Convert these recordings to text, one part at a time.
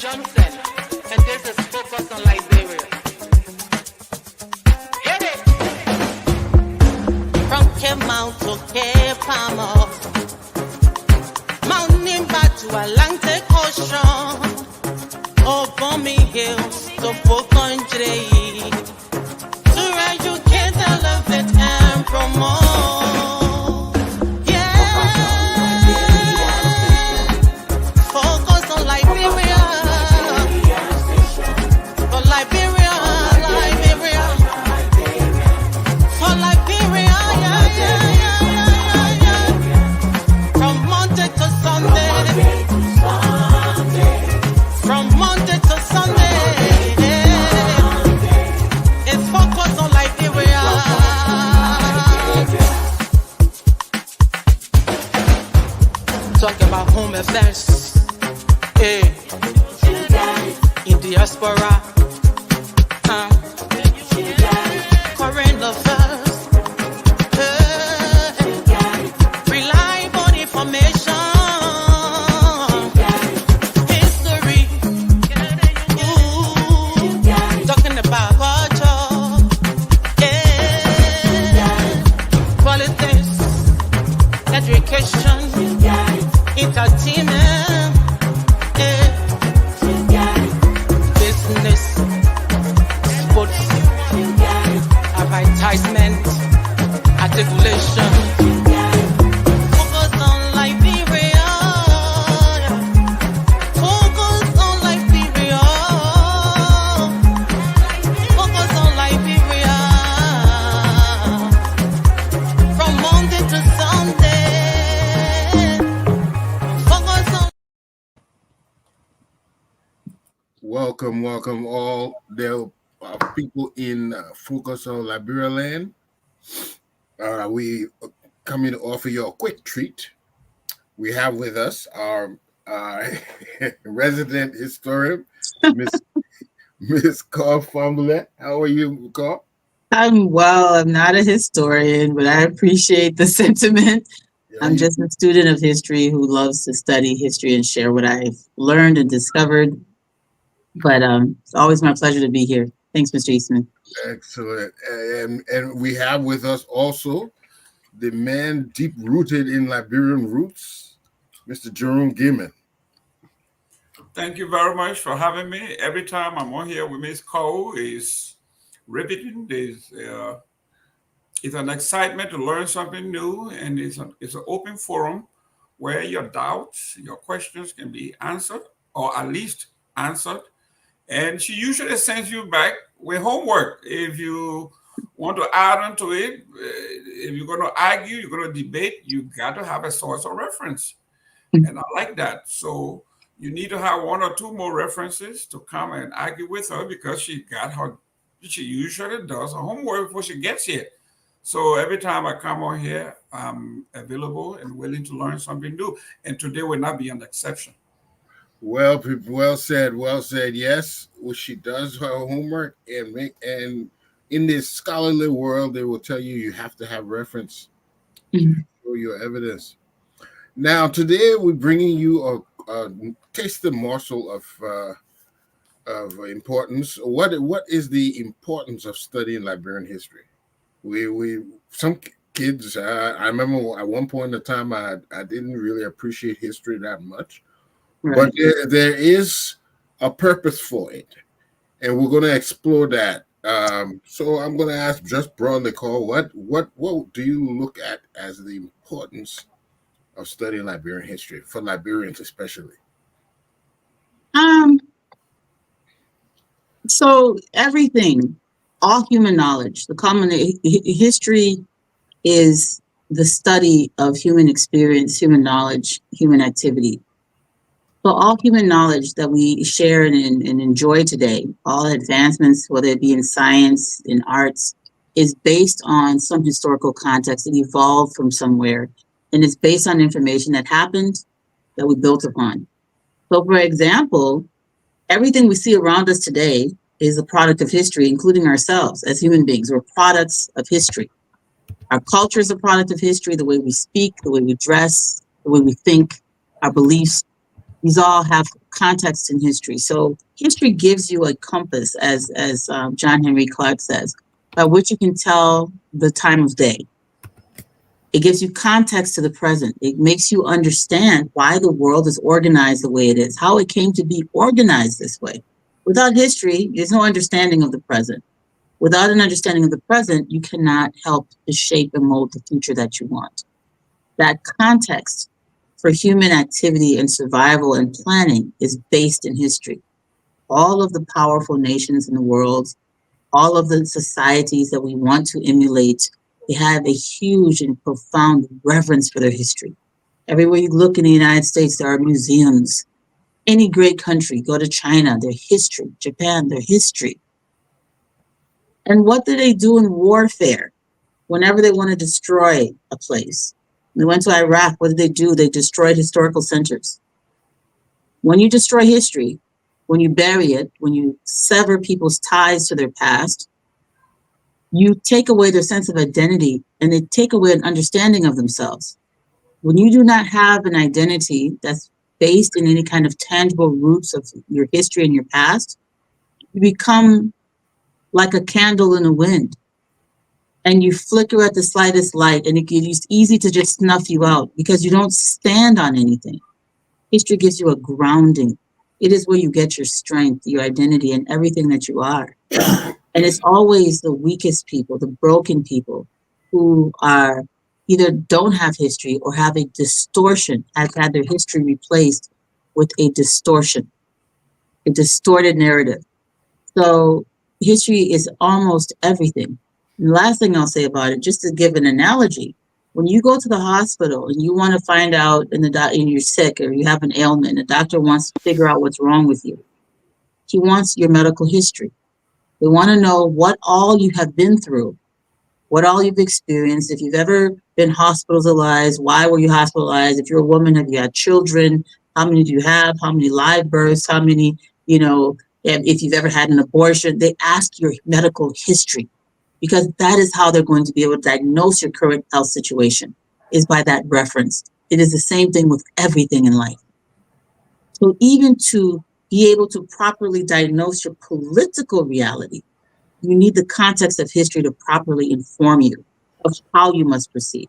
Johnson, and this is Focus on Liberia. Hit it! From Cape Mount to Cape Palmer, mountain back to Atlantic Ocean, over me hills to Pocondre, to educate, elevate, and promote. Talk about home affairs, hey, in diaspora, current affairs, hey, reliable information, history, ooh, talking about culture, yeah, politics, education, entertainment, business, sports, advertisement, articulation. Focus on Liberia. Focus on Liberia. Focus on Liberia. From Monday to Sunday. Welcome all the people in Focus on Liberia land. We coming to offer you a quick treat. We have with us our resident historian, Miss Carl Fumbler. How are you, Carl? I'm well. I'm not a historian, but I appreciate the sentiment. Yeah, I'm just a student of history who loves to study history and share what I've learned and discovered. But it's always my pleasure to be here. Thanks, Mr. Eastman. Excellent. And we have with us also the man deep-rooted in Liberian roots, Mr. Jerome Gayman. Thank you very much for having me. Every time I'm on here with Ms. Cole, is riveting. It's an excitement to learn something new, and it's an open forum where your doubts, your questions can be answered, or at least answered. And she usually sends you back with homework. If you want to add on to it, if you're going to argue, you're going to debate, you got to have a source of reference. And I like that. So you need to have one or two more references to come and argue with her, because she usually does her homework before she gets here. So every time I come on here, I'm available and willing to learn something new. And today will not be an exception. Well, well said. Yes, well, she does her homework, and in this scholarly world, they will tell you have to have reference for your evidence. Now, today we're bringing you a tasty morsel of importance. What is the importance of studying Liberian history? We some kids. I remember at one point in time, I didn't really appreciate history that much. Right. But there is a purpose for it, and we're going to explore that. So I'm going to ask just broadly, Carl, what do you look at as the importance of studying Liberian history for Liberians especially? So everything, all human knowledge, the common history is the study of human experience, human knowledge, human activity. So all human knowledge that we share and enjoy today, all advancements, whether it be in science, in arts, is based on some historical context. It evolved from somewhere, and it's based on information that happened that we built upon. So for example, everything we see around us today is a product of history, including ourselves as human beings. We're products of history. Our culture is a product of history, the way we speak, the way we dress, the way we think, our beliefs. These all have context in history. So history gives you a compass, as John Henry Clark says, by which you can tell the time of day. It gives you context to the present. It makes you understand why the world is organized the way it is, how it came to be organized this way. Without history, there's no understanding of the present. Without an understanding of the present, you cannot help to shape and mold the future that you want. That context for human activity and survival and planning is based in history. All of the powerful nations in the world, all of the societies that we want to emulate, they have a huge and profound reverence for their history. Everywhere you look in the United States, there are museums. Any great country, go to China, their history, Japan, their history. And what do they do in warfare whenever they want to destroy a place? They went to Iraq, what did they do? They destroyed historical centers. When you destroy history, when you bury it, when you sever people's ties to their past, you take away their sense of identity and they take away an understanding of themselves. When you do not have an identity that's based in any kind of tangible roots of your history and your past, you become like a candle in the wind. And you flicker at the slightest light and it's easy to just snuff you out because you don't stand on anything. History gives you a grounding. It is where you get your strength, your identity, and everything that you are. And it's always the weakest people, the broken people who are either don't have history or have a distortion, have had their history replaced with a distortion, a distorted narrative. So history is almost everything. And the last thing I'll say about it, just to give an analogy, when you go to the hospital and you want to find out and you're sick or you have an ailment, the doctor wants to figure out what's wrong with you. He wants your medical history. They want to know what all you have been through, what all you've experienced. If you've ever been hospitalized, why were you hospitalized? If you're a woman, have you had children? How many do you have? How many live births? How many, if you've ever had an abortion? They ask your medical history because that is how they're going to be able to diagnose your current health situation, is by that reference. It is the same thing with everything in life. So even to be able to properly diagnose your political reality, you need the context of history to properly inform you of how you must proceed.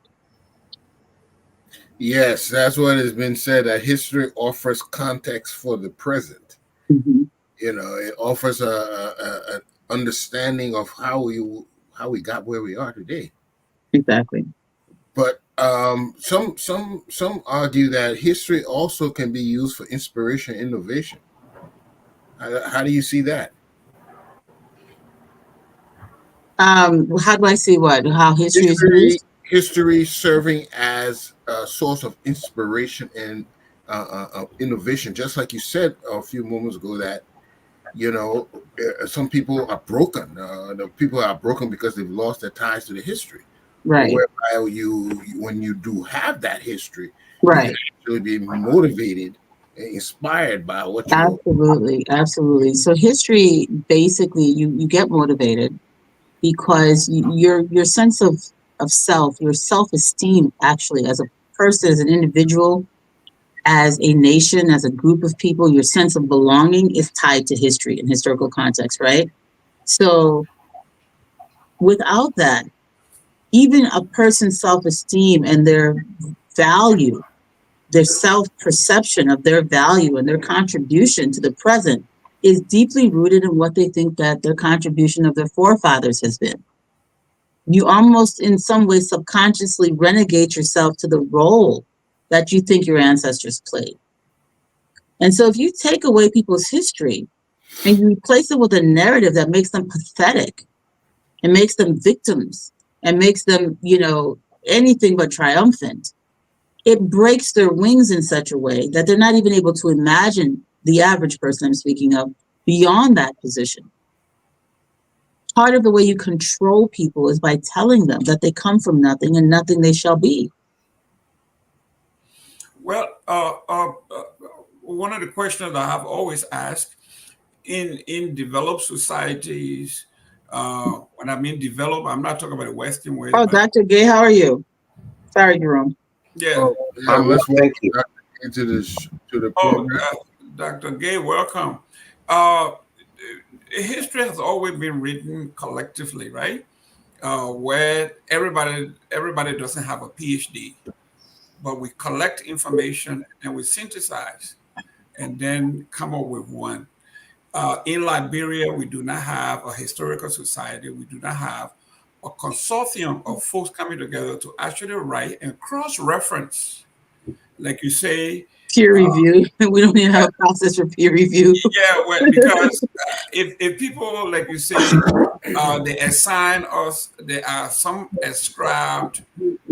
Yes, that's what has been said, that history offers context for the present. Mm-hmm. It offers an understanding of how we got where we are today. Exactly. But some argue that history also can be used for inspiration and innovation. How do you see that? How do I see what? How history is used? History serving as a source of inspiration and innovation, just like you said a few moments ago, that some people are broken. The people are broken because they've lost their ties to the history. Right. Whereby when you do have that history, right, you can actually be motivated and inspired by what you Absolutely. So history, basically, you get motivated because your sense of self, your self-esteem, actually, as a person, as an individual, as a nation, as a group of people, your sense of belonging is tied to history and historical context, right? So without that, even a person's self-esteem and their value, their self-perception of their value and their contribution to the present is deeply rooted in what they think that their contribution of their forefathers has been. You almost, in some way, subconsciously renegade yourself to the role that you think your ancestors played. And so if you take away people's history and you replace it with a narrative that makes them pathetic and makes them victims and makes them, anything but triumphant, it breaks their wings in such a way that they're not even able to imagine the average person I'm speaking of beyond that position. Part of the way you control people is by telling them that they come from nothing and nothing they shall be. Well, one of the questions I have always asked in developed societies, when I mean developed, I'm not talking about the Western way. Oh, Dr. Gay, how are you? Sorry, Jerome. Yeah. Let's walk into to the Oh, program. Dr. Gay, welcome. Uh, History has always been written collectively, right? Where everybody doesn't have a PhD, but we collect information and we synthesize and then come up with one. In Liberia, we do not have a historical society. We do not have a consortium of folks coming together to actually write and cross-reference, like you say. Peer uh, review. We don't even have a process for peer review. Yeah, well, because if people, like you say, they assign us, there are some ascribed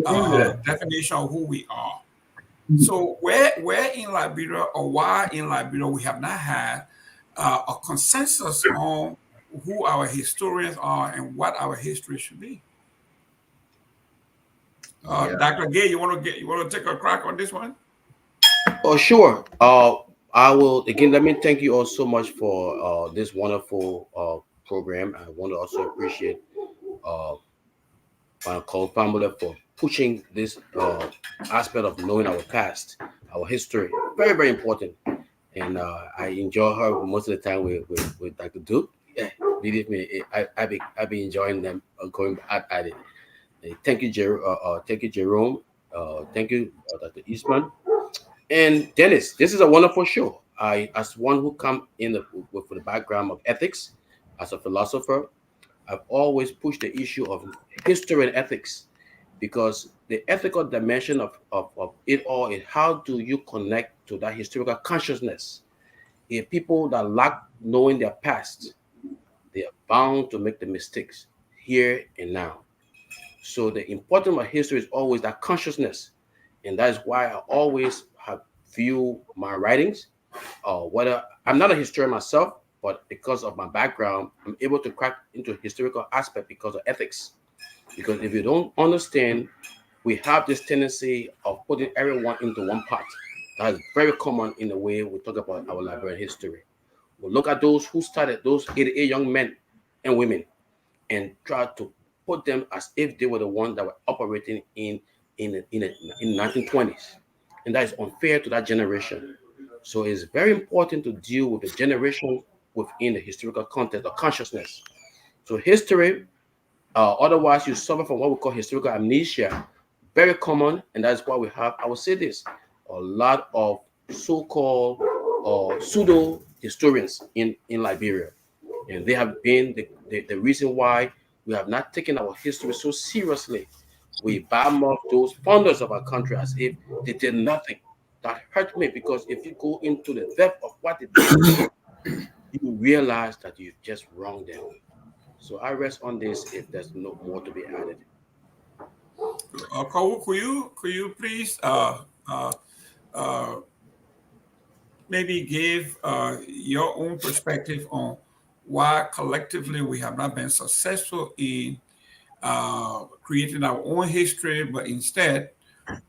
definition of who we are. So where in Liberia or why in Liberia we have not had a consensus on who our historians are and what our history should be. Yeah. Dr. Gay, you want to take a crack on this one? Oh, sure. I will again. Let me thank you all so much for this wonderful program. I want to also appreciate my co-founder for pushing this aspect of knowing our past, our history. Very, very important. And I enjoy her most of the time with Dr. Duke. Yeah, believe me, I be enjoying them going at it. Thank you, thank you, Jerome. Thank you, Dr. Eastman. And Dennis, this is a wonderful show. I, as one who come in with the background of ethics, as a philosopher, I've always pushed the issue of history and ethics because the ethical dimension of it all is how do you connect to that historical consciousness? If people that lack knowing their past, they are bound to make the mistakes here and now. So the importance of history is always that consciousness. And that is why I always have view my writings, whether I'm not a historian myself, but because of my background, I'm able to crack into historical aspect because of ethics. Because if you don't understand, we have this tendency of putting everyone into one pot. That is very common in the way we talk about our Liberian history. We look at those who started, those 88 young men and women, and try to put them as if they were the ones that were operating in 1920s, and that is unfair to that generation. So it's very important to deal with the generation within the historical context of consciousness. So history, otherwise you suffer from what we call historical amnesia, very common, and that's why we have, I would say this, a lot of so-called pseudo historians in Liberia, and they have been the reason why we have not taken our history so seriously. We badmouth those founders of our country as if they did nothing. That hurt me because if you go into the depth of what they did, you realize that you just wronged them. So I rest on this if there's no more to be added. Kawu, could you please maybe give your own perspective on why collectively we have not been successful in creating our own history, but instead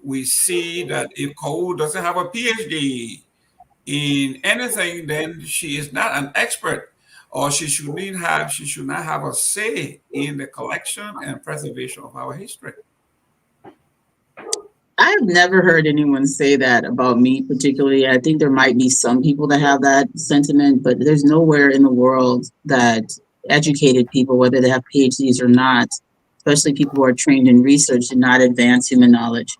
we see that if Kawu doesn't have a PhD in anything, then she is not an expert, or she should not have a say in the collection and preservation of our history. I've never heard anyone say that about me particularly. I think there might be some people that have that sentiment, but there's nowhere in the world that educated people, whether they have PhDs or not, especially people who are trained in research, do not advance human knowledge.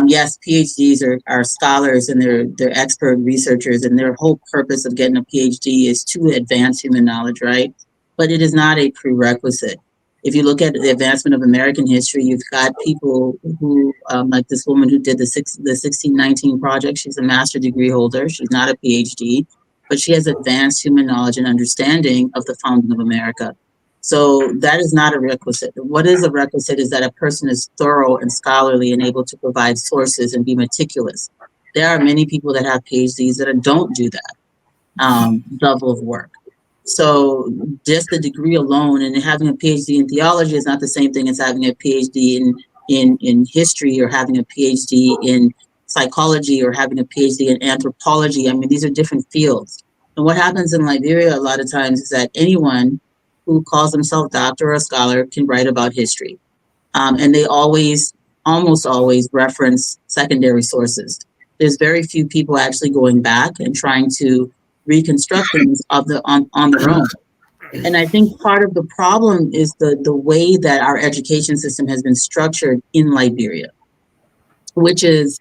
Yes, PhDs are scholars and they're expert researchers, and their whole purpose of getting a PhD is to advance human knowledge, right? But it is not a prerequisite. If you look at the advancement of American history, you've got people who, like this woman who did the 1619 project. She's a master's degree holder. She's not a PhD, but she has advanced human knowledge and understanding of the founding of America. So that is not a requisite. What is a requisite is that a person is thorough and scholarly and able to provide sources and be meticulous. There are many people that have PhDs that don't do that level of work. So just the degree alone and having a PhD in theology is not the same thing as having a PhD in history or having a PhD in psychology or having a PhD in anthropology. I mean, these are different fields. And what happens in Liberia a lot of times is that anyone who calls themselves doctor or a scholar can write about history. And they almost always reference secondary sources. There's very few people actually going back and trying to reconstruct things on their own. And I think part of the problem is the way that our education system has been structured in Liberia, which is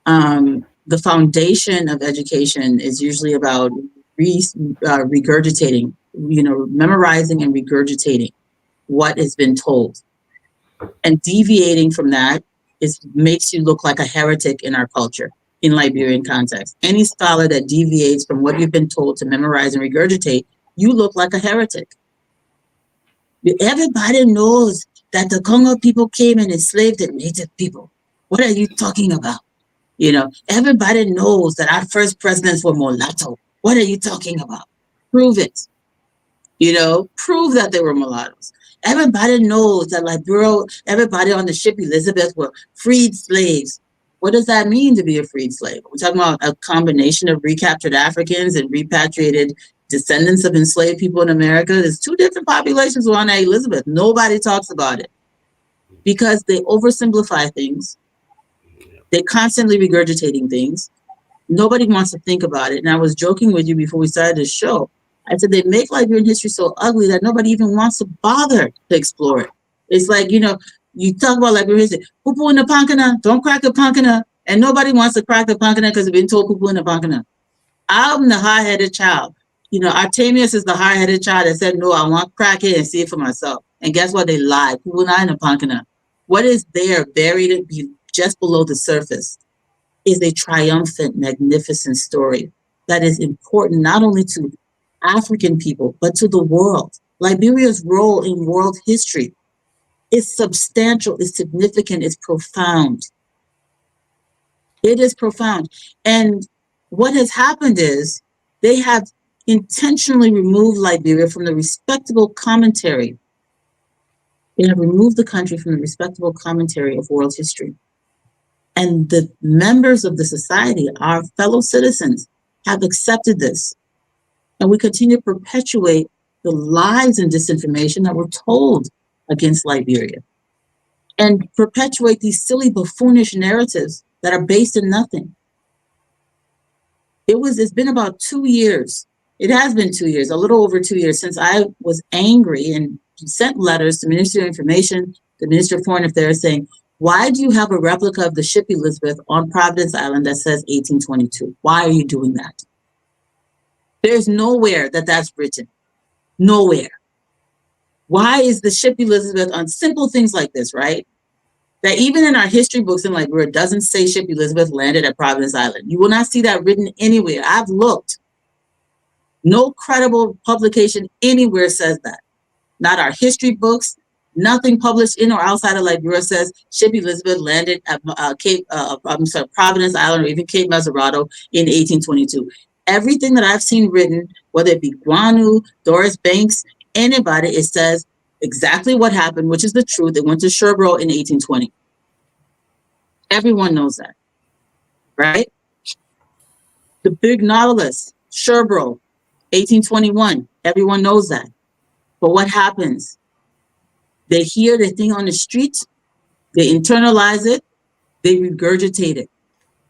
the foundation of education is usually about regurgitating, memorizing and regurgitating what has been told. And deviating from that makes you look like a heretic in our culture, in Liberian context. Any scholar that deviates from what you've been told to memorize and regurgitate, you look like a heretic. Everybody knows that the Congo people came and enslaved the native people. What are you talking about? Everybody knows that our first presidents were mulatto. What are you talking about? Prove it. Prove that they were mulattoes. Everybody knows that everybody on the ship Elizabeth were freed slaves. What does that mean to be a freed slave? We're talking about a combination of recaptured Africans and repatriated descendants of enslaved people in America. There's two different populations who are on Elizabeth. Nobody talks about it because they oversimplify things. They're constantly regurgitating things. Nobody wants to think about it. And I was joking with you before we started this show. I said they make Liberian history so ugly that nobody even wants to bother to explore it. It's like, you talk about Liberian history, poo-poo in the pankana, don't crack the pankana. And nobody wants to crack the pankana because they've been told poo-poo in the pankana. I'm the hard-headed child. Artemius is the hard-headed child that said, no, I want to crack it and see it for myself. And guess what? They lied. Poo-poo in the pankana. What is there buried just below the surface is a triumphant, magnificent story that is important not only to African people, but to the world. Liberia's role in world history is substantial, is significant, is profound. It is profound. And what has happened is they have intentionally removed Liberia from the respectable commentary. They have removed the country from the respectable commentary of world history. And the members of the society, our fellow citizens, have accepted this. And we continue to perpetuate the lies and disinformation that were told against Liberia and perpetuate these silly, buffoonish narratives that are based in nothing. It's been about 2 years. It has been 2 years, a little over 2 years since I was angry and sent letters to Ministry of Information, the Minister of Foreign Affairs saying, why do you have a replica of the ship Elizabeth on Providence Island that says 1822? Why are you doing that? There's nowhere that's written. Nowhere. Why is the ship Elizabeth on simple things like this, right? That even in our history books in Liberia, it doesn't say ship Elizabeth landed at Providence Island. You will not see that written anywhere. I've looked. No credible publication anywhere says that. Not our history books. Nothing published in or outside of Liberia says ship Elizabeth landed at Providence Island or even Cape Mesurado in 1822. Everything that I've seen written, whether it be Guanu, Doris Banks, anybody, it says exactly what happened, which is the truth. It went to Sherbro in 1820. Everyone knows that, right? The big Nautilus, Sherbro, 1821. Everyone knows that. But what happens? They hear the thing on the street, they internalize it, they regurgitate it.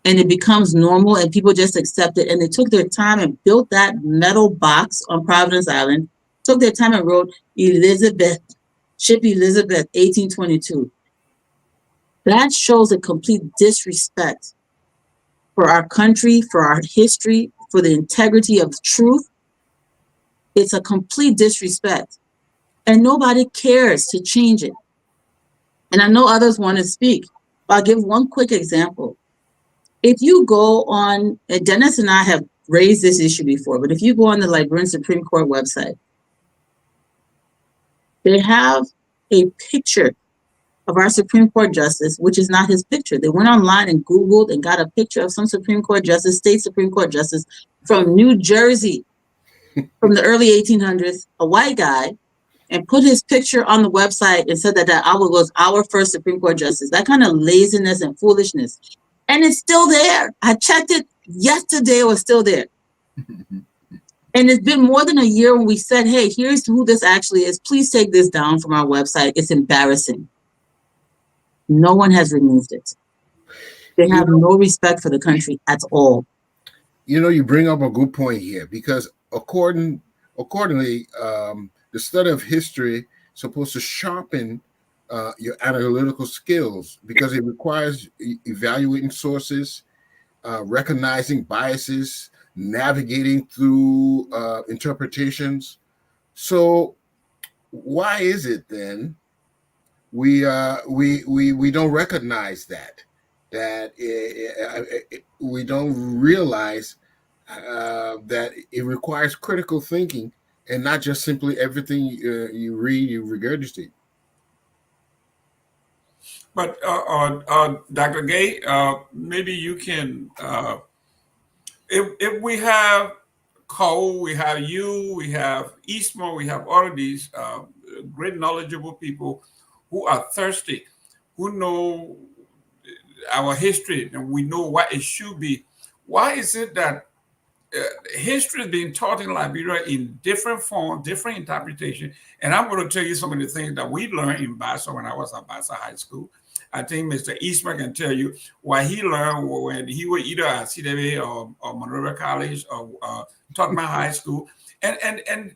And it becomes normal and people just accept it. And they took their time and built that metal box on Providence Island, took their time and wrote Elizabeth, ship Elizabeth, 1822. That shows a complete disrespect for our country, for our history, for the integrity of truth. It's a complete disrespect. And nobody cares to change it. And I know others want to speak, but I'll give one quick example. If you go on, and Dennis and I have raised this issue before, but if you go on the Liberian Supreme Court website, they have a picture of our Supreme Court justice, which is not his picture. They went online and Googled and got a picture of some Supreme Court justice, state Supreme Court justice from New Jersey from the early 1800s, a white guy, and put his picture on the website and said that was our first Supreme Court justice. That kind of laziness and foolishness. And it's still there. I checked it yesterday, it was still there. And it's been more than a year when we said, hey, here's who this actually is. Please take this down from our website. It's embarrassing. No one has removed it. They have no respect for the country at all. You know, you bring up a good point here because accordingly, the study of history is supposed to sharpen your analytical skills because it requires evaluating sources, recognizing biases, navigating through interpretations. So, why is it then we don't recognize that we don't realize that it requires critical thinking and not just simply everything you read you regurgitate. But Dr. Gay, maybe you can, if we have Cole, we have you, we have Eastman, we have all of these great knowledgeable people who are thirsty, who know our history and we know what it should be. Why is it that history is being taught in Liberia in different form, different interpretation? And I'm going to tell you some of the things that we learned in Basso when I was at Basso High School. I think Mr. Eastman can tell you what he learned when he was either at CW or Monrovia College or Tottenham High School. And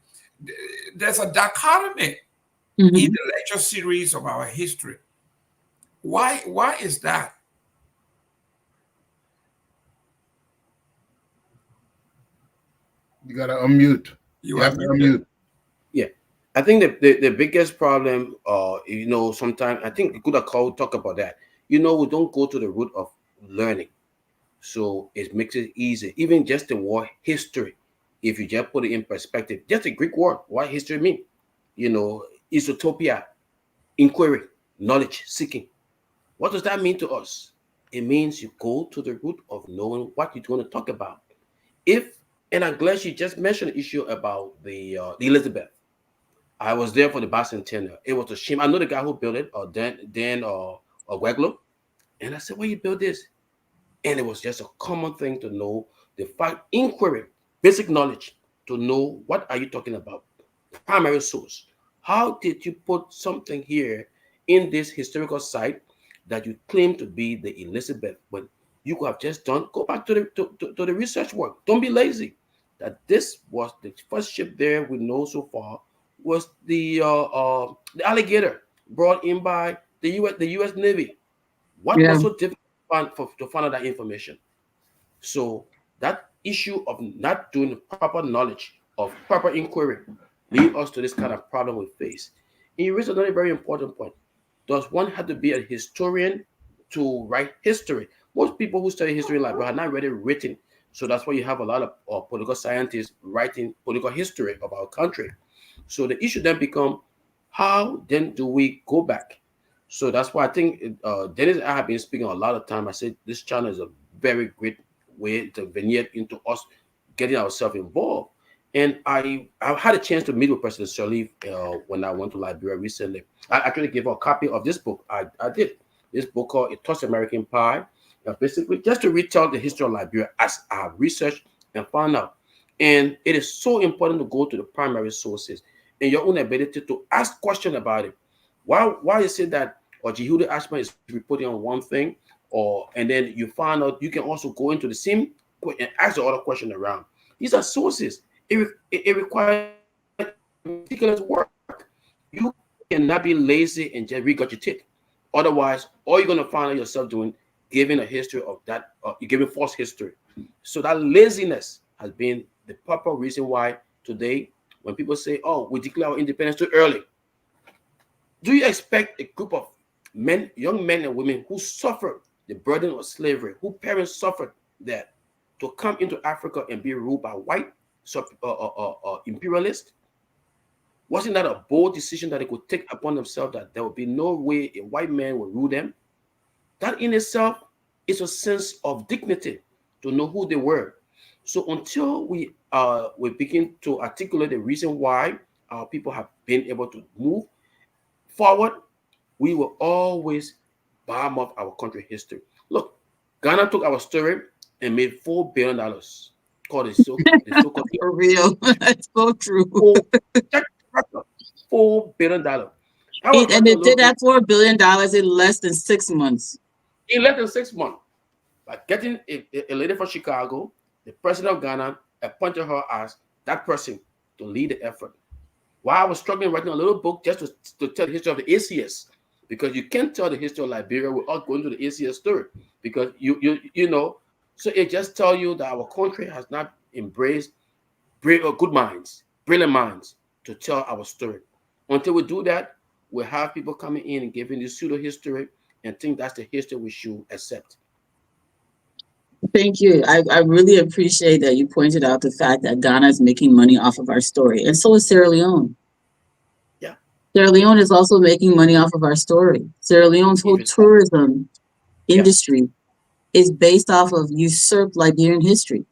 there's a dichotomy in the lecture series of our history. Why is that? You got to unmute. You have to unmute. Yeah, I think the biggest problem, you know, sometimes I think good call talk about that. You know, we don't go to the root of learning, so it makes it easy. Even just the word history, if you just put it in perspective, just a Greek word, what history mean? You know, isotopia, inquiry, knowledge seeking. What does that mean to us? It means you go to the root of knowing what you're going to talk about. And I'm glad you just mentioned the issue about the Elizabeth. I was there for the bicentennial. It was a shame. I know the guy who built it, or Dan or Weglo. And I said, "Why you build this?" And it was just a common thing to know the fact, inquiry, basic knowledge to know what are you talking about. Primary source. How did you put something here in this historical site that you claim to be the Elizabeth when you could have just done? Go back to the research work. Don't be lazy. That this was the first ship there we know so far was the alligator brought in by the U.S. Navy. What was so difficult to find out that information? So that issue of not doing the proper knowledge of proper inquiry lead us to this kind of problem we face. And you raise another very important point. Does one have to be a historian to write history? Most people who study history in Liberia are not really written. So that's why you have a lot of political scientists writing political history of our country. So the issue then becomes, how then do we go back? So that's why I think Dennis and I have been speaking a lot of time. I said this channel is a very great way to vignette into us getting ourselves involved. And I had a chance to meet with President Sirleaf when I went to Liberia recently. I actually gave her a copy of this book. I did. This book called It Touched American Pie. Basically, just to retell the history of Liberia as I researched and found out. And it is so important to go to the primary sources and your own ability to ask questions about it. Why is it that or Jehuda Ashman is reporting on one thing, and then you find out you can also go into the same and ask the other question around. These are sources. It requires meticulous work. You cannot be lazy and just regurgitate. Otherwise, all you're going to find yourself doing, giving a history of that, you're giving false history. So that laziness has been the proper reason why today, when people say, "Oh, we declare our independence too early," do you expect a group of men, young men and women who suffered the burden of slavery, whose parents suffered that, to come into Africa and be ruled by white imperialists? Wasn't that a bold decision that they could take upon themselves, that there would be no way a white man would rule them? That in itself is a sense of dignity to know who they were. So until we begin to articulate the reason why our people have been able to move forward, we will always bomb up our country history. Look, Ghana took our story and made $4 billion. Called it so-called For real. That's so true. $4 billion. And it did that $4 billion in less than 6 months. In less than 6 months. by getting a lady from Chicago, the president of Ghana appointed her as that person to lead the effort. While I was struggling writing a little book just to tell the history of the ACS, because you can't tell the history of Liberia without going to the ACS story, because you know, so it just tells you that our country has not embraced good minds, brilliant minds to tell our story. Until we do that, we have people coming in and giving this pseudo history and think that's the history we should accept. Thank you. I really appreciate that you pointed out the fact that Ghana is making money off of our story, and so is Sierra Leone. Yeah. Sierra Leone is also making money off of our story. Sierra Leone's whole tourism industry is based off of usurped Liberian history.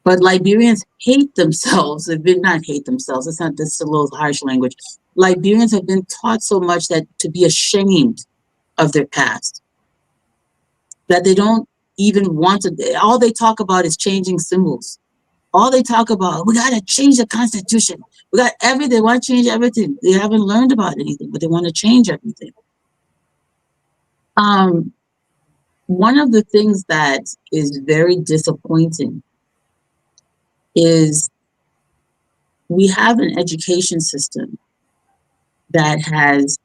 But Liberians hate themselves. They've been not hate themselves. It's not, this is a little harsh language. Liberians have been taught so much that to be ashamed of their past, that they don't even want to, all they talk about is changing symbols. All they talk about, we got to change the Constitution. We got everything, they want to change everything. They haven't learned about anything, but they want to change everything. One of the things that is very disappointing is we have an education system that has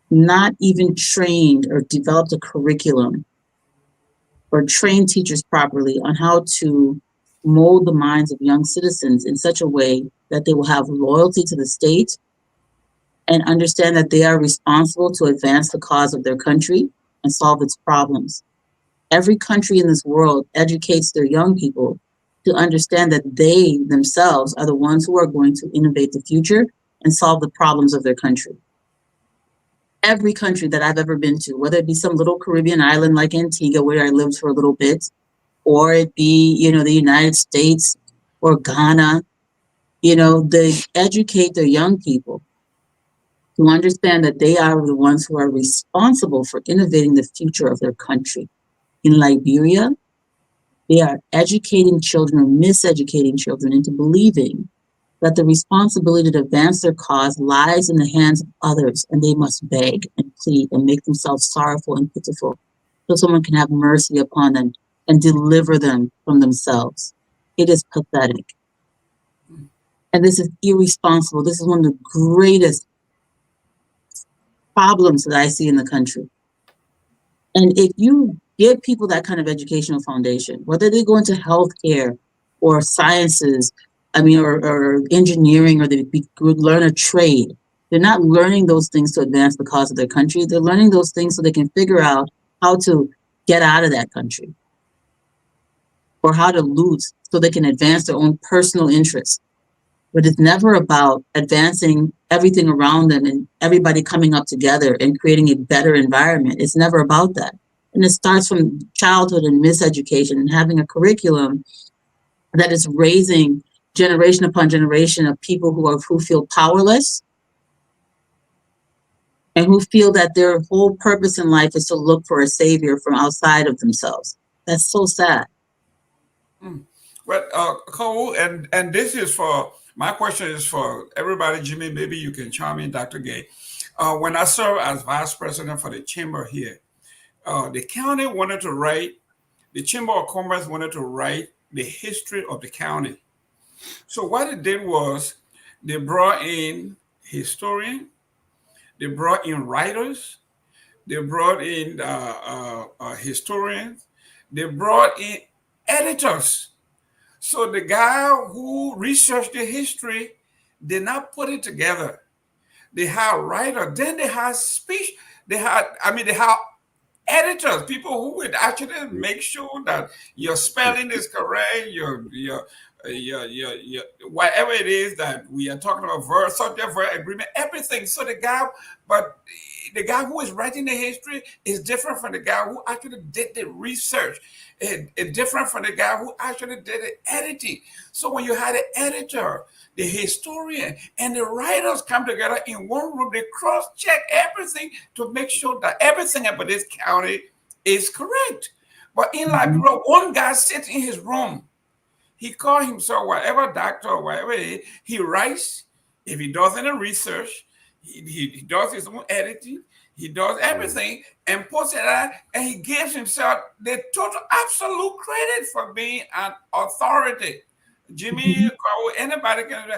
not even trained or developed a curriculum or trained teachers properly on how to mold the minds of young citizens in such a way that they will have loyalty to the state and understand that they are responsible to advance the cause of their country and solve its problems. Every country in this world educates their young people to understand that they themselves are the ones who are going to innovate the future and solve the problems of their country. Every country that I've ever been to, whether it be some little Caribbean island like Antigua, where I lived for a little bit, or it be, you know, the United States or Ghana, you know, they educate their young people to understand that they are the ones who are responsible for innovating the future of their country. In Liberia, they are educating children or miseducating children into believing that the responsibility to advance their cause lies in the hands of others, and they must beg and plead and make themselves sorrowful and pitiful so someone can have mercy upon them and deliver them from themselves. It is pathetic. And this is irresponsible. This is one of the greatest problems that I see in the country. And if you give people that kind of educational foundation, whether they go into healthcare or sciences, or engineering, or they learn a trade, they're not learning those things to advance the cause of their country. They're learning those things so they can figure out how to get out of that country, or how to loot so they can advance their own personal interests. But it's never about advancing everything around them and everybody coming up together and creating a better environment. It's never about that. And it starts from childhood and miseducation and having a curriculum that is raising generation upon generation of people who feel powerless and who feel that their whole purpose in life is to look for a savior from outside of themselves. That's so sad. Well, Cole, and this is for, my question is for everybody. Jimmy, maybe you can chime in, Dr. Gay. When I served as vice president for the chamber here, the county wanted to write, the Chamber of Commerce wanted to write the history of the county. So what it did was they brought in historians, they brought in writers, they brought in historians, they brought in editors. So the guy who researched the history did not put it together. They had writers, then they had speech, they had editors, people who would actually make sure that your spelling is correct, your whatever it is that we are talking about, verse, subject, verb, agreement, everything. So the guy who is writing the history is different from the guy who actually did the research. It's different from the guy who actually did the editing. So when you had the editor, the historian, and the writers come together in one room, they cross-check everything to make sure that everything about this county is correct. But in Liberia, one guy sits in his room. He calls himself whatever doctor or whatever it is. He writes. If he does any research, he does his own editing. He does everything and puts it out, and he gives himself the total absolute credit for being an authority. Jimmy, anybody can.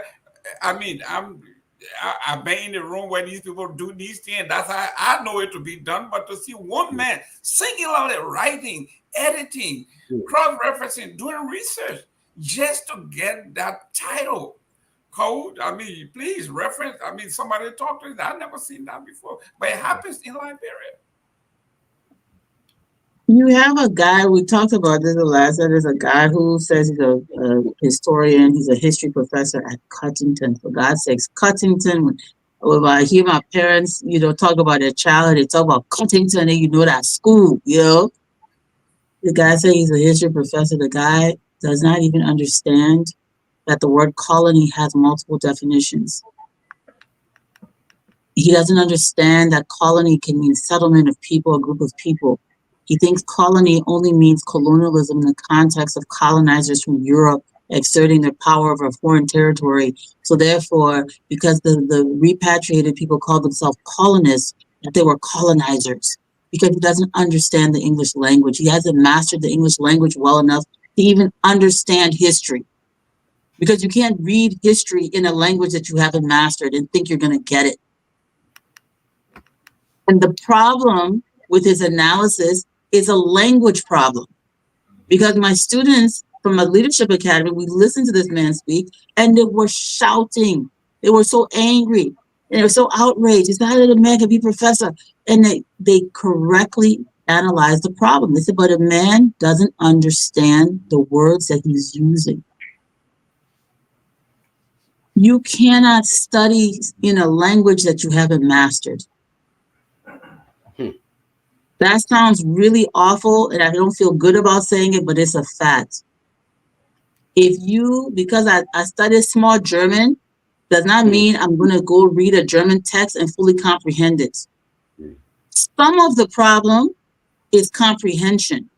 I mean, I've been in the room where these people do these things. That's how I know it to be done. But to see one man singularly writing, editing, cross-referencing, doing research just to get that title code. I mean, please reference. I mean, somebody talk to you. I've never seen that before, but it happens in Liberia. You have a guy, we talked about this the last time. There's a guy who says he's a historian, he's a history professor at Cuttington. For God's sakes, Cuttington. When I hear my parents, talk about their childhood, they talk about Cuttington, and that school, The guy says he's a history professor. The guy does not even understand that the word colony has multiple definitions. He doesn't understand that colony can mean settlement of people, a group of people. He thinks colony only means colonialism in the context of colonizers from Europe exerting their power over a foreign territory. So therefore, because the repatriated people called themselves colonists, that they were colonizers, because he doesn't understand the English language. He hasn't mastered the English language well enough to even understand history. Because you can't read history in a language that you haven't mastered and think you're going to get it. And the problem with his analysis is a language problem. Because my students from a leadership academy, we listened to this man speak, and they were shouting. They were so angry. They were so outraged. He said, how did a man can be professor? And they correctly analyzed the problem. They said, but a man doesn't understand the words that he's using. You cannot study in a language that you haven't mastered. That sounds really awful, and I don't feel good about saying it, but it's a fact. Because I studied small German, does not mean I'm going to go read a German text and fully comprehend it. Some of the problem is comprehension.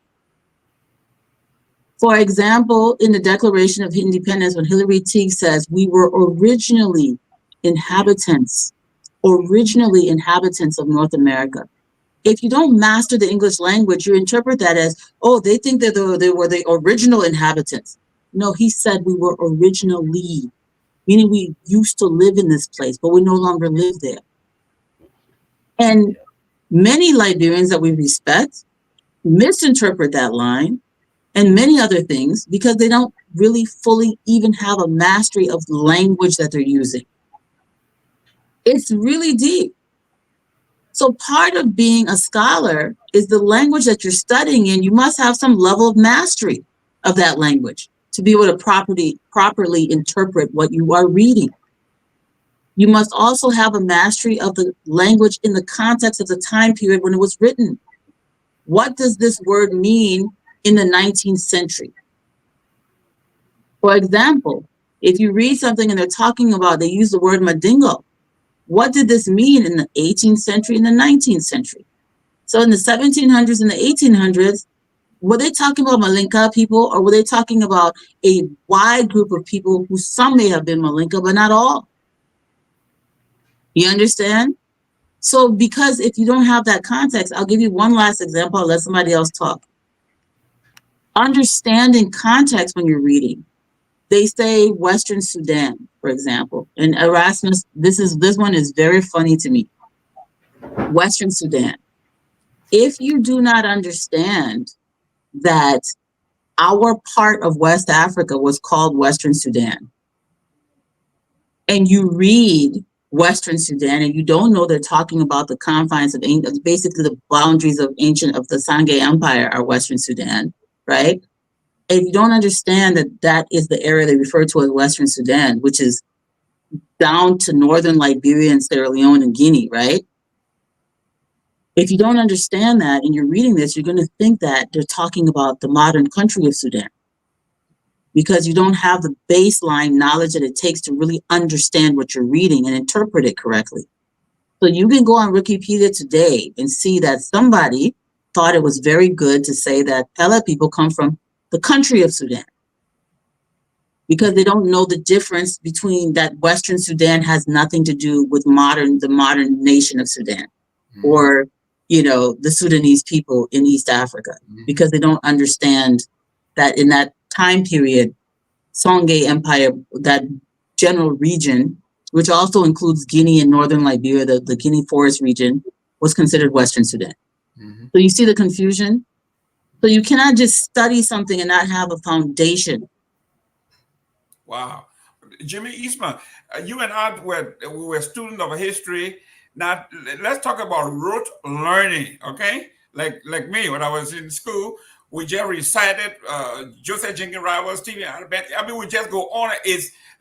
For example, in the Declaration of Independence, when Hillary Teague says we were originally inhabitants of North America. If you don't master the English language, you interpret that as, oh, they think that they were the original inhabitants. No, he said we were originally, meaning we used to live in this place, but we no longer live there. And many Liberians that we respect misinterpret that line and many other things because they don't really fully even have a mastery of the language that they're using. It's really deep. So part of being a scholar is the language that you're studying in. You must have some level of mastery of that language to be able to properly interpret what you are reading. You must also have a mastery of the language in the context of the time period when it was written. What does this word mean in the 19th century? For example, if you read something and they use the word Madingo. What did this mean in the 18th century and the 19th century? So in the 1700s and the 1800s, were they talking about Malinka people, or were they talking about a wide group of people who some may have been Malinka, but not all? You understand? So because if you don't have that context, I'll give you one last example. I'll let somebody else talk. Understanding context when you're reading. They say Western Sudan, for example. And Erasmus, this one is very funny to me. Western Sudan. If you do not understand that our part of West Africa was called Western Sudan, and you read Western Sudan and you don't know they're talking about the confines of basically the boundaries of the Sangay Empire are Western Sudan, right? If you don't understand that is the area they refer to as Western Sudan, which is down to northern Liberia and Sierra Leone and Guinea, right? If you don't understand that and you're reading this, you're going to think that they're talking about the modern country of Sudan because you don't have the baseline knowledge that it takes to really understand what you're reading and interpret it correctly. So you can go on Wikipedia today and see that somebody thought it was very good to say that Pele people come from the country of Sudan, because they don't know the difference between that Western Sudan has nothing to do with the modern nation of Sudan. or, the Sudanese people in East Africa, because they don't understand that in that time period, Songhai Empire, that general region, which also includes Guinea and northern Liberia, the Guinea Forest region, was considered Western Sudan. So you see the confusion? So you cannot just study something and not have a foundation. Wow. Jimmy Eastman, you and I we were students of history. Now, let's talk about rote learning, okay? Like me, when I was in school, we just recited Joseph Jenkins Rivals, Stephen Albert. I mean, we just go on.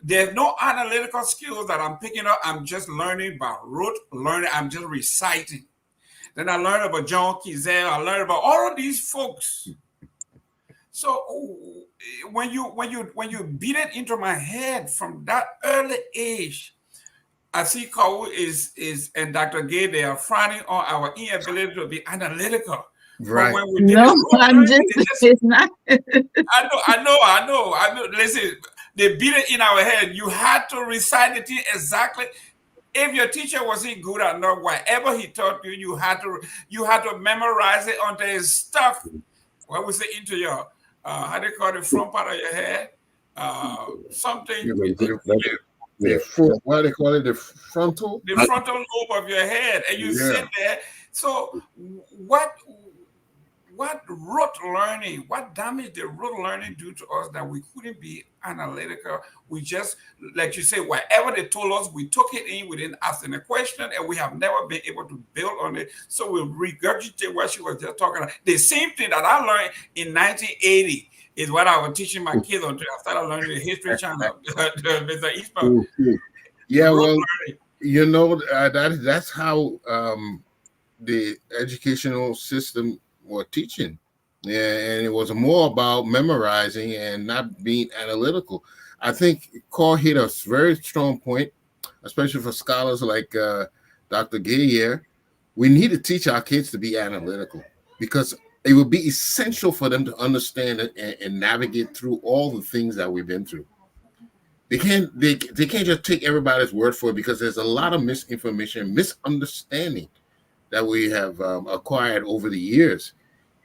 There's no analytical skills that I'm picking up. I'm just learning by rote learning. I'm just reciting. Then I learned about John Kizell. I learned about all of these folks. So when you beat it into my head from that early age, I see Kau and Dr. Gay, they are frowning on our inability to be analytical. Right. But when we did it's not. I know. Listen, they beat it in our head. You had to recite the thing exactly. If your teacher wasn't good enough, whatever he taught you, you had to memorize it until it's stuck. What we say into your how do you call it, front part of your head? Something. What do they call it? The frontal? The frontal lobe of your head. And you sit there. So what rote learning, what damage did rote learning do to us that we couldn't be analytical? We just, like you say, whatever they told us, we took it in, we didn't ask any question, and we have never been able to build on it. So we regurgitate what she was just talking about. The same thing that I learned in 1980 is what I was teaching my kids until I started learning the History Channel. Mr. Eastman. Yeah, well, that's how the educational system was teaching. Yeah, and it was more about memorizing and not being analytical. I think Carl hit a very strong point, especially for scholars like Dr. Yeyia. We need to teach our kids to be analytical, because it will be essential for them to understand and navigate through all the things that we've been through. They can't just take everybody's word for it, because there's a lot of misinformation, misunderstanding that we have acquired over the years,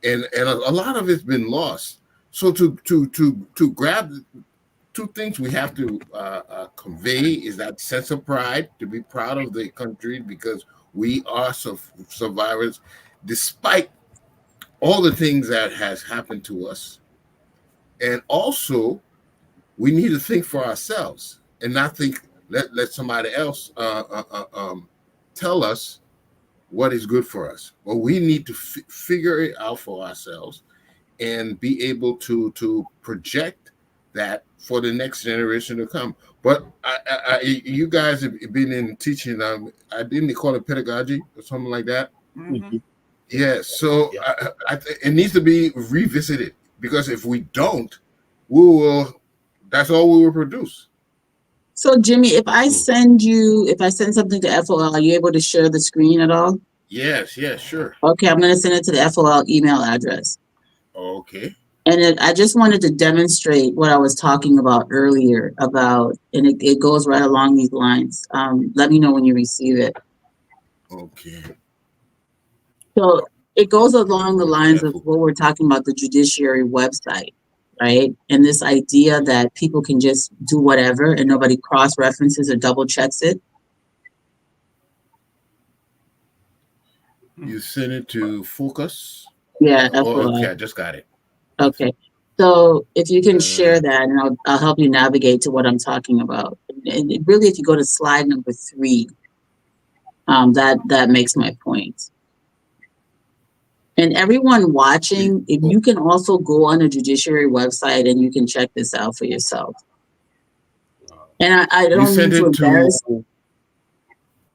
and a lot of it's been lost. So to grab two things we have to convey is that sense of pride, to be proud of the country because we are survivors, despite all the things that has happened to us. And also, we need to think for ourselves and not think let somebody else tell us what is good for us. Well, we need to figure it out for ourselves and be able to project that for the next generation to come. But you guys have been in teaching. I didn't call it pedagogy or something like that. Mm-hmm. Yeah. So it needs to be revisited, because if we don't, we will. That's all we will produce. So Jimmy, if I send something to FOL, are you able to share the screen at all? Yes, sure. Okay, I'm going to send it to the FOL email address. Okay. And I just wanted to demonstrate what I was talking about earlier and it goes right along these lines. Let me know when you receive it. Okay. So it goes along the lines of what we're talking about, the judiciary website, right? And this idea that people can just do whatever and nobody cross-references or double-checks it. You send it to Focus? Yeah. Okay, I just got it. Okay. So if you can share that, and I'll help you navigate to what I'm talking about. And really, if you go to slide number 3, that makes my point. And everyone watching, if you can also go on the judiciary website and you can check this out for yourself. And I don't mean to embarrass you.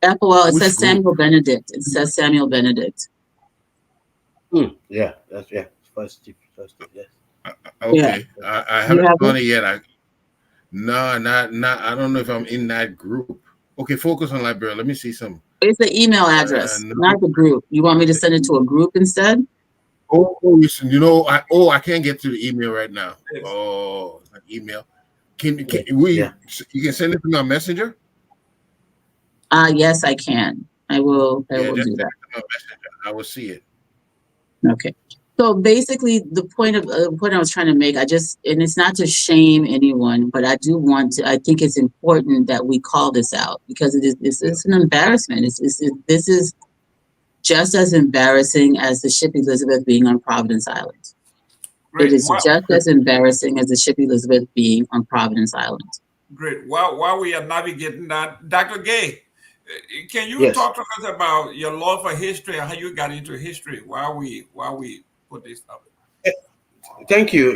FOL, it says Samuel Benedict. It says Samuel Benedict. Yeah, that's first, yes. Okay, yeah. I haven't done it yet. I don't know if I'm in that group. Okay, Focus on Liberia. Let me see some. It's the email address, not the group. You want me to send it to a group instead? I can't get to the email right now. Oh, email. You can send it to my messenger? Yes, I can. I will Yeah, just do send that. it to my messenger. I will see it. Okay. So basically, the point I was trying to make, and it's not to shame anyone, but I do want to. I think it's important that we call this out because it's an embarrassment. This is just as embarrassing as the ship Elizabeth being on Providence Island. It Great. is just as embarrassing as the ship Elizabeth being on Providence Island. Great. While we are navigating that, Dr. Gay, can you Yes. talk to us about your love for history and how you got into history while we put this up? Thank you.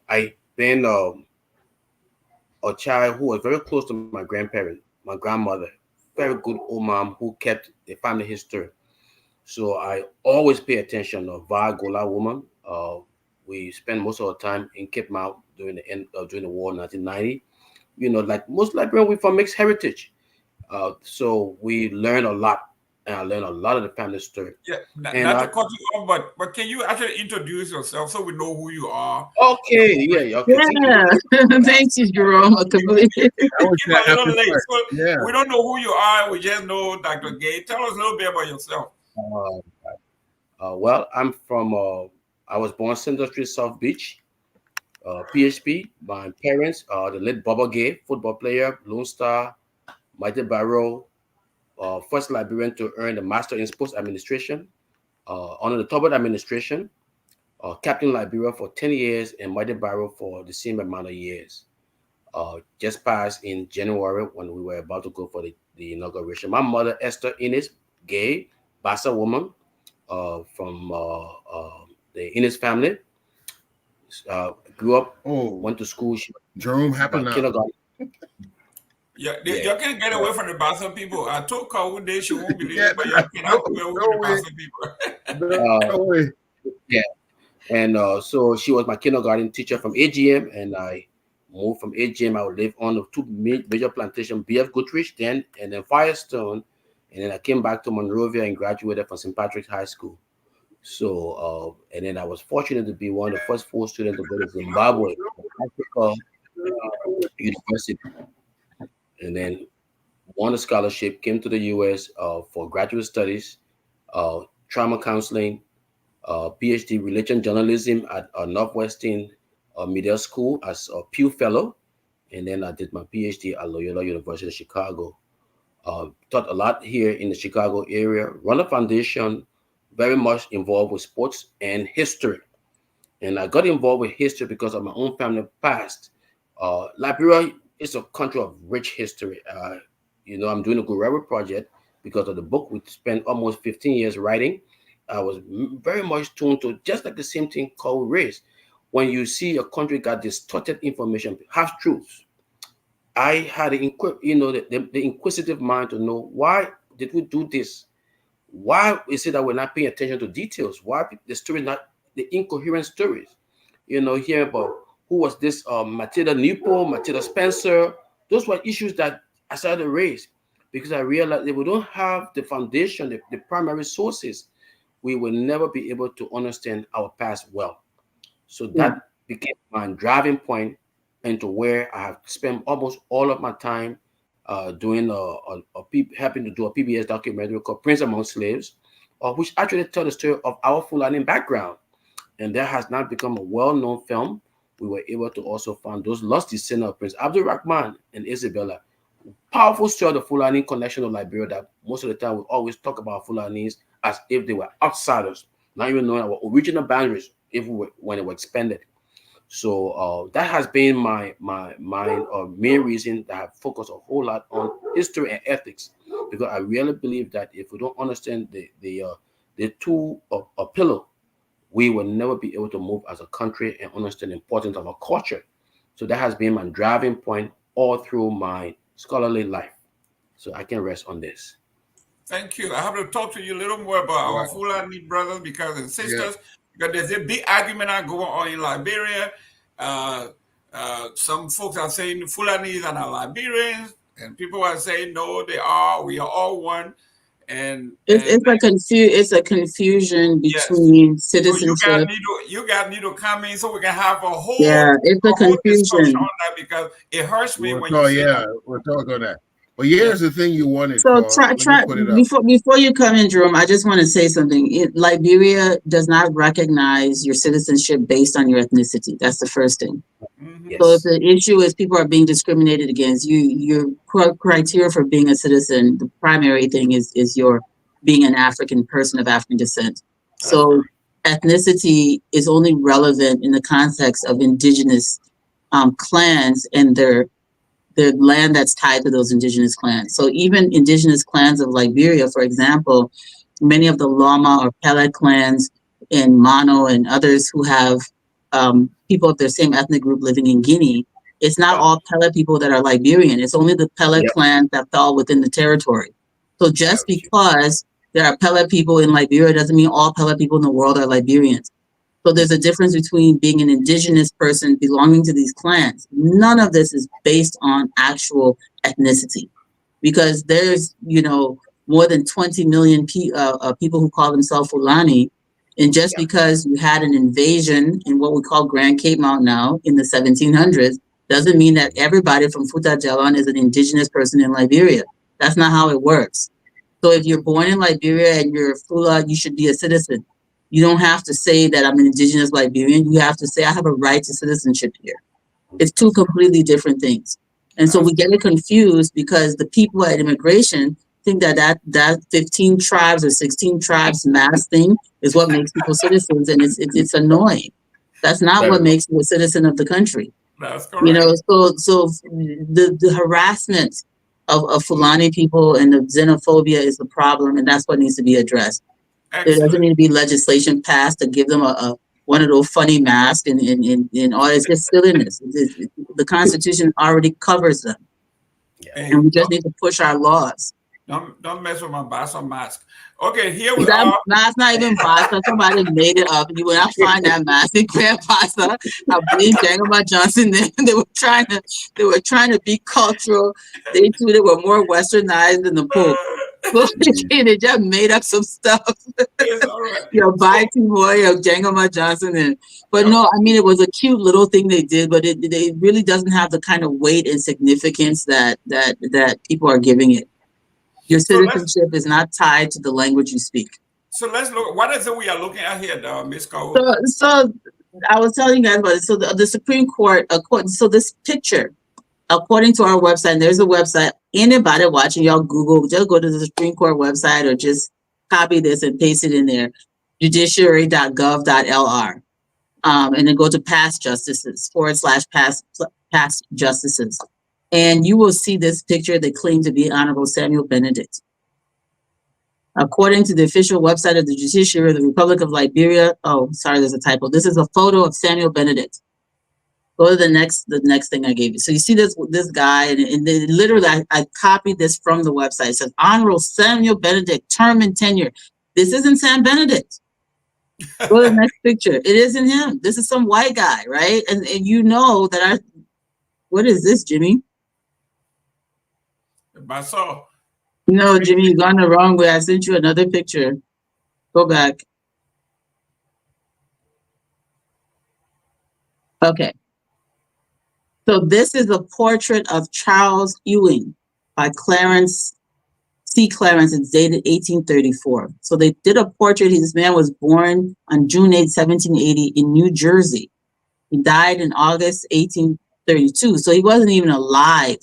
I been a child who was very close to my grandparent, my grandmother, very good old mom who kept the family history. So I always pay attention to Gola woman. We spent most of our time in Cape Mount during the war in 1990. Like most Liberians, we're from mixed heritage. So we learned a lot, and I learned a lot of the family story. Yeah, And not to cut you off, but can you actually introduce yourself so we know who you are? okay, yeah, okay, thank you. Yeah, thank you, Jerome. Completely. I was Came a that little happy late, part. so Yeah. we don't know who you are. We just know Dr. Gay. Tell us a little bit about yourself. Well, I'm from. I was born Central Street, South Beach, PHP. My parents, the late Bubba Gay, football player, Lone Star, Mighty Barrow, first Liberian to earn the Master in Sports Administration, under the Tobert administration, Captain Liberia for 10 years, and Mighty Barrow for the same amount of years. Just passed in January when we were about to go for the inauguration. My mother, Esther Innes, Gay, Bassa woman, from the Innes family. Grew up, went to school. She Jerome happened now. kindergarten. Yeah, Yeah. you can get away from the Boston people. I told her one day she won't believe Yeah, it, but you cannot no- get away no from the way. Boston people. No way. Yeah. And so she was my kindergarten teacher from AGM, and I moved from AGM. I would live on the two major plantation, BF Goodrich then, and then Firestone. And then I came back to Monrovia and graduated from St. Patrick's High School. So, and then I was fortunate to be one of the first 4 students to go to Zimbabwe, Africa University. And then won a scholarship, came to the US for graduate studies, trauma counseling, PhD religion journalism at Northwestern Media School as a Pew Fellow. And then I did my PhD at Loyola University of Chicago. Taught a lot here in the Chicago area, run a foundation, very much involved with sports and history. And I got involved with history because of my own family past. Liberia is a country of rich history. I'm doing a Guerrero project because of the book we spent almost 15 years writing. I was very much tuned to just like the same thing called race. When you see a country got distorted information, half truths, I had the inquisitive mind to know why did we do this? Why is it that we're not paying attention to details? Why the story not the incoherent stories? Here about who was this Matilda Nepo, Matilda Spencer. Those were issues that I started to raise because I realized if we don't have the foundation, the primary sources, we will never be able to understand our past well. So that became my driving point into where I have spent almost all of my time doing helping to do a PBS documentary called Prince Among Slaves, which actually tells the story of our Fulani background. And that has now become a well-known film. We were able to also find those lost descendants of Prince Abdul Rahman and Isabella. Powerful story of the Fulani connection of Liberia that most of the time we always talk about Fulanis as if they were outsiders, not even knowing our original boundaries when they were expanded. So that has been my main reason that I focus a whole lot on history and ethics, because I really believe that if we don't understand the two of pillar, we will never be able to move as a country and understand the importance of our culture. So that has been my driving point all through my scholarly life. So I can rest on this. Thank you. I have to talk to you a little more about our Fulani brothers and sisters, because there's a big argument going on in Liberia. Some folks are saying Fulanis are not Liberians, and people are saying no, they are. We are all one. And it's a confusion between citizenship. So you guys need to come in so we can have a whole it's a whole discussion confusion on that, because it hurts me when you say that. We'll talk on that. But here's the thing you wanted, So Carl. try Let me put it up. before you come in, Jerome. I just want to say something. Liberia does not recognize your citizenship based on your ethnicity. That's the first thing. Mhm. So if Yes. the issue is people are being discriminated against, your criteria for being a citizen, the primary thing is your being an African person of African descent. That's So correct. ethnicity is only relevant in the context of indigenous clans and their land that's tied to those indigenous clans. So even indigenous clans of Liberia, for example, many of the Loma or Pellet clans in Mono and others who have people of their same ethnic group living in Guinea, it's not Yeah. all Pellet people that are Liberian. It's only the Pellet Yep. clans that fall within the territory. So just Got you. because there are Pellet people in Liberia doesn't mean all Pellet people in the world are Liberians. So there's a difference between being an indigenous person belonging to these clans. None of this is based on actual ethnicity, because there's more than 20 million people who call themselves Fulani, and just Yeah. because you had an invasion in what we call Grand Cape Mount now in the 1700s doesn't mean that everybody from Futa Jalon is an indigenous person in Liberia. That's not how it works. So if you're born in Liberia and you're a Fula, you should be a citizen. You don't have to say that I'm an indigenous Liberian. You have to say I have a right to citizenship here. It's two completely different things. And so we get it confused because the people at immigration think that 15 tribes or 16 tribes mass thing is what makes people citizens, and it's annoying. That's not Very what much. makes you a citizen of the country. That's correct. So the harassment of Fulani people and the xenophobia is the problem, and that's what needs to be addressed. There doesn't Excellent. need to be legislation passed to give them a one of those funny masks and all. It's just silliness. The Constitution already covers them, Yeah. Hey, and we just need to push our laws. don't mess with my Bassa mask. Okay, here we That are. mask not even Bassa. Somebody made it up. You will not find that mask in Grand Bassa. I blame Jangoma Johnson. They were trying to be cultural. They were more westernized than the Pope. So they just made up some stuff. It's all right. Bye Boy of Jangoma Johnson, but Yep. no, I mean it was a cute little thing they did, but it really doesn't have the kind of weight and significance that people are giving it. Your citizenship is not tied to the language you speak. So let's look. What is it we are looking at here, Miss Cole? So I was telling you guys about it. So the Supreme Court, so this picture, according to our website, and there's a website, anybody watching, y'all Google, just go to the Supreme Court website or just copy this and paste it in there, judiciary.gov.lr. And then go to past justices /past justices. And you will see this picture that claims to be Honorable Samuel Benedict. According to the official website of the Judiciary of the Republic of Liberia, there's a typo. This is a photo of Samuel Benedict. Go to the next thing I gave you. So you see this guy, and literally I copied this from the website. It says Honorable Samuel Benedict, term and tenure. This isn't Sam Benedict. Go to the next picture. It isn't him. This is some white guy, right? And you know that what is this, Jimmy? Bassa. No, Jimmy, you've gone the wrong way. I sent you another picture. Go back. Okay. So this is a portrait of Charles Ewing by Clarence C. Clarence. It's dated 1834. So they did a portrait. This man was born on June 8, 1780 in New Jersey. He died in August 1832. So he wasn't even alive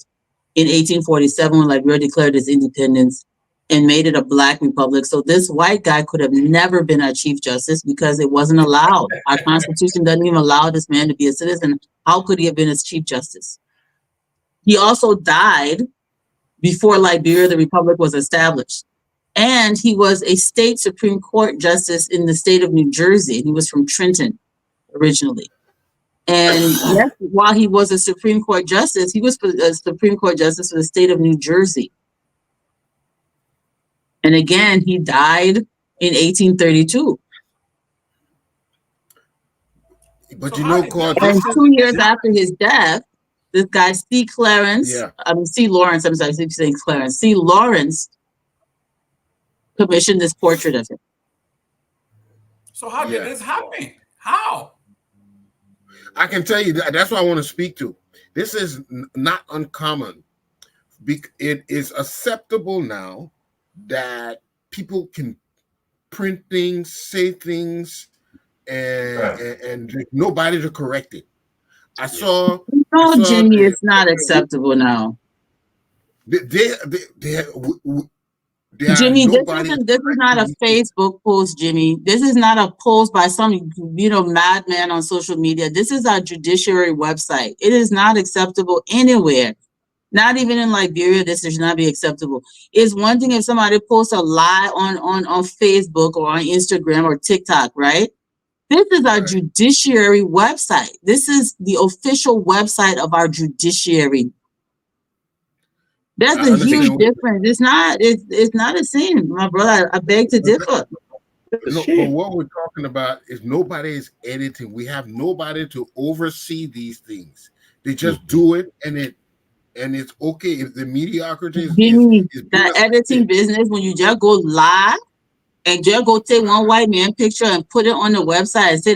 in 1847 when Liberia declared its independence and made it a Black republic. So this white guy could have never been our Chief Justice because it wasn't allowed. Our Constitution doesn't even allow this man to be a citizen. How could he have been as Chief Justice? He also died before Liberia, the republic, was established. And he was a state Supreme Court justice in the state of New Jersey. He was from Trenton originally. And yes, while he was a Supreme Court justice, he was a Supreme Court justice for the state of New Jersey. And again, he died in 1832. But So you how know, did Carl, that- And this is 2 years after his death, this guy, C. Lawrence, I'm sorry, I keep saying Clarence. C. Lawrence commissioned this portrait of him. So how did Yeah. this happen? How? I can tell you that's what I want to speak to. This is not uncommon it is acceptable now that people can print things, say things, and there's nobody to correct it. I saw No, Jimmy, it's not acceptable now. There are Jimmy, nobody. this is not a Facebook post, Jimmy. This is not a post by some, madman on social media. This is our judiciary website. It is not acceptable anywhere. Not even in Liberia, this should not be acceptable. It's one thing if somebody posts a lie on Facebook or on Instagram or TikTok, right? This is our judiciary website. This is the official website of our judiciary. That's a huge difference. It's not the same, my brother. I beg to differ. No, but what we're talking about is nobody is editing. We have nobody to oversee these things. They just do it, and it's okay if the mediocrity is that editing business. When you just go live and just go take one white man picture and put it on the website and say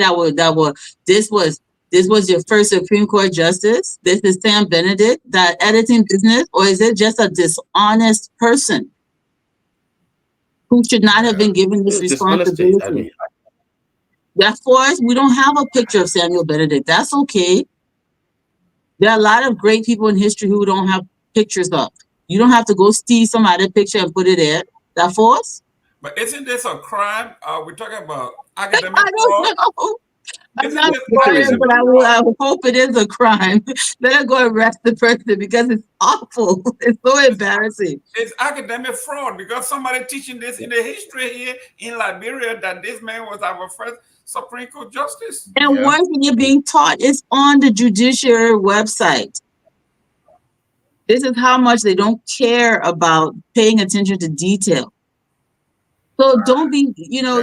this was your first Supreme Court justice. This is Sam Benedict. That editing business, or is it just a dishonest person who should not have been given this responsibility? Therefore, we don't have a picture of Samuel Benedict. That's okay. There are a lot of great people in history who don't have pictures up. You don't have to go steal somebody's picture and put it there. That force? But isn't this a crime? We're talking about academic I don't know. I'm not saying, but I hope it is a crime. Let her go arrest the person because it's awful. It's so embarrassing. It's academic fraud because somebody teaching this in the history here in Liberia that this man was our first Supreme Court justice. And once you're being taught, it's on the judiciary website. This is how much they don't care about paying attention to detail. So don't be,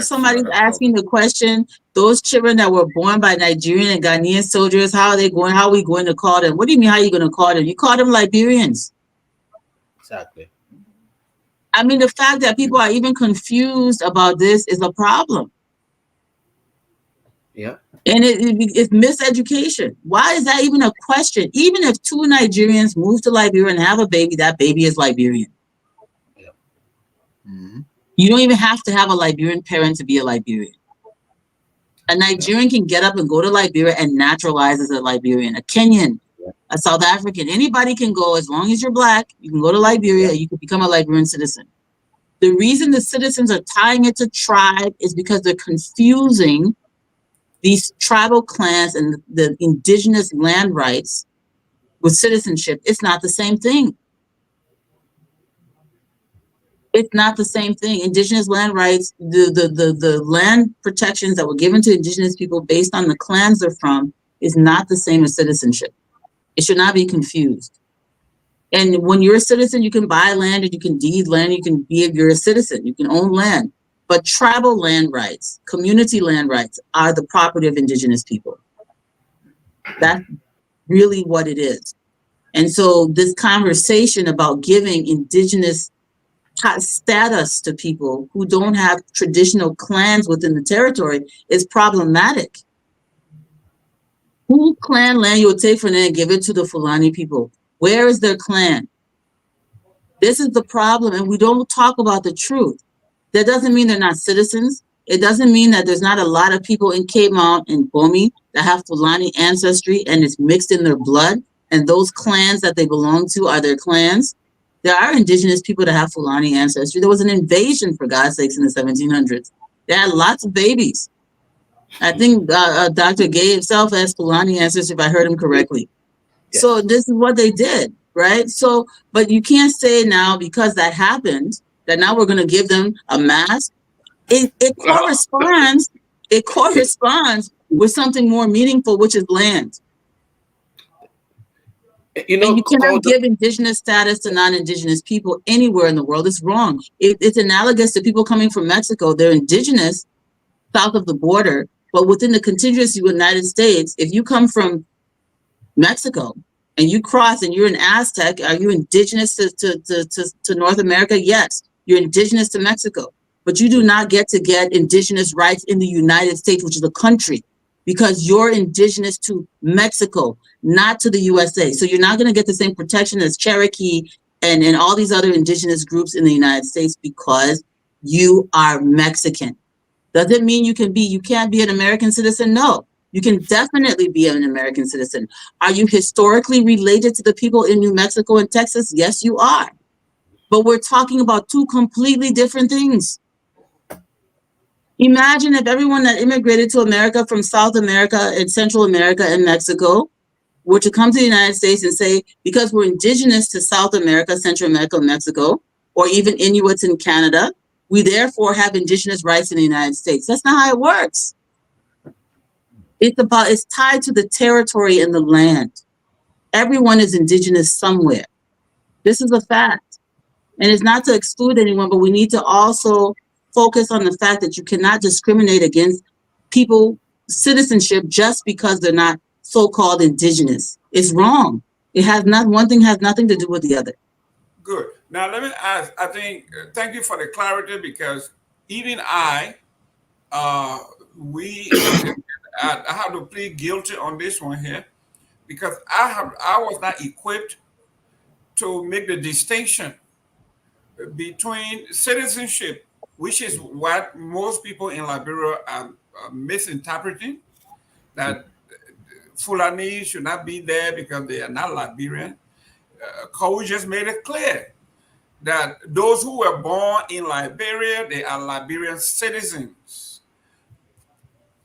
somebody's asking the question, those children that were born by Nigerian and Ghanaian soldiers, how are they going? How are we going to call them? What do you mean, how are you going to call them? You call them Liberians. Exactly. I mean, the fact that people are even confused about this is a problem. Yeah. And it's miseducation. Why is that even a question? Even if two Nigerians move to Liberia and have a baby, that baby is Liberian. Yeah. Mm-hmm. You don't even have to have a Liberian parent to be a Liberian. A Nigerian can get up and go to Liberia and naturalize as a Liberian. A Kenyan, a South African, anybody can go as long as you're Black. You can go to Liberia. You can become a Liberian citizen. The reason the citizens are tying it to tribe is because they're confusing these tribal clans and the indigenous land rights with citizenship. It's not the same thing. It's not the same thing. Indigenous land rights, the land protections that were given to indigenous people based on the clans they're from is not the same as citizenship. It should not be confused. And when you're a citizen, you can buy land and you can deed land. You're a citizen. You can own land. But tribal land rights, community land rights are the property of indigenous people. That's really what it is. And so this conversation about giving indigenous status to people who don't have traditional clans within the territory is problematic. Whose clan land you'll take from them and give it to the Fulani people? Where is their clan? This is the problem, and we don't talk about the truth. That doesn't mean they're not citizens. It doesn't mean that there's not a lot of people in Cape Mount and Bomi that have Fulani ancestry and it's mixed in their blood, and those clans that they belong to are their clans. There are indigenous people that have Fulani ancestry. There was an invasion, for God's sakes, in the 1700s. They had lots of babies. I think Dr. Gay himself has Fulani ancestry, if I heard him correctly. Yes. So this is what they did, right? So, but you can't say now because that happened that now we're going to give them a mask. It corresponds. It corresponds with something more meaningful, which is land. And you cannot give indigenous status to non-indigenous people anywhere in the world. It's wrong. It's analogous to people coming from Mexico. They're indigenous south of the border, but within the contiguous United States, if you come from Mexico and you cross and you're an Aztec, are you indigenous to North America? Yes, you're indigenous to Mexico, but you do not get indigenous rights in the United States, which is a country, because you're indigenous to Mexico, not to the USA. So you're not going to get the same protection as Cherokee and all these other indigenous groups in the United States because you are Mexican. Does it mean you can't be an American citizen? No, you can definitely be an American citizen. Are you historically related to the people in New Mexico and Texas? Yes, you are. But we're talking about two completely different things. Imagine if everyone that immigrated to America from South America and Central America and Mexico were to come to the United States and say, because we're indigenous to South America, Central America, and Mexico, or even Inuits in Canada, we therefore have indigenous rights in the United States. That's not how it works. It's tied to the territory and the land. Everyone is indigenous somewhere. This is a fact. And it's not to exclude anyone, but we need to also focus on the fact that you cannot discriminate against people, citizenship, just because they're not so-called indigenous. It's wrong. One thing has nothing to do with the other. Good. Now let me ask. I think thank you for the clarity, because even I have to plead guilty on this one here, because I was not equipped to make the distinction between citizenship, which is what most people in Liberia are misinterpreting, that Fulani should not be there because they are not Liberian. Kowi just made it clear that those who were born in Liberia, they are Liberian citizens.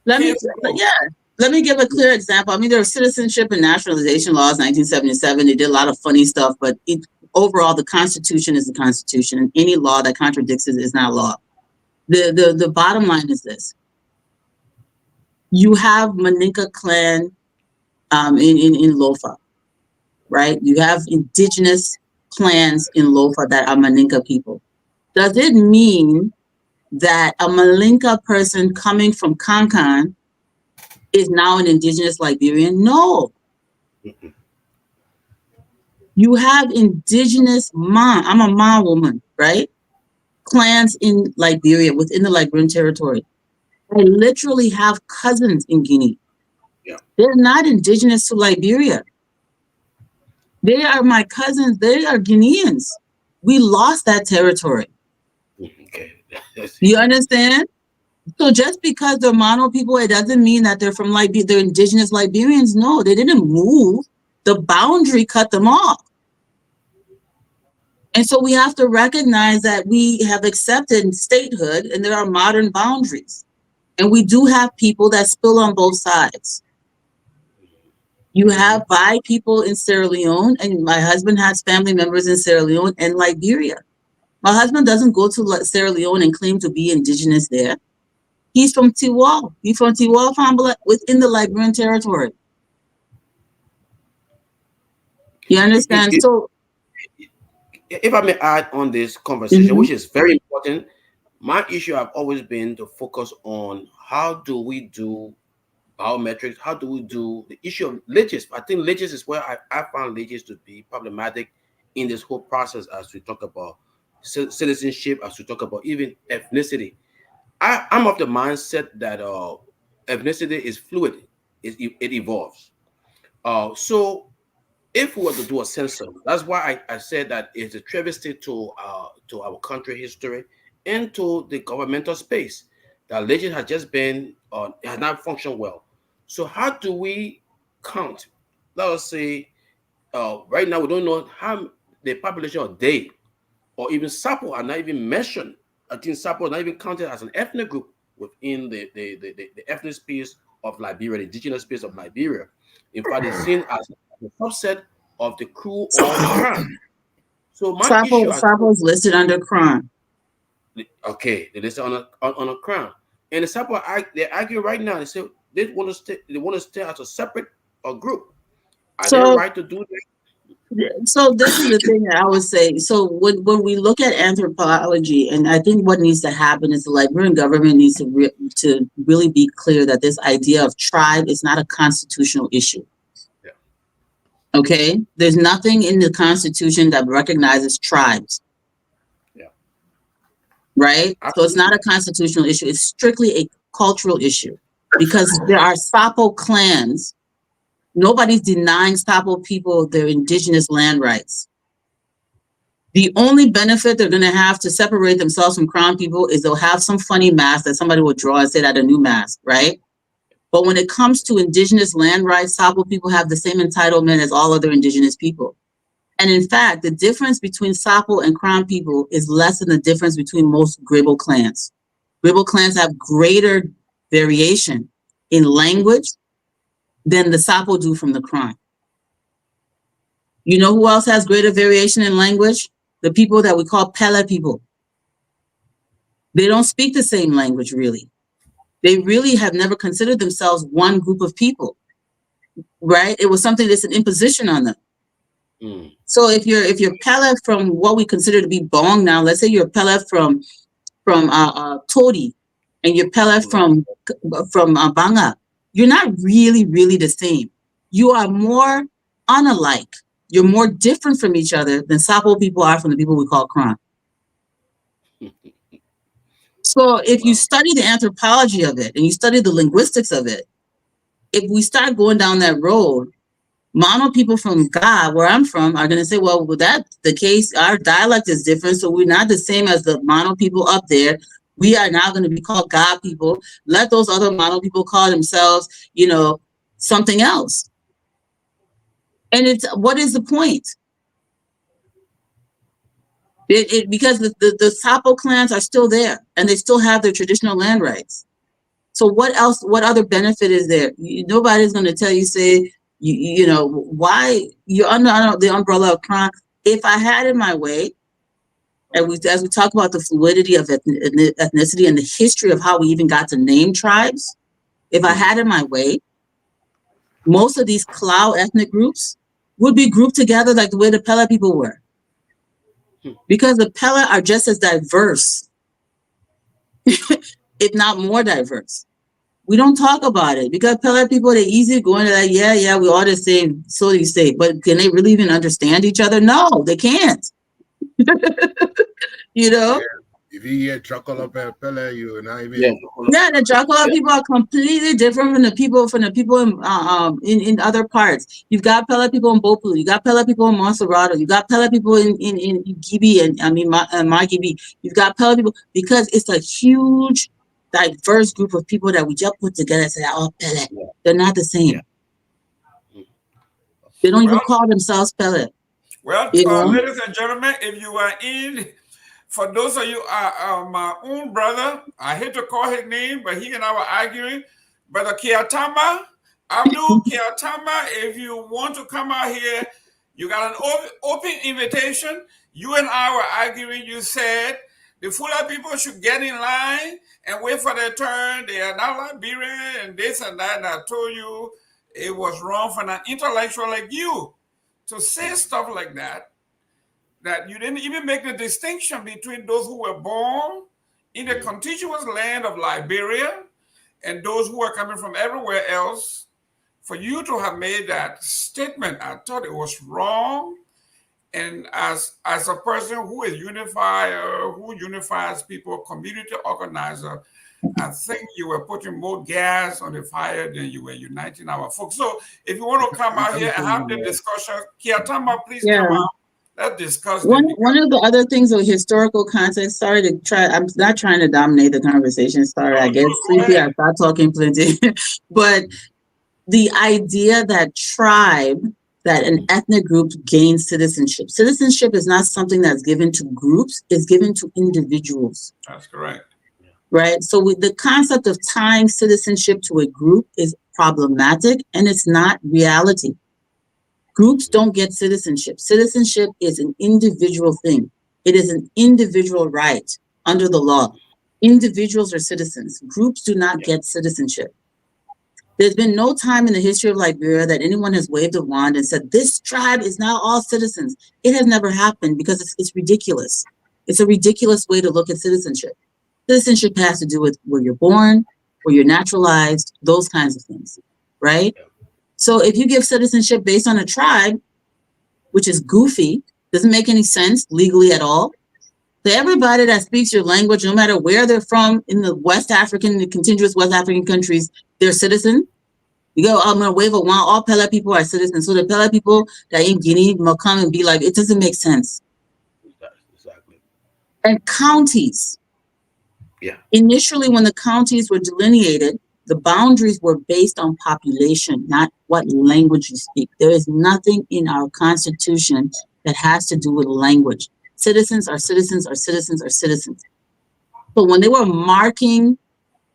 Let me give a clear example. I mean, there are citizenship and nationalization laws, 1977. They did a lot of funny stuff, but overall, the Constitution is the Constitution, and any law that contradicts it is not law. The bottom line is this. You have Maninka clan in Lofa, right? You have indigenous clans in Lofa that are Maninka people. Does it mean that a Maninka person coming from Kankan is now an indigenous Liberian? No. You have indigenous I'm a Ma woman, right? Clans in Liberia, within the Liberian territory. I literally have cousins in Guinea. Yeah. They're not indigenous to Liberia. They are my cousins. They are Guineans. We lost that territory. Okay. You understand? So just because they're Mono people, it doesn't mean that they're from Liberia. They're indigenous Liberians. No, they didn't move. The boundary cut them off. And so we have to recognize that we have accepted statehood and there are modern boundaries. And we do have people that spill on both sides. You have Bai people in Sierra Leone, and my husband has family members in Sierra Leone and Liberia. My husband doesn't go to Sierra Leone and claim to be indigenous there. He's from Tiwa. He's from Tiwa family within the Liberian territory. You understand? So, if I may add on this conversation, which is very important, my issue have always been to focus on how do we do biometrics, how do we do the issue of lineages. I think lineages is where I found lineages to be problematic in this whole process as we talk about citizenship, as we talk about even ethnicity. I'm of the mindset that ethnicity is fluid, it evolves. So if we were to do a census, that's why I said that it's a travesty to our country history and to the governmental space. That legend has just been has not functioned well. So how do we count? Let us say right now we don't know how the population of Day or even Sapo are not even mentioned. I think Sapo is not even counted as an ethnic group within the ethnic space of Liberia, the indigenous space of Liberia. In fact, it's seen as a subset of the crew or the crown. So my Sapo is listed under crown. Okay, they listed on a crown. And the Sapo they argue right now. They say they want to stay as a separate group. Are they right to do that? So this is the thing that I would say. So when we look at anthropology, and I think what needs to happen is the Liberian government needs to really be clear that this idea of tribe is not a constitutional issue. Yeah. Okay? There's nothing in the Constitution that recognizes tribes. Yeah. Right? Absolutely. So it's not a constitutional issue. It's strictly a cultural issue because there are Sapo clans. Nobody's denying Sapo people their indigenous land rights. The only benefit they're going to have to separate themselves from Crown people is they'll have some funny mask that somebody will draw and say that a new mask, right? But when it comes to indigenous land rights, Sapo people have the same entitlement as all other indigenous people. And in fact, the difference between Sapo and Crown people is less than the difference between most Gribble clans. Gribble clans have greater variation in language than the Sapo do from the Crown. You know who else has greater variation in language? The people that we call Pele people. They don't speak the same language, really. They really have never considered themselves one group of people, right? It was something that's an imposition on them. So if you're Pele from what we consider to be Bong now, let's say you're Pele from Todi, and you're Pele from Banga, you're not really the same. You are more unalike. You're more different from each other than Sapo people are from the people we call Kron. So if you study the anthropology of it and you study the linguistics of it, if we start going down that road, Mono people from Ga, where I'm from, are going to say, well, that's the case. Our dialect is different, so we're not the same as the Mono people up there. We are now going to be called Ga people. Let those other Mono people call themselves, something else. And what is the point? Because the Sapo clans are still there and they still have their traditional land rights. So what else? What other benefit is there? Nobody's going to tell you, say, why you're under the umbrella of crime. If I had it my way, and as we talk about the fluidity of ethnicity and the history of how we even got to name tribes, if I had it my way, most of these Klau ethnic groups would be grouped together like the way the Pele people were. Because the Pele are just as diverse, if not more diverse. We don't talk about it because Pele people, they easy go into that, yeah, we all the same, so you say, but can they really even understand each other? No, they can't. Yeah. If you get chocolate at Pele, you're not even. Yeah, the chocolate people are completely different from the people in other parts. You've got Pele people in Bopu, you got Pele people in Monserrato, you got Pele people in Gibi and Margibi. You've got Pele people because it's a huge, diverse group of people that we just put together and say, oh, Pele. They're not the same. They don't even call themselves Pele. Well, ladies and gentlemen, if you are in, for those of you, my own brother, I hate to call his name, but he and I were arguing. Brother Kiatama, Abdul Kiatama, if you want to come out here, you got an open invitation. You and I were arguing. You said the Fula people should get in line and wait for their turn. They are not Liberian and this and that. And I told you it was wrong for an intellectual like you to say stuff like that. That you didn't even make the distinction between those who were born in the contiguous land of Liberia and those who are coming from everywhere else. For you to have made that statement, I thought it was wrong. And as a person who is unifier, who unifies people, community organizer, I think you were putting more gas on the fire than you were uniting our folks. So if you want to come out here and have the discussion, Kiatama, please come out. Let's discuss. One of the other things of historical context, I'm not trying to dominate the conversation. Sorry, I get sleepy. I start talking plenty. But the idea that an ethnic group gains citizenship. Citizenship is not something that's given to groups, it's given to individuals. That's correct. Right? So with the concept of tying citizenship to a group is problematic and it's not reality. Groups don't get citizenship. Citizenship is an individual thing. It is an individual right under the law. Individuals are citizens. Groups do not get citizenship. There's been no time in the history of Liberia that anyone has waved a wand and said, this tribe is now all citizens. It has never happened because it's ridiculous. It's a ridiculous way to look at citizenship. Citizenship has to do with where you're born, where you're naturalized, those kinds of things, right? So if you give citizenship based on a tribe, which is goofy, doesn't make any sense legally at all. So everybody that speaks your language, no matter where they're from in the the contiguous West African countries, they're citizen. You go, I'm going to wave a wand, all Pele people are citizens. So the Pele people that in Guinea will come and be like, it doesn't make sense. And counties. Yeah. Initially, when the counties were delineated, the boundaries were based on population, not what language you speak. There is nothing in our Constitution that has to do with language. Citizens are citizens are citizens are citizens. So when they were marking,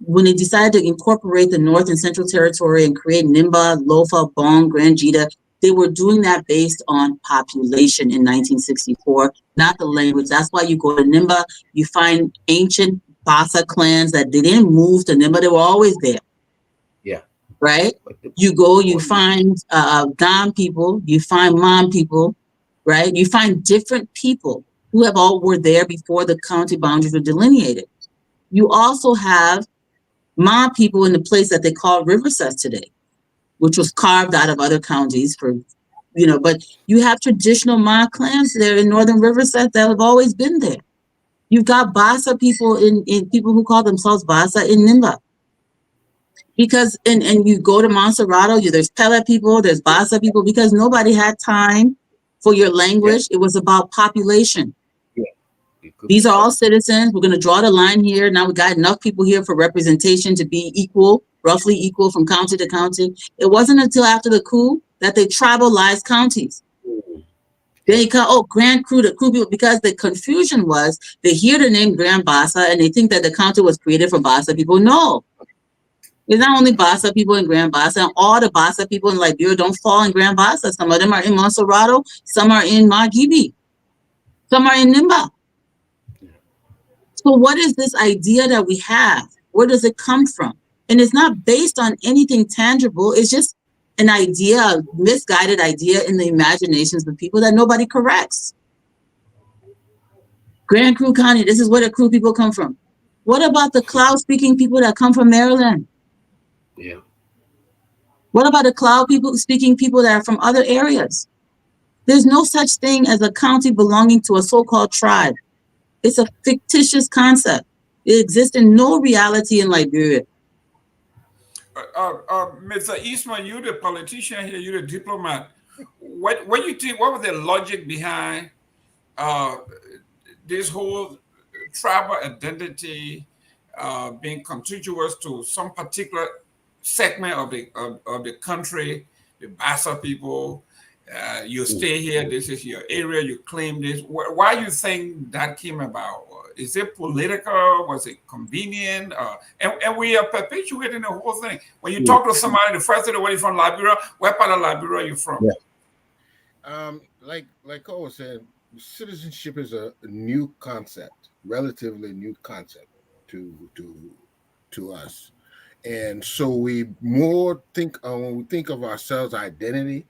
when they decided to incorporate the North and Central Territory and create Nimba, Lofa, Bong, Grand Jita, they were doing that based on population in 1964, not the language. That's why you go to Nimba, you find ancient Bassa clans that they didn't move to Nimba, they were always there. Yeah. Right? You go, you find Dom people, you find Mon people, right? You find different people who have all were there before the county boundaries were delineated. You also have Ma people in the place that they call Riverside today, which was carved out of other counties for, but you have traditional Ma clans there in northern Riverside that have always been there. You've got Bassa people in people who call themselves Bassa in Nimba. Because, and you go to Montserrato, there's Pele people, there's Bassa people, because nobody had time for your language. It was about population. These are all citizens. We're going to draw the line here. Now we got enough people here for representation to be equal, roughly equal from county to county. It wasn't until after the coup that they tribalized counties. Then you call, Grand Cru, the Cru people, because the confusion was they hear the name Grand Bassa and they think that the county was created for Bassa people. No. It's not only Bassa people in Grand Bassa, and all the Bassa people in Liberia don't fall in Grand Bassa. Some of them are in Montserrato, some are in Margibi, some are in Nimba. So what is this idea that we have? Where does it come from? And it's not based on anything tangible. It's just an idea, a misguided idea in the imaginations of people that nobody corrects. Grand Cru County, this is where the Cru people come from. What about the Cloud-speaking people that come from Maryland? Yeah. What about the Cloud-speaking people that are from other areas? There's no such thing as a county belonging to a so-called tribe. It's a fictitious concept. It exists in no reality in Liberia. Mr. Eastman, you're the politician here, you're the diplomat. What do you think, what was the logic behind this whole tribal identity being contiguous to some particular segment of the country, the Bassa people? You stay here, this is your area, you claim this. Why do you think that came about? Is it political? Was it convenient? And we are perpetuating the whole thing. When you talk to somebody, the first thing they want, from Liberia, where part of Liberia are you from? Yeah. Like Cole said, citizenship is a new concept, relatively new concept to us. And so we more think, when we think of ourselves identity,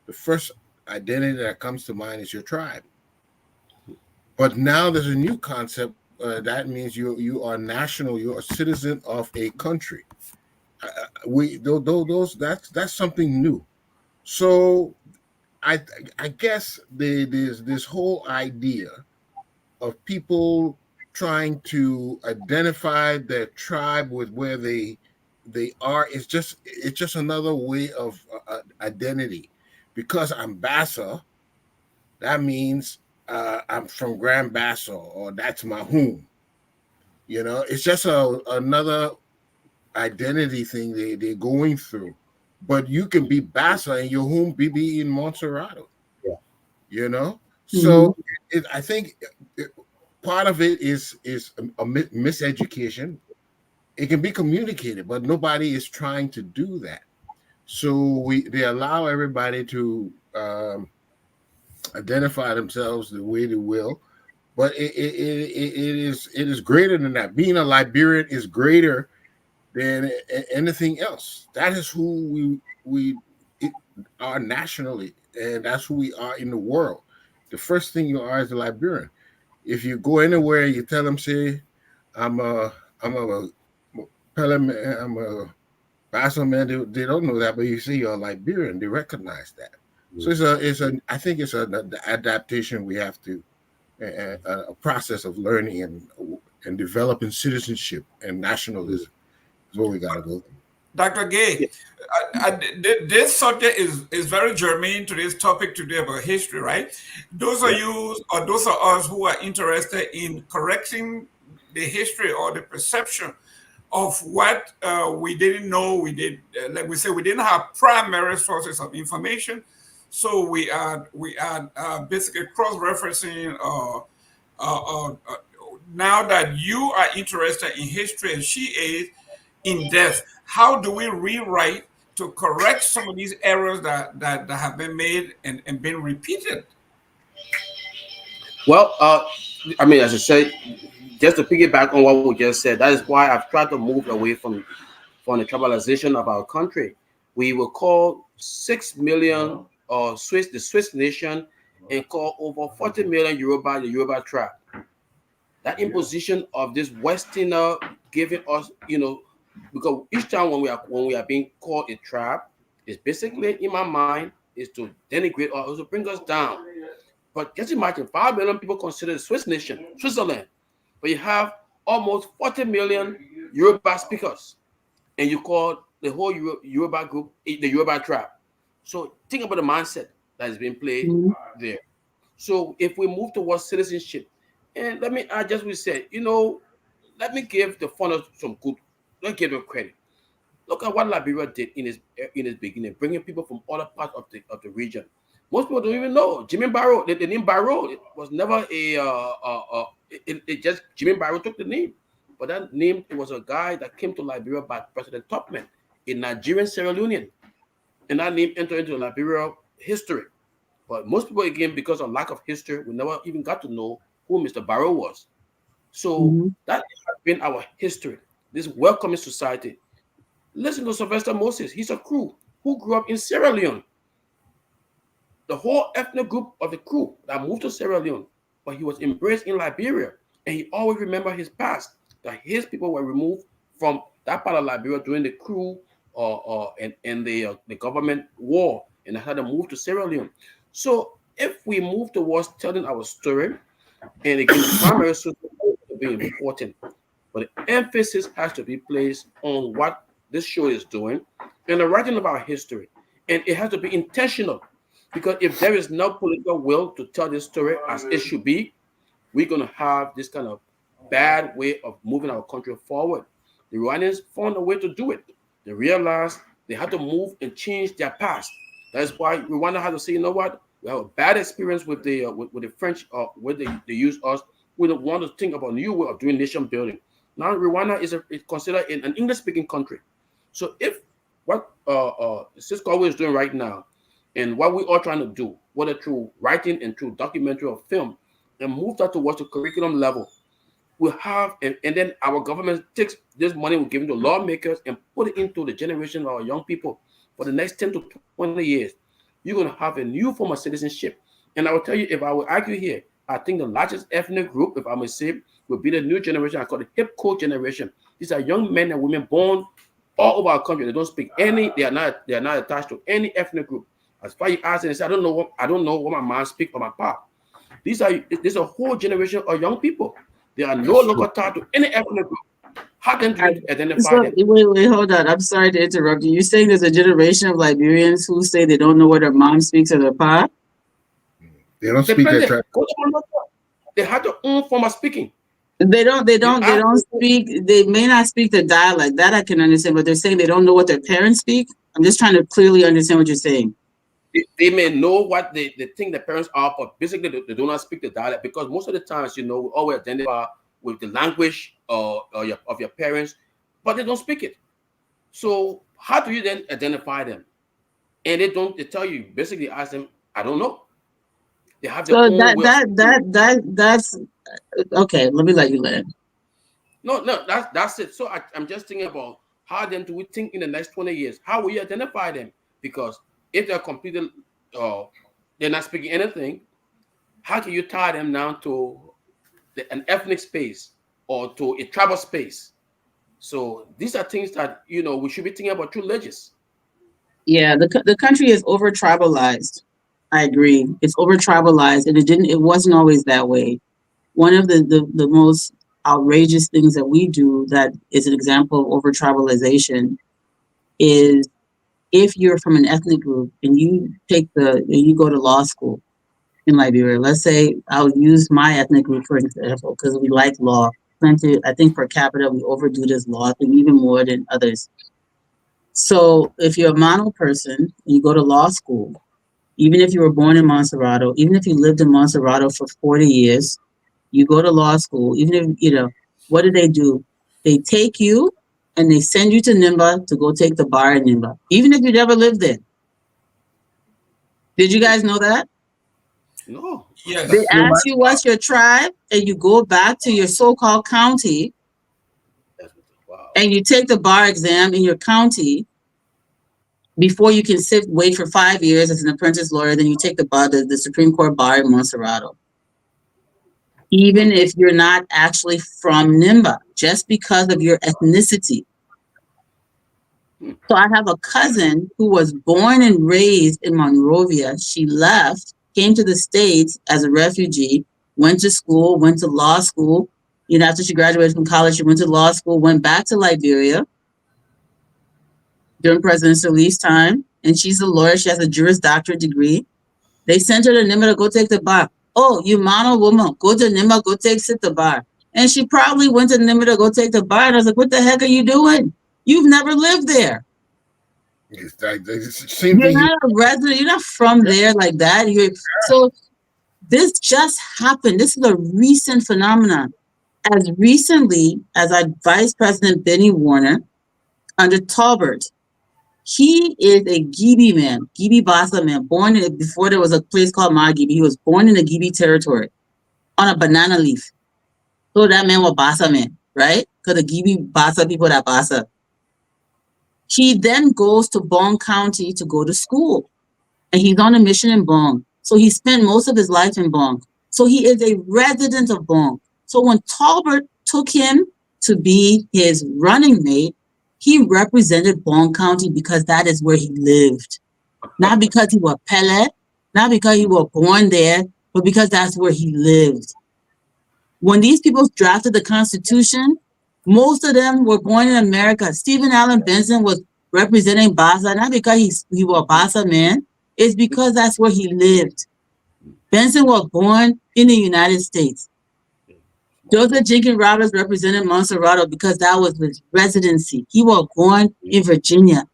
the first identity that comes to mind is your tribe. But now there's a new concept that means you are national. You're a citizen of a country. That's something new. So I guess there's this whole idea of people trying to identify their tribe with where they are. It's just another way of identity. Because I'm Bassa, that means I'm from Grand Bassa, or that's my home. It's just another identity thing they're going through. But you can be Bassa and your home be in Montserrato. Yeah. So I think part of it is a miseducation. It can be communicated, but nobody is trying to do that. So they allow everybody to identify themselves the way they will, but it is greater than that. Being a Liberian is greater than anything else. That is who we are nationally, and that's who we are in the world. The first thing you are is a Liberian. If you go anywhere, you tell them, say, I'm a Bassa man, they don't know that, but you see you're a Liberian, they recognize that. So I think it's an adaptation we have to, a process of learning and developing citizenship and nationalism is what we got to go through. Dr. Gay, this subject is very germane to this topic today about history, right? Those of you or those of us who are interested in correcting the history or the perception of what we didn't know, like we say, we didn't have primary sources of information, so we are basically cross-referencing. Now that you are interested in history and she is in depth, how do we rewrite to correct some of these errors that have been made and been repeated? Well, I mean, as I said, just to piggyback on what we just said, that is why I've tried to move away from the tribalization of our country. We will call 6 million the Swiss nation and call over 40 million Yoruba the Yoruba tribe. That imposition of this Westerner giving us, because each time when we are being called a tribe, is basically in my mind is to denigrate or to bring us down. But just imagine 5 million people consider the Swiss nation, Switzerland, but you have almost 40 million Yoruba speakers, and you call the whole Yoruba group the Yoruba tribe. So think about the mindset that is being played there. So if we move towards citizenship, and let me add, just we said, let me give the founders some good, let's give them credit. Look at what Liberia did in its beginning, bringing people from other parts of the region. Most people don't even know Jimmy Barrow. The name Barrow, it was never it just Jimmy Barrow took the name, but that name, it was a guy that came to Liberia by President Tubman, a Nigerian Sierra Leonean, and that name entered into Liberia history. But most people, again, because of lack of history, we never even got to know who Mr. Barrow was. So that has been our history, this welcoming society. Listen to Sylvester Moses. He's a crew who grew up in Sierra Leone. The whole ethnic group of the crew that moved to Sierra Leone, but he was embraced in Liberia. And he always remembered his past, that his people were removed from that part of Liberia during the crew and the government war, and had to move to Sierra Leone. So if we move towards telling our story, and again, the primary source will be important, but the emphasis has to be placed on what this show is doing and the writing of our history. And it has to be intentional, because if there is no political will to tell this story as it should be, we're going to have this kind of bad way of moving our country forward. The Rwandans found a way to do it. They realized they had to move and change their past. That's why Rwanda had to say, you know what? We have a bad experience with the French, where they use us. We don't want to think about a new way of doing nation building. Now Rwanda is considered an English-speaking country. So if what Cisco is doing right now, and what we are trying to do, whether through writing and through documentary or film, and move that towards the curriculum level, we'll have, and then our government takes this money we're giving to lawmakers and put it into the generation of our young people for the next 10 to 20 years. You're going to have a new form of citizenship. And I will tell you, if I will argue here, I think the largest ethnic group, if I may say, will be the new generation. I call it hip code generation. These are young men and women born all over our country. They don't speak any, they are not attached to any ethnic group. As far as you ask and say, I don't know what my mom speaks or my pop. There's a whole generation of young people. They are no longer tied to any ethnic group. How can you identify them? Wait, hold on. I'm sorry to interrupt you. You're saying there's a generation of Liberians who say they don't know what their mom speaks or their pop? They don't speak their tribe. They have their own form of speaking. They don't speak. They may not speak the dialect. That I can understand, but they're saying they don't know what their parents speak. I'm just trying to clearly understand what you're saying. They may know what they think their parents are, but basically they do not speak the dialect, because most of the times, we always identify with the language of your parents, but they don't speak it. So how do you then identify them? And they tell you, basically ask them, I don't know. They have their own way. That's okay. Let me let you land. No, that's it. So I'm just thinking about how then do we think in the next 20 years? How will you identify them? Because if they're completely, they're not speaking anything, how can you tie them down to an ethnic space or to a tribal space? So these are things that, we should be thinking about through legis. Yeah, the country is over tribalized. I agree. It's over tribalized, and it wasn't always that way. One of the most outrageous things that we do that is an example of over tribalization is if you're from an ethnic group and you go to law school in Liberia. Let's say I'll use my ethnic group for example, because we like law. Plenty, I think per capita we overdo this law thing even more than others. So if you're a Mono person and you go to law school, even if you were born in Montserrat, even if you lived in Montserrat for 40 years, you go to law school, even if, what do? They take you and they send you to Nimba to go take the bar in Nimba, even if you never lived there. Did you guys know that? No. Yes. They ask you what's your tribe, and you go back to your so-called county, Wow. and you take the bar exam in your county before you can wait for 5 years as an apprentice lawyer. Then you take the bar, the Supreme Court bar in Montserrat. Even if you're not actually from Nimba, just because of your ethnicity. So I have a cousin who was born and raised in Monrovia. She left, came to the States as a refugee, went to school, went to law school. After she graduated from college, she went to law school, went back to Liberia during President Sirleaf's time, and she's a lawyer. She has a Juris Doctorate degree. They sent her to Nimba to go take the bar. Oh, you Mono woman, go to Nimba, sit the bar. And she probably went to Nimba to go take the bar. And I was like, what the heck are you doing? You've never lived there. You're not a resident. You're not from there like that. So this just happened. This is a recent phenomenon. As recently as our Vice President Benny Warner under Talbert, he is a Gibi man, Gibi Bassa man, born before there was a place called Gibi. He was born in the Gibi territory on a banana leaf. So that man was Bassa man, right? Because the Gibi Bassa people that Bassa. He then goes to Bong County to go to school. And he's on a mission in Bong. So he spent most of his life in Bong. So he is a resident of Bong. So when Talbert took him to be his running mate, he represented Bong County because that is where he lived. Not because he was Pele, not because he was born there, but because that's where he lived. When these people drafted the Constitution, most of them were born in America. Stephen Allen Benson was representing Bassa, not because he was a Bassa man, it's because that's where he lived. Benson was born in the United States. Joseph Jenkins Roberts represented Montserrat because that was his residency. He was born in Virginia.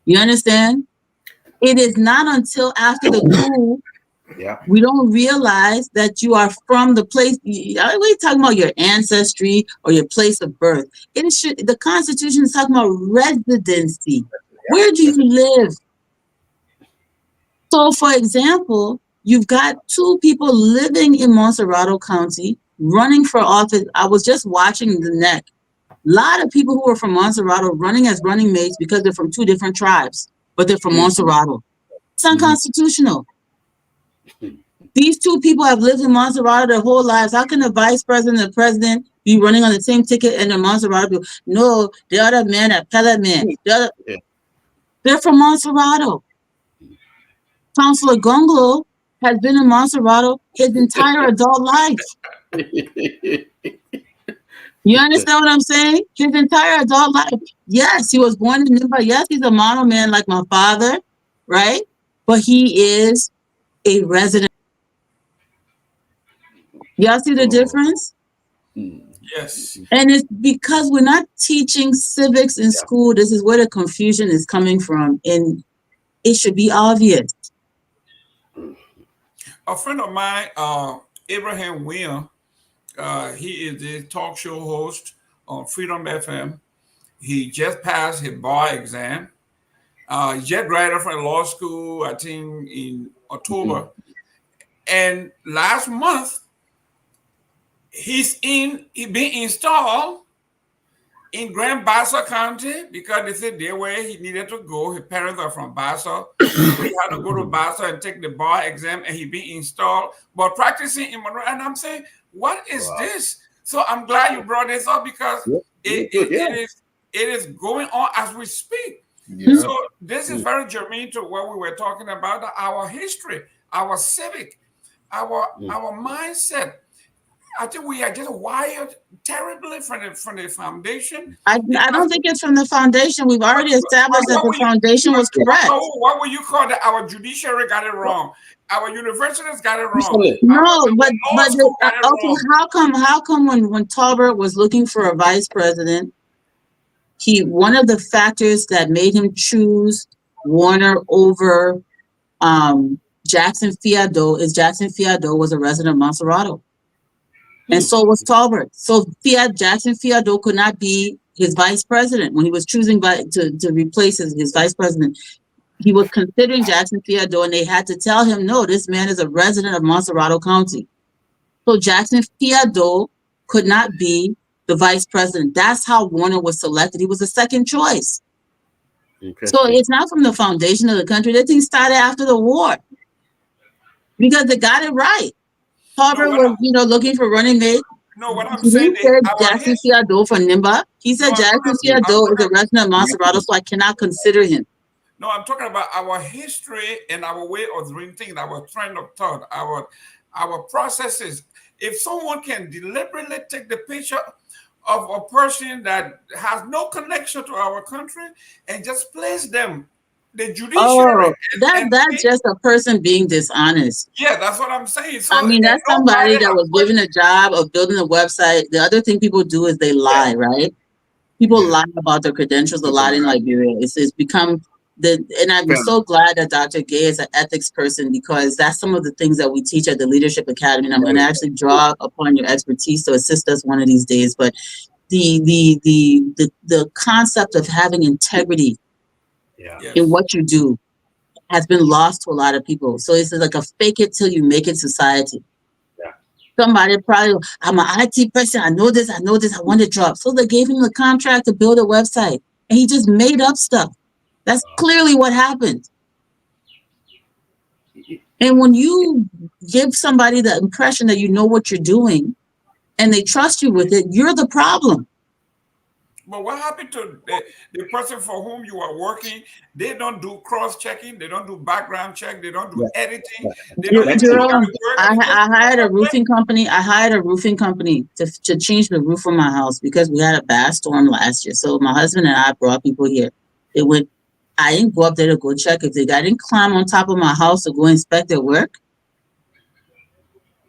You understand? It is not until after the coup we don't realize that you are from the place. We talking about your ancestry or your place of birth. The Constitution is talking about residency. Where do you live? So, for example, you've got two people living in Montserrat County running for office. I was just watching the neck. A lot of people who are from Montserrat running as running mates because they're from two different tribes, but they're from Montserrat. It's unconstitutional. These two people have lived in Montserrat their whole lives. How can the vice president and the president be running on the same ticket and the Montserrat people? No, the other man, that Pele man, they're from Montserrat. Councilor Gonglo has been in Montserrat his entire adult life. You understand what I'm saying? His entire adult life. Yes, he was born in Nimba. Yes, he's a Mono man like my father, right? But he is a resident. Y'all see the difference? Yes. And it's because we're not teaching civics in school. This is where the confusion is coming from. And it should be obvious. A friend of mine, Abraham Weir, he is the talk show host on Freedom FM. He just passed his bar exam. He just graduated from law school, I think, in October. And last month, he been installed in Grand Bassa County because they said there where he needed to go. His parents are from Bassa. So he had to go to Bassa and take the bar exam, and he been installed, but practicing in Monroe. And I'm saying, what is this? So I'm glad you brought this up because it is going on as we speak. So this is very germane to what we were talking about, our history, our civic, our mindset. I think we are just wired terribly from the foundation. I don't think it's from the foundation. We've already established that the foundation was correct. What would you call that? Our judiciary got it wrong. Our universities got it wrong. Recently. No, but got it okay, wrong. how come when Talbert was looking for a vice president, one of the factors that made him choose Warner over Jackson Fiado is Jackson Fiado was a resident of Monserrato. And so was Talbert. So Jackson Fiado could not be his vice president when he was choosing to replace his vice president. He was considering Jackson Fiado, and they had to tell him, no, this man is a resident of Monserrato County. So Jackson Fiado could not be the vice president. That's how Warner was selected. He was the second choice. So it's not from the foundation of the country. That thing started after the war because they got it right. Talbert was, looking for running mate. No, what I'm saying is Jackson Fiado for Nimba. He said Jackson Fiado is a resident of Monserrato, so I cannot consider him. No, I'm talking about our history and our way of doing things, our train of thought, our processes. If someone can deliberately take the picture of a person that has no connection to our country and just place them, the judiciary. That's just a person being dishonest. Yeah, that's what I'm saying. So, I mean, that's somebody that was given a job of building a website. The other thing people do is they lie, right? People lie about their credentials a lot in Liberia. It's become and I'm so glad that Dr. Gay is an ethics person, because that's some of the things that we teach at the Leadership Academy. And I'm going to actually draw upon your expertise to assist us one of these days. But the concept of having integrity in what you do has been lost to a lot of people. So it's like a fake it till you make it society. Somebody probably, I'm an IT person, I know this, I want to drop. So they gave him the contract to build a website, and he just made up stuff. That's clearly what happened. And when you give somebody the impression that you know what you're doing and they trust you with it, you're the problem. But what happened to the person for whom you are working? They don't do cross-checking. They don't do background check. They don't do editing. They don't Jerome, I hired a roofing company. I hired a roofing company to change the roof of my house because we had a bad storm last year. So my husband and I brought people here. I didn't go up there to go check if I didn't climb on top of my house to go inspect their work.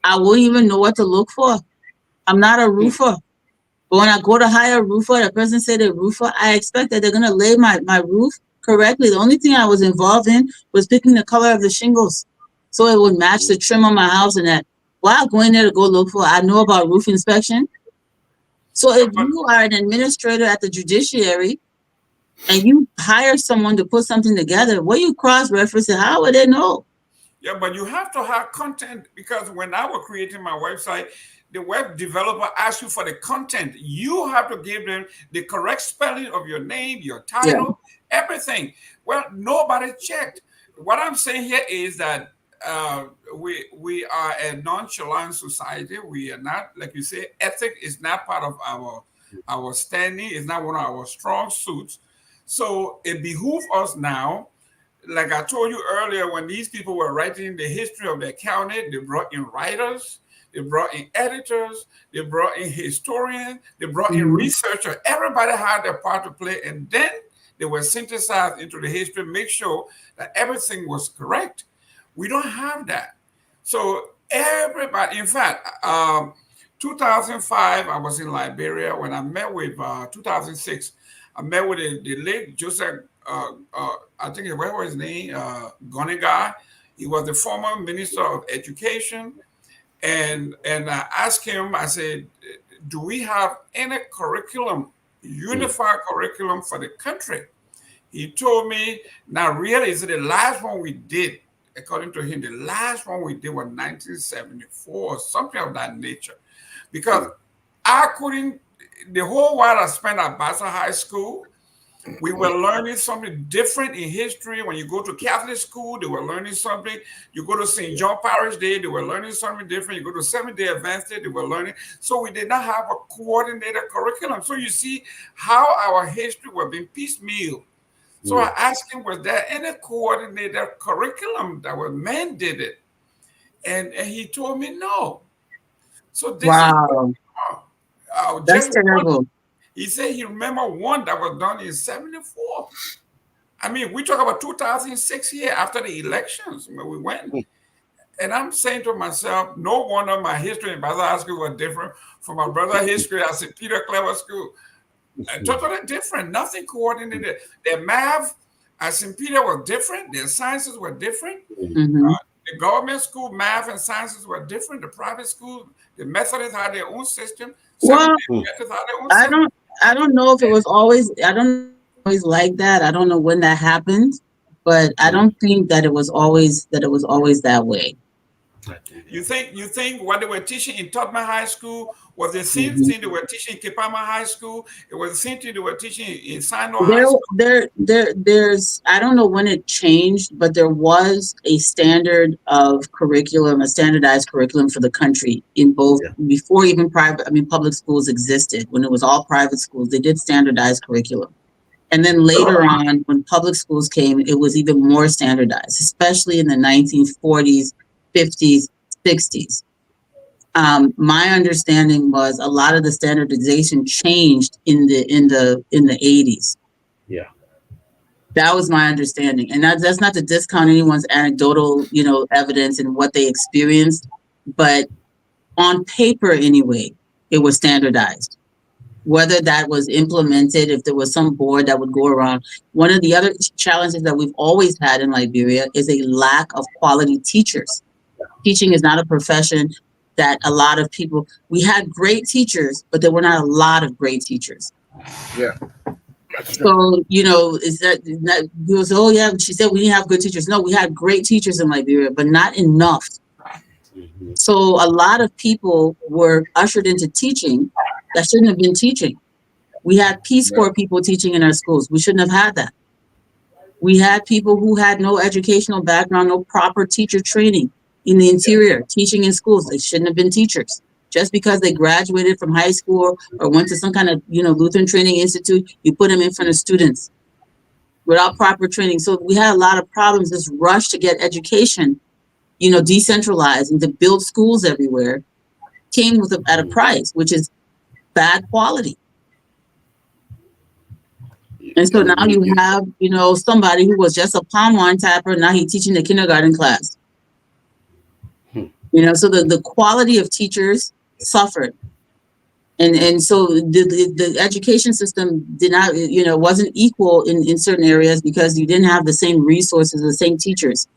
I wouldn't even know what to look for. I'm not a roofer. But when I go to hire a roofer, the person said a roofer, I expect that they're going to lay my roof correctly. The only thing I was involved in was picking the color of the shingles so it would match the trim on my house, and that while going there to go look for, I know about roof inspection. So if you are an administrator at the judiciary and you hire someone to put something together, what you cross-reference it, how would they know? Yeah, but you have to have content, because when I was creating my website, the web developer asks you for the content. You have to give them the correct spelling of your name, your title, everything. Well, nobody checked. What I'm saying here is that we are a nonchalant society. We are not, like you say, ethics is not part of our standing. It's not one of our strong suits. So it behooves us now, like I told you earlier, when these people were writing the history of their county, they brought in writers, they brought in editors, they brought in historians, they brought in researchers. Everybody had their part to play, and then they were synthesized into the history, make sure that everything was correct. We don't have that. So everybody, in fact, 2005, I was in Liberia when I met with, 2006, I met with the late Joseph, I think, what was his name? Goniga. He was the former Minister of Education. And I asked him, I said, do we have any curriculum, unified curriculum for the country? He told me, not really. He said the last one we did, according to him, the last one we did was 1974 or something of that nature. Because I couldn't, the whole while I spent at Bassa High School, we were learning something different in history. When you go to Catholic school, they were learning something. You go to St. John Parish Day, they were learning something different. You go to Seventh-day Adventist Day, they were learning. So we did not have a coordinated curriculum. So you see how our history was being piecemeal. So I asked him, was there any coordinated curriculum that was mandated? And he told me no. So this is Wow, that's just one. terrible. He said he remember one that was done in 74. I mean, we talk about 2006 here after the elections when we went. And I'm saying to myself, no wonder my history in Baza High School was different from my brother's history at St. Peter Clever School. Totally different, nothing coordinated. Their math at St. Peter was different, their sciences were different. Hmm. The government school math and sciences were different. The private school, the Methodists had their own system. Well, Seventh-day Adventists had their own I system. don't, I don't know if it was always. I don't know if it was always like that. I don't know when that happened, but I don't think that it was always that way. You think what they were teaching in Tottenham High School was the same Mhm. thing they were teaching in Kipama High School? It was the same thing they were teaching in Sino High There, School. there's. I don't know when it changed, but there was a standard of curriculum, a standardized curriculum for the country in both before even private. I mean, public schools existed. When it was all private schools, they did standardized curriculum. And then later on, when public schools came, it was even more standardized, especially in the 1940s, 50s, 60s. My understanding was a lot of the standardization changed in the 80s. Yeah. That was my understanding, and that's not to discount anyone's anecdotal, evidence and what they experienced, but on paper anyway, it was standardized. Whether that was implemented, if there was some board that would go around. One of the other challenges that we've always had in Liberia is a lack of quality teachers. Teaching is not a profession that a lot of people, we had great teachers, but there were not a lot of great teachers. Yeah. That's true. So, is that people say, oh yeah, she said we didn't have good teachers. No, we had great teachers in Liberia, but not enough. So a lot of people were ushered into teaching that shouldn't have been teaching. We had Peace Yeah. Corps people teaching in our schools. We shouldn't have had that. We had people who had no educational background, no proper teacher training in the interior, teaching in schools. They shouldn't have been teachers. Just because they graduated from high school or went to some kind of, Lutheran training institute, you put them in front of students without proper training. So we had a lot of problems. This rush to get education, decentralized and to build schools everywhere came at a price, which is bad quality. And so now you have, somebody who was just a palm wine tapper, now he's teaching the kindergarten class. So the quality of teachers suffered. And so the education system did not, wasn't equal in certain areas because you didn't have the same resources, the same teachers.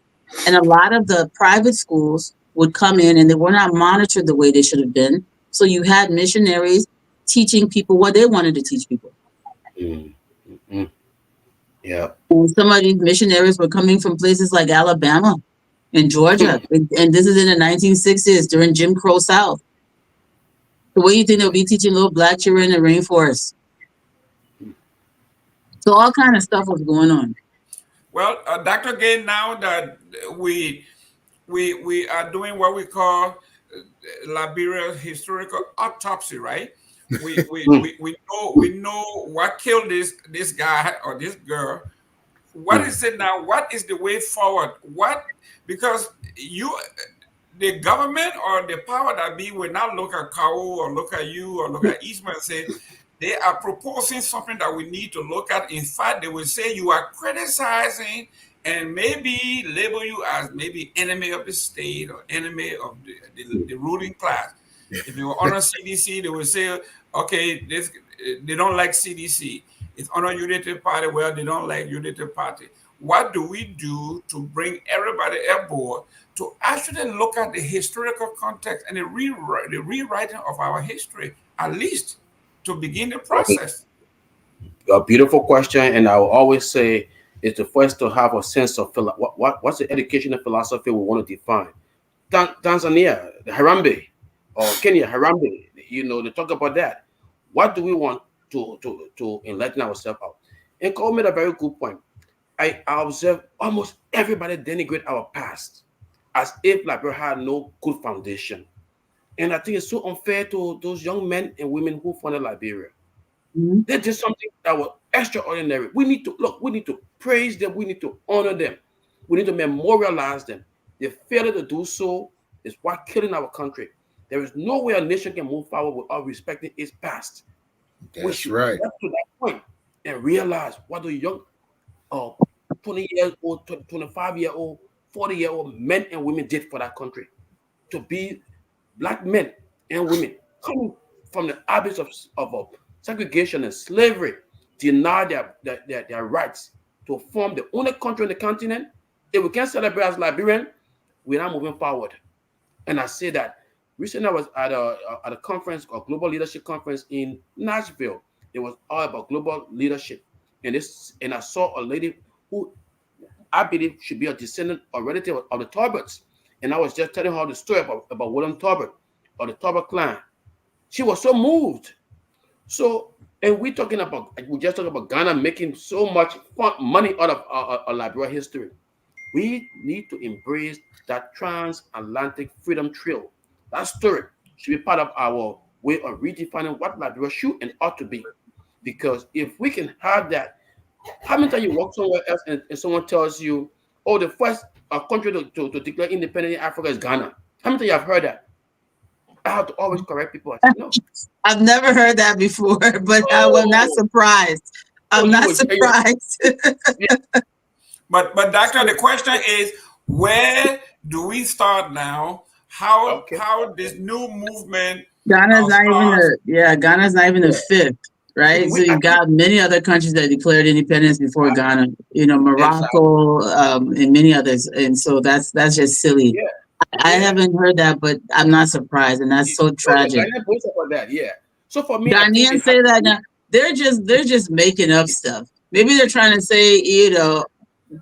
And a lot of the private schools would come in and they were not monitored the way they should have been. So you had missionaries teaching people what they wanted to teach people. Yeah. And some of these missionaries were coming from places like Alabama and Georgia. And this is in the 1960s during Jim Crow South. So what do you think they'll be teaching little black children in the rainforest? So all kind of stuff was going on. Well, Dr. Gay, now that we are doing what we call Liberia historical autopsy, right? We know what killed this guy or this girl. What is it now? What is the way forward? Because the government or the power that be will not look at Kao or look at you or look at Eastman and say they are proposing something that we need to look at. In fact, they will say you are criticizing and maybe label you as maybe enemy of the state or enemy of the ruling class. If they were honor CDC, they would say, okay, they don't like CDC. It's honor Unity Party. Well, they don't like Unity Party. What do we do to bring everybody aboard to actually look at the historical context and the rewriting of our history, at least to begin the process? A beautiful question, and I will always say it's the first to have a sense of what's the educational philosophy we want to define. Tanzania, the Harambe, or Kenya, Harambe, they talk about that. What do we want to enlighten ourselves out? And Cole made a very good point. I observe almost everybody denigrate our past as if Liberia had no good foundation. And I think it's so unfair to those young men and women who founded Liberia. They did something that was extraordinary. We need to praise them. We need to honor them. We need to memorialize them. The failure to do so is what killing our country. There is no way a nation can move forward without respecting its past. We That's should right. get to that point and realize what the young, uh, 20 years old, 25-year-old, 40-year-old men and women did for that country. To be black men and women coming from the abyss of segregation and slavery, deny their rights to form the only country on the continent. If we can't celebrate as Liberian, we're not moving forward. And I say that recently I was at a conference, a global leadership conference in Nashville. It was all about global leadership. And I saw a lady who I believe should be a descendant or relative of the Talbots. And I was just telling her the story about William Talbot or the Talbot clan. She was so moved. So, and we just talking about Ghana making so much money out of our Liberia history. We need to embrace that transatlantic freedom trail. That story should be part of our way of redefining what Liberia should and ought to be. Because if we can have that, how many times you walk somewhere else and someone tells you, oh, the first country to declare independence in Africa is Ghana? How many times you have heard that? I have to always correct people. I say, no. I've never heard that before, but I was not surprised. I'm not surprised. Yeah. But doctor, the question is, where do we start now? How this new movement? Ghana's not even the fifth, right? So you've got many other countries that declared independence before Ghana. You know, Morocco, and many others, and so that's just silly. Yeah. I haven't heard that, but I'm not surprised, and that's so tragic. So for me, Ghanaians say that now. They're just making up stuff. Maybe they're trying to say, you know,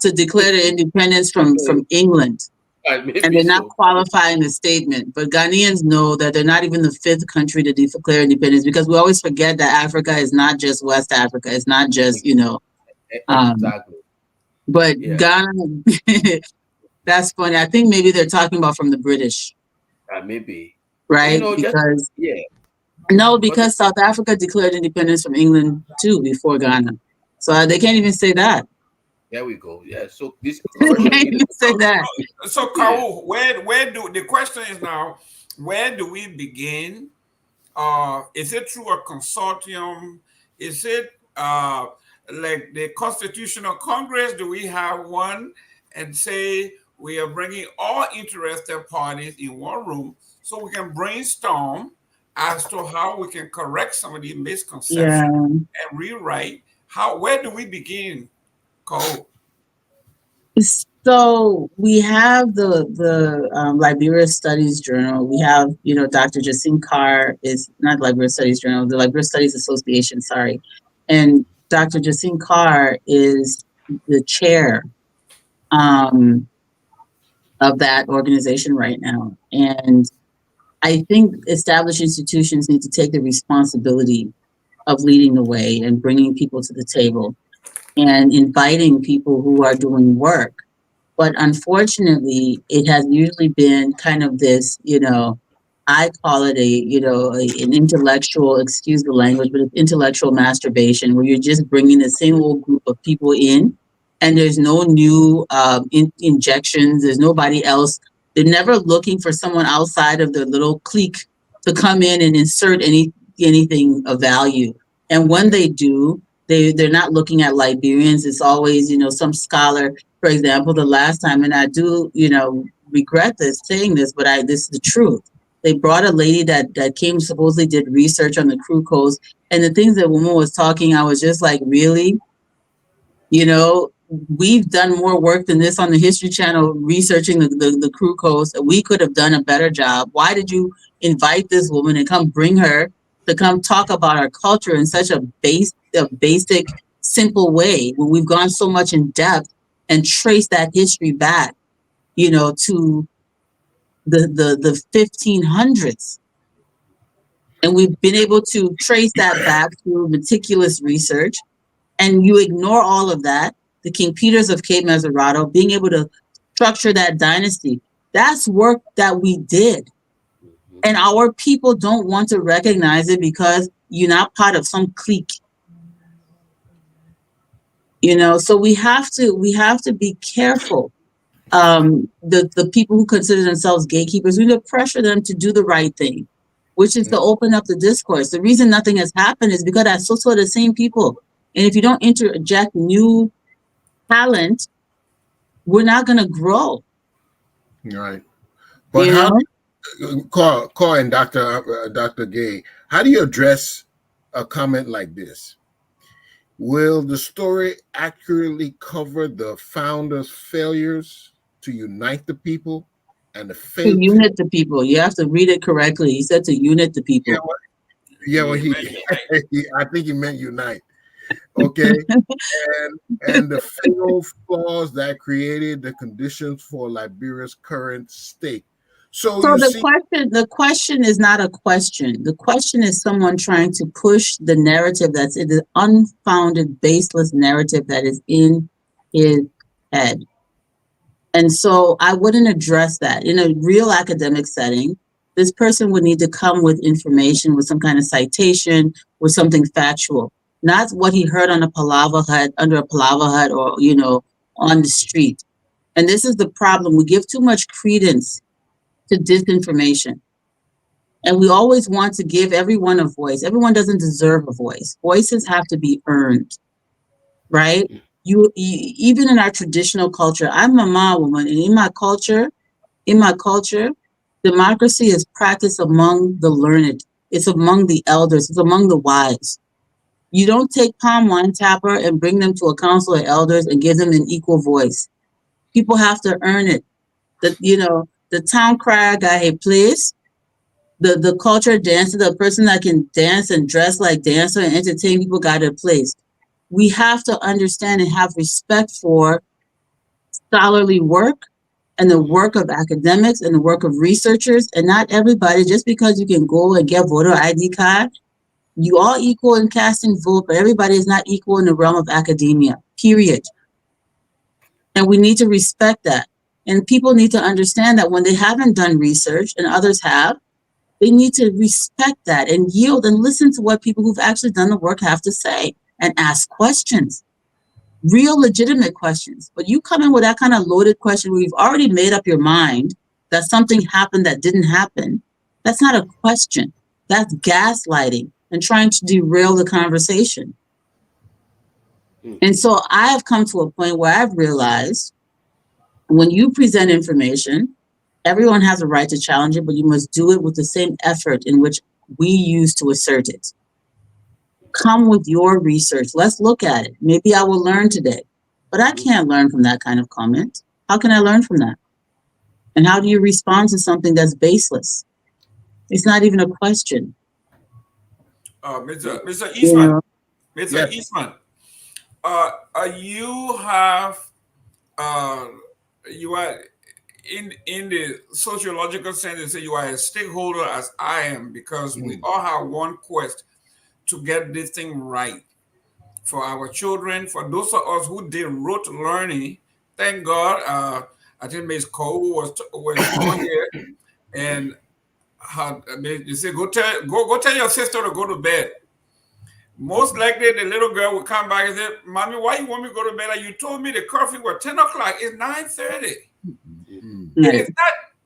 to declare the independence from England, and they're not qualifying the statement. But Ghanaians know that they're not even the fifth country to declare independence, because we always forget that Africa is not just West Africa. It's not just, you know, but Ghana. That's funny. I think maybe they're talking about from the British. Maybe. Right? You know, because South Africa declared independence from England too before Ghana. So they can't even say that. There we go. Yeah. So this say that. So Carl, where do the question is now, where do we begin? Is it through a consortium? Is it like the Constitutional Congress? Do we have one and say we are bringing all interested parties in one room so we can brainstorm as to how we can correct some of these misconceptions and rewrite? Where do we begin, Cole? So we have the Liberia Studies Journal. We have, you know, Dr. Jacine Carr is not Liberia Studies Journal, the Liberia Studies Association, sorry. And Dr. Jacine Carr is the chair of that organization right now. And I think established institutions need to take the responsibility of leading the way and bringing people to the table and inviting people who are doing work. But unfortunately, it has usually been kind of this, you know, I call it an intellectual, excuse the language, but it's intellectual masturbation, where you're just bringing the same old group of people in, and there's no new injections. There's nobody else. They're never looking for someone outside of their little clique to come in and insert anything of value. And when they do, they're not looking at Liberians. It's always, you know, some scholar. For example, the last time, and I do, you know, regret saying this, but this is the truth. They brought a lady that came, supposedly did research on the crew codes, and the things that woman was talking, I was just like, really? You know, we've done more work than this on the History Channel researching the crew codes. We could have done a better job. Why did you invite this woman and bring her to come talk about our culture in such a basic, simple way, when we've gone so much in depth and traced that history back, you know, to the 1500s. And we've been able to trace that back through meticulous research. And you ignore all of that. The King Peters of Cape Mesurado, being able to structure that dynasty, that's work that we did. And our people don't want to recognize it because you're not part of some clique. You know, so we have to be careful the people who consider themselves gatekeepers, we need to pressure them to do the right thing, which is to open up the discourse. The reason nothing has happened is because that's also the same people. And if you don't interject new talent, we're not going to grow. Right. But You how, know? Carl and Dr. Gay, how do you address a comment like this? Will the story accurately cover the founders' failures to unite the people and the To faith? unite the people. You have to read it correctly. He said to unite the people. Well, I think he meant unite. Okay. and the fatal flaws that created the conditions for Liberia's current state. So you see, the question is not a question. The question is someone trying to push the narrative that's in the unfounded, baseless narrative that is in his head. And so I wouldn't address that in a real academic setting. This person would need to come with information, with some kind of citation, with something factual, not what he heard on a palava hut, under a palava hut, or on the street. And this is the problem. We give too much credence to disinformation. And we always want to give everyone a voice. Everyone doesn't deserve a voice. Voices have to be earned, right? You even in our traditional culture, I'm a Ma woman, and in my culture, democracy is practiced among the learned. It's among the elders. It's among the wise. You don't take palm wine tapper and bring them to a council of elders and give them an equal voice. People have to earn it. The town crier got a place. The culture dancer, the person that can dance and dress like dancer and entertain people got a place. We have to understand and have respect for scholarly work and the work of academics and the work of researchers. And not everybody, just because you can go and get voter ID card, you all equal in casting vote, but everybody is not equal in the realm of academia, period. And we need to respect that. And people need to understand that when they haven't done research and others have, they need to respect that and yield and listen to what people who've actually done the work have to say and ask questions, real legitimate questions. But you come in with that kind of loaded question where you've already made up your mind that something happened that didn't happen. That's not a question. That's gaslighting and trying to derail the conversation. And so I have come to a point where I've realized when you present information, everyone has a right to challenge it, but you must do it with the same effort in which we use to assert it. Come with your research. Let's look at it. Maybe I will learn today, but I can't learn from that kind of comment. How can I learn from that? And how do you respond to something that's baseless? It's not even a question. Mr. Eastman, Yes. Eastman, you are in the sociological sense, they say you are a stakeholder as I am, because we all have one quest to get this thing right for our children, for those of us who did rote learning. Thank God, I think Ms. Cole was on here, and they say go tell your sister to go to bed. Most likely, the little girl will come back and say, "Mommy, why you want me to go to bed? Like, you told me the curfew was 10 o'clock. It's 9:30.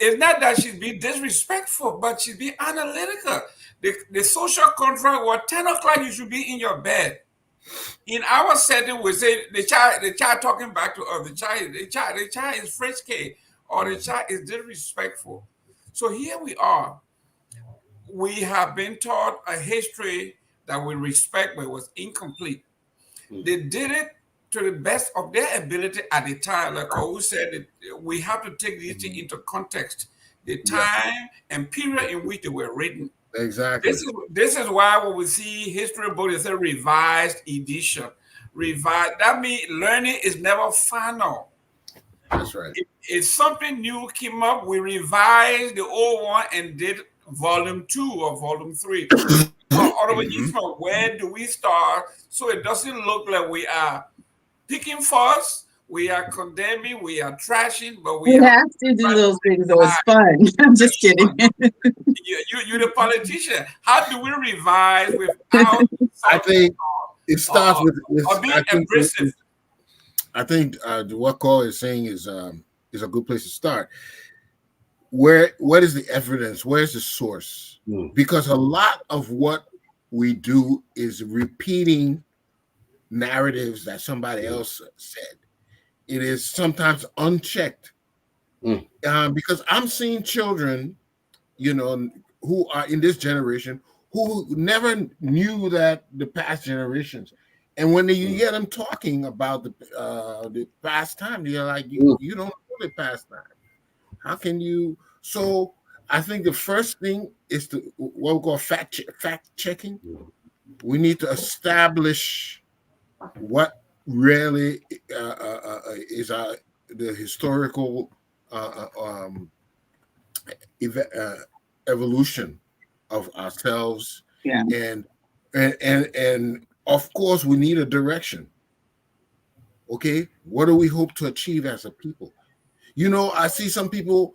It's not that she's being disrespectful, but she's being analytical. The social contract was 10 o'clock, you should be in your bed. In our setting, we say the child talking back to us, the child is frisky, or the child is disrespectful. So here we are. We have been taught a history that we respect, but it was incomplete. They did it to the best of their ability at the time. Like Cole said, we have to take these things into context, the time and period in which they were written. Exactly. This is why when we see history books, it's a revised edition. Revised, that means learning is never final. That's right. If something new came up, we revised the old one and did volume 2 or volume 3. Where do we start? So it doesn't look like we are picking fuss, we are condemning, we are trashing, but we have to do those things, though. It's fun. I'm just kidding. You're the politician. How do we revise without? I think it starts with being abrasive. I think what Cole is saying is is a good place to start. What is the evidence? Where's the source? Because a lot of what we do is repeating narratives that somebody else said. It is sometimes unchecked. Because I'm seeing children, who are in this generation who never knew that the past generations. And when you hear them talking about the past time, you're like, you don't know the past time. How can you? So I think the first thing is what we call fact checking. We need to establish what really is the historical evolution of ourselves, and of course we need a direction. Okay, what do we hope to achieve as a people? I see some people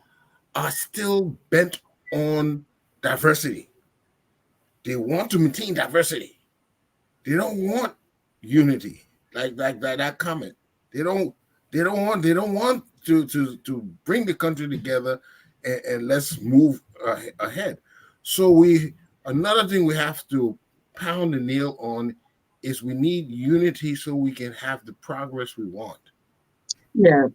are still bent on diversity. They want to maintain diversity. They don't want unity, like that comment. They don't want to bring the country together and let's move ahead. So another thing we have to pound the nail on is we need unity so we can have the progress we want. Yeah.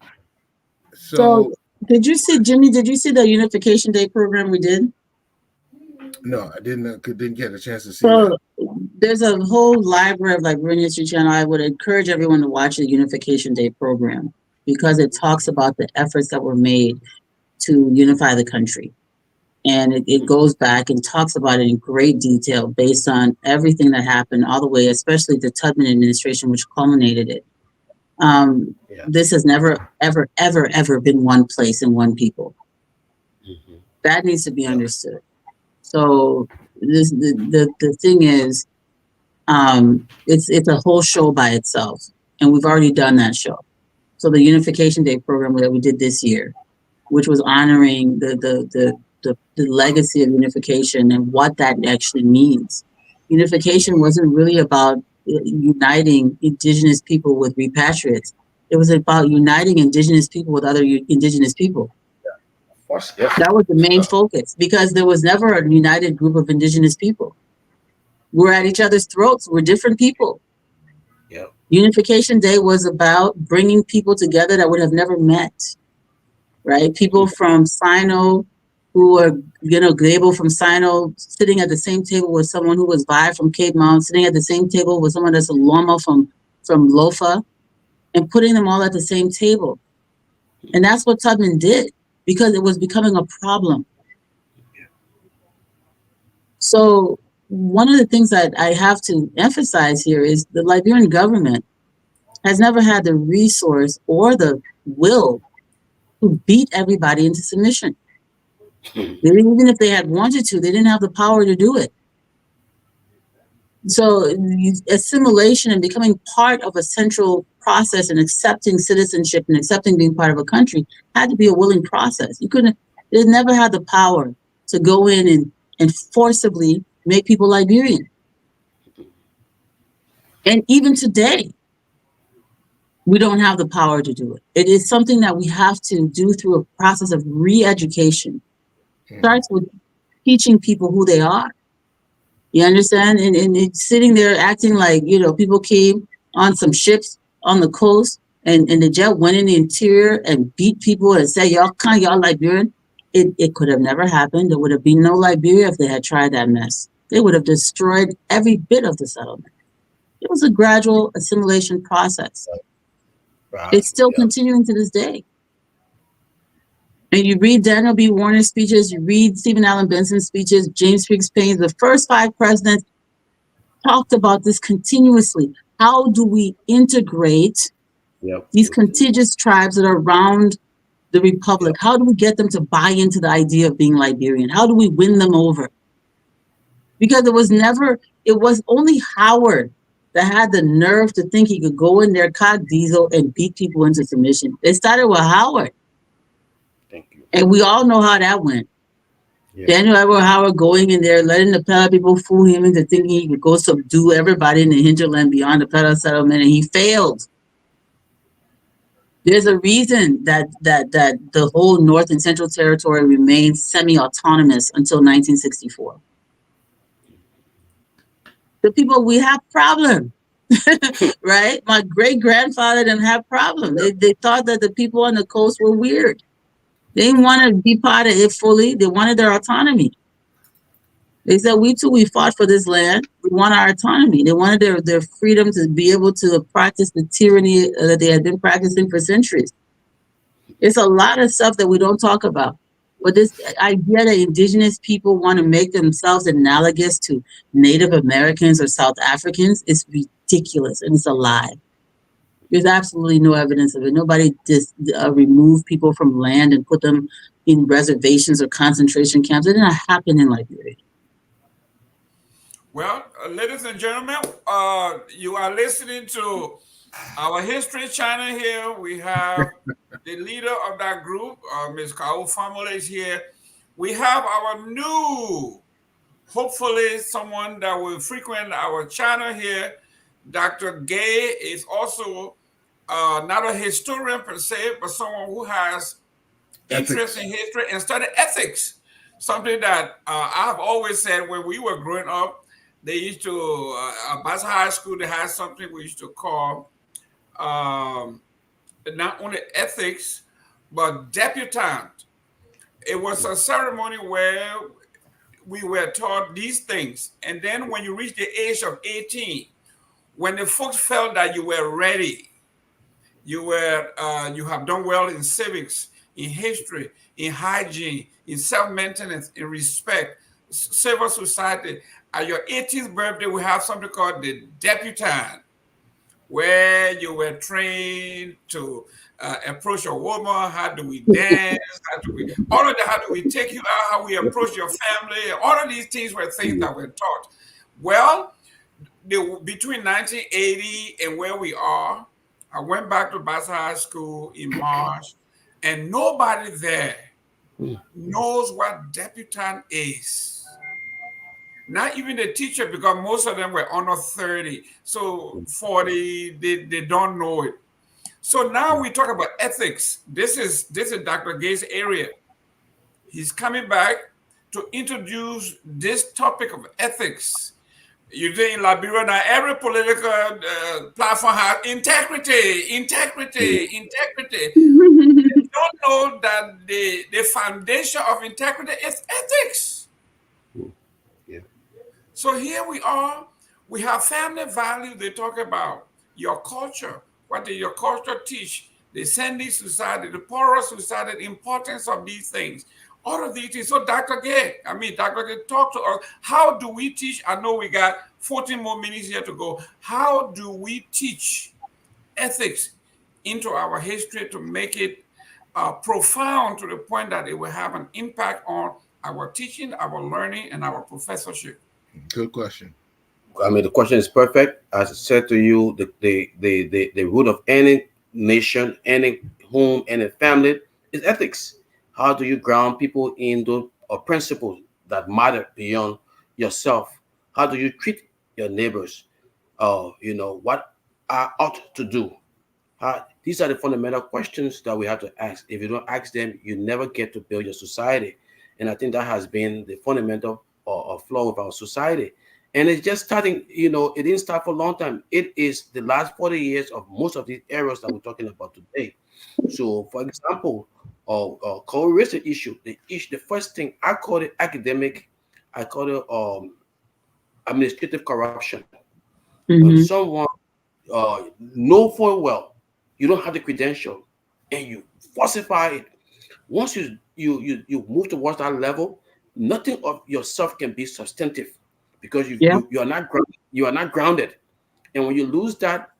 So did you see, Jimmy, the Unification Day program we did? No, I didn't get a chance to see So that. there's a whole library of Liberian History Channel. I would encourage everyone to watch the Unification Day program because it talks about the efforts that were made to unify the country. And it goes back and talks about it in great detail based on everything that happened all the way, especially the Tubman administration, which culminated it. This has never, ever, ever, ever been one place and one people. That needs to be understood. So the thing is, it's a whole show by itself, and we've already done that show. So the Unification Day program that we did this year, which was honoring the legacy of unification and what that actually means. Unification wasn't really about uniting indigenous people with repatriates. It was about uniting indigenous people with other indigenous people. Of course, yeah. That was the main focus, because there was never a united group of indigenous people. We're at each other's throats. We're different people. Yeah. Unification Day was about bringing people together that would have never met, right? People from Sino who are, Gable from Sino, sitting at the same table with someone who was Vi from Cape Mount, sitting at the same table with someone that's a Loma from Lofa, and putting them all at the same table. And that's what Tubman did, because it was becoming a problem. So one of the things that I have to emphasize here is the Liberian government has never had the resource or the will to beat everybody into submission. Even if they had wanted to, they didn't have the power to do it. So assimilation and becoming part of a central process and accepting citizenship and accepting being part of a country had to be a willing process. They never had the power to go in and forcibly make people Liberian. And even today, we don't have the power to do it. It is something that we have to do through a process of re-education. Starts with teaching people who they are. You understand? And it's sitting there acting like, people came on some ships on the coast and the jet went in the interior and beat people and said, y'all Liberian. It could have never happened. There would have been no Liberia if they had tried that mess. They would have destroyed every bit of the settlement. It was a gradual assimilation process. Right. It's still continuing to this day. And you read Daniel B. Warner's speeches, you read Stephen Allen Benson's speeches, James Hicks Payne's, the first 5 presidents talked about this continuously. How do we integrate these contiguous tribes that are around the republic? How do we get them to buy into the idea of being Liberian? How do we win them over? Because it was only Howard that had the nerve to think he could go in there, cock diesel, and beat people into submission. They started with Howard. And we all know how that went. Yeah. Daniel Edward Howard going in there, letting the Pella people fool him into thinking he could go subdue everybody in the hinterland beyond the Pella settlement, and he failed. There's a reason that the whole North and Central Territory remained semi-autonomous until 1964. The people, we have problem, right? My great grandfather didn't have problem. They thought that the people on the coast were weird. They didn't want to be part of it fully. They wanted their autonomy. They said, we too, we fought for this land. We want our autonomy. They wanted their freedom to be able to practice the tyranny that they had been practicing for centuries. It's a lot of stuff that we don't talk about. But this idea that indigenous people want to make themselves analogous to Native Americans or South Africans is ridiculous, and it's a lie. There's absolutely no evidence of it. Nobody just removed people from land and put them in reservations or concentration camps. It did not happen in Liberia. Well, ladies and gentlemen, you are listening to our History Channel here. We have the leader of that group, Ms. Kau Famole is here. We have our new, hopefully someone that will frequent our channel here. Dr. Gay is also not a historian per se, but someone who has interest in history and study ethics. Something that I've always said when we were growing up. They used to, Basa High School, they had something we used to call not only ethics, but debutante. It was a ceremony where we were taught these things. And then when you reach the age of 18, when the folks felt that you were ready, you have done well in civics, in history, in hygiene, in self-maintenance, in respect, civil society. At your 18th birthday, we have something called the debutante, where you were trained to approach a woman. How do we dance? All of that, how do we take you out? How we approach your family? All of these things were things that were taught. Well, between 1980 and where we are, I went back to Basa High School in March, and nobody there knows what debutante is. Not even the teacher, because most of them were under 30. So 40, they don't know it. So now we talk about ethics. This is Dr. Gay's area. He's coming back to introduce this topic of ethics. You think in Liberia now every political platform has integrity. You don't know that the foundation of integrity is ethics. So here we are. We have family values. They talk about your culture. What did your culture teach? The Sandy society, the poorer society, the importance of these things. All of these things. So Dr. Gay, talk to us. How do we teach? I know we got 14 more minutes here to go. How do we teach ethics into our history to make it profound to the point that it will have an impact on our teaching, our learning, and our professorship? Good question. I mean, the question is perfect. As I said to you, the root of any nation, any home, any family is ethics. How do you ground people in those principles that matter beyond yourself? How do you treat your neighbors? What I ought to do. These are the fundamental questions that we have to ask. If you don't ask them, you never get to build your society. And I think that has been the fundamental flaw of our society. And it's just starting, it didn't start for a long time. It is the last 40 years of most of these errors that we're talking about today. So, for example, co-racial issue, the first thing, I call it academic, I call it administrative corruption. When someone know full well you don't have the credential and you falsify it, once you move towards that level, nothing of yourself can be substantive because you are not grounded. And when you lose that,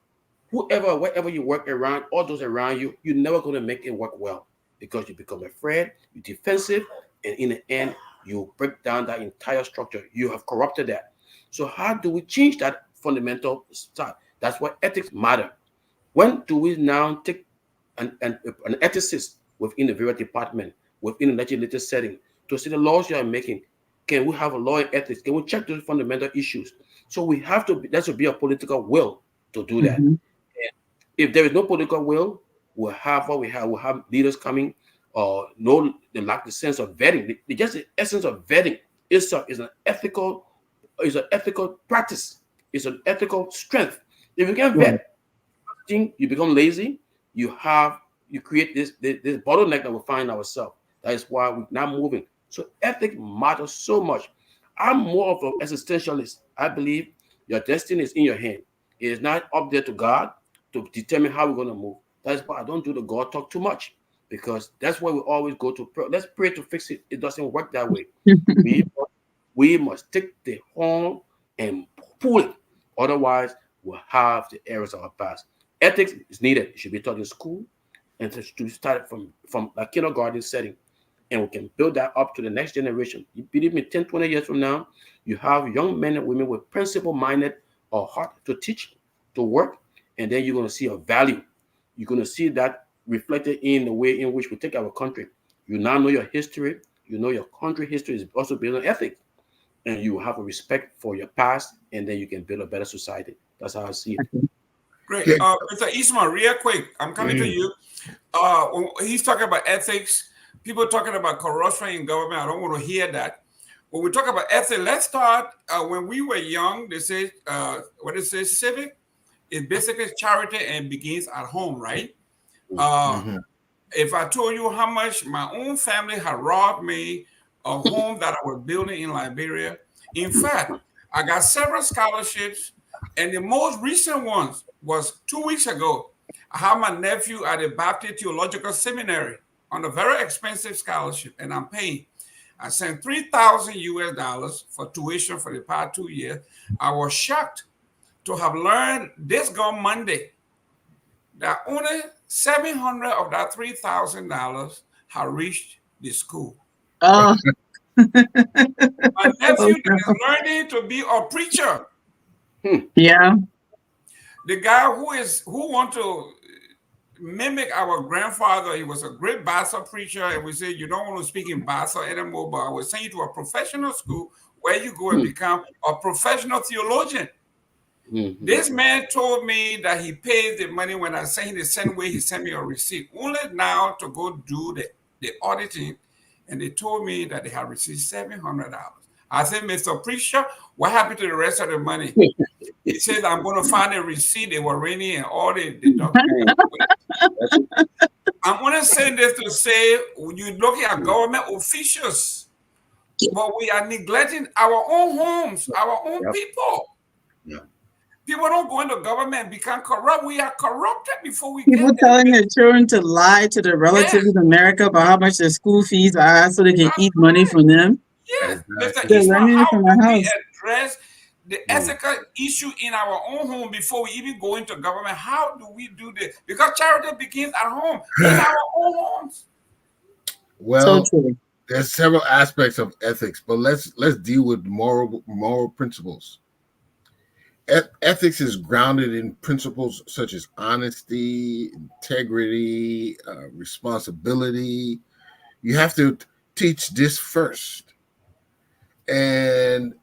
wherever you work around, all those around you, you're never going to make it work well because you become afraid, you're defensive, and in the end, you break down that entire structure. You have corrupted that. So how do we change that fundamental start? That's why ethics matter. When do we now take an ethicist within the various department, within the legislative setting, to see the laws you are making? Can we have a law in ethics? Can we check those fundamental issues? So we have to, there should be a political will to do that. And if there is no political will, we'll have what we have. We'll have leaders coming, or no, they lack the sense of vetting. Just the essence of vetting is an ethical practice. It's an ethical strength. If you can't vet, you become lazy. You create this bottleneck that we find ourselves. That is why we're not moving. So ethics matters so much. I'm more of an existentialist. I believe your destiny is in your hand. It is not up there to God to determine how we're going to move. That's why I don't do the God talk too much, because that's why we always go to pray. Let's pray to fix it. It doesn't work that way. we must take the horn and pull it. Otherwise, we'll have the errors of our past. Ethics is needed. It should be taught in school, and to start from a kindergarten setting. And we can build that up to the next generation. You believe me, 10, 20 years from now, you have young men and women with principle-minded or heart to teach, to work, and then you're going to see a value. You're going to see that reflected in the way in which we take our country. You now know your history. You know your country history is also built on ethics. And you will have a respect for your past, and then you can build a better society. That's how I see it. Great. Mr. Eastman, real quick, I'm coming to you. When he's talking about ethics. People talking about corruption in government. I don't want to hear that. When we talk about ethics, let's start when we were young. They say, what it says, civic is basically charity and begins at home, right? If I told you how much my own family had robbed me of home that I was building in Liberia, in fact, I got several scholarships, and the most recent ones was 2 weeks ago. I had my nephew at the Baptist Theological Seminary on a very expensive scholarship, and I'm paying. I sent $3,000 for tuition for the past 2 years. I was shocked to have learned this gone Monday that only $700 of that $3,000 have reached the school. Oh. My nephew is learning to be a preacher. Yeah. The guy who want to mimic our grandfather, he was a great Bassa preacher, and we said you don't want to speak in Bassa anymore, but I was sending you to a professional school where you go and become a professional theologian. This man told me that he paid the money when I sent him the same way he sent me a receipt, only now to go do the auditing, and they told me that they had received $700. I said, Mr. Preacher, what happened to the rest of the money? He said, I'm going to find a receipt. They were raining and all the documents. I'm going to say this to say, when you look at government officials, but we are neglecting our own homes, our own people. People don't go into government and become corrupt. We are corrupted before we People get telling their children to lie to their relatives in America about how much their school fees are so they can eat money from them. Yes, Mr. They're Eastman, learning it how from do our we house. address the ethical issue in our own home before we even go into government? How do we do this? Because charity begins at home, in our own homes. Well, So true. there's several aspects of ethics, but let's deal with moral principles. Ethics is grounded in principles such as honesty, integrity, responsibility. You have to teach this first, and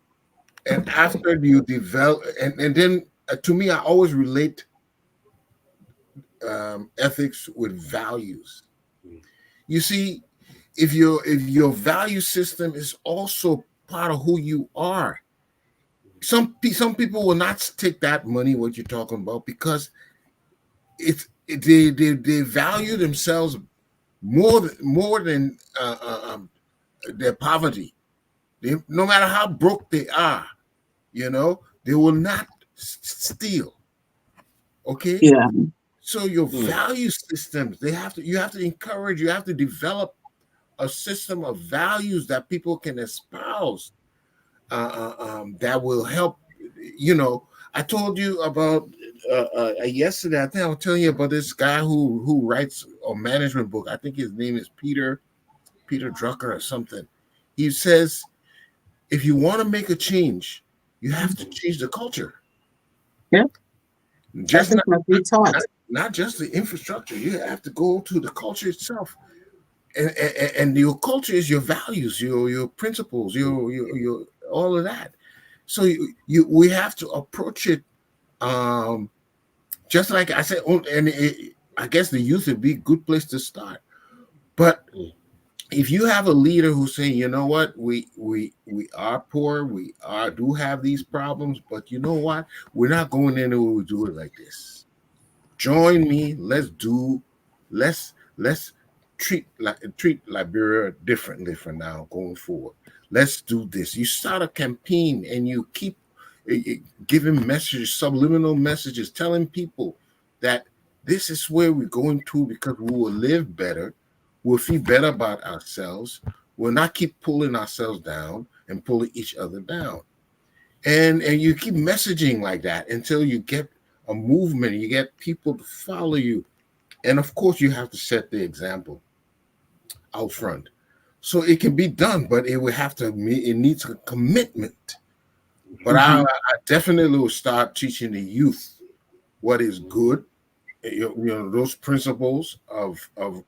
after you develop, and then to me, I always relate ethics with values. You see, if your value system is also part of who you are, some people will not take that money, what you're talking about, because they value themselves more than their poverty. No matter how broke they are, they will not steal. Okay. Yeah. So your value systems, you have to encourage, you have to develop a system of values that people can espouse. That will help. I told you about yesterday. I think I was telling you about this guy who writes a management book. I think his name is Peter Drucker or something. He says, if you want to make a change, you have to change the culture. Yeah. Just must be taught. Not just the infrastructure. You have to go to the culture itself. And your culture is your values, your principles, your all of that. So we have to approach it just like I said. And I guess the youth would be a good place to start. But if you have a leader who's saying, you know what, we are poor, we do have these problems, but you know what, we're not going anywhere. We do it like this. Join me. Let's treat Liberia differently from now going forward. Let's do this. You start a campaign and you keep giving messages, subliminal messages, telling people that this is where we're going to because we will live better. We'll feel better about ourselves. We'll not keep pulling ourselves down and pulling each other down. And you keep messaging like that until you get a movement, you get people to follow you. And of course, you have to set the example out front. So it can be done, but it needs a commitment. But I definitely will start teaching the youth what is good. You know, those principles of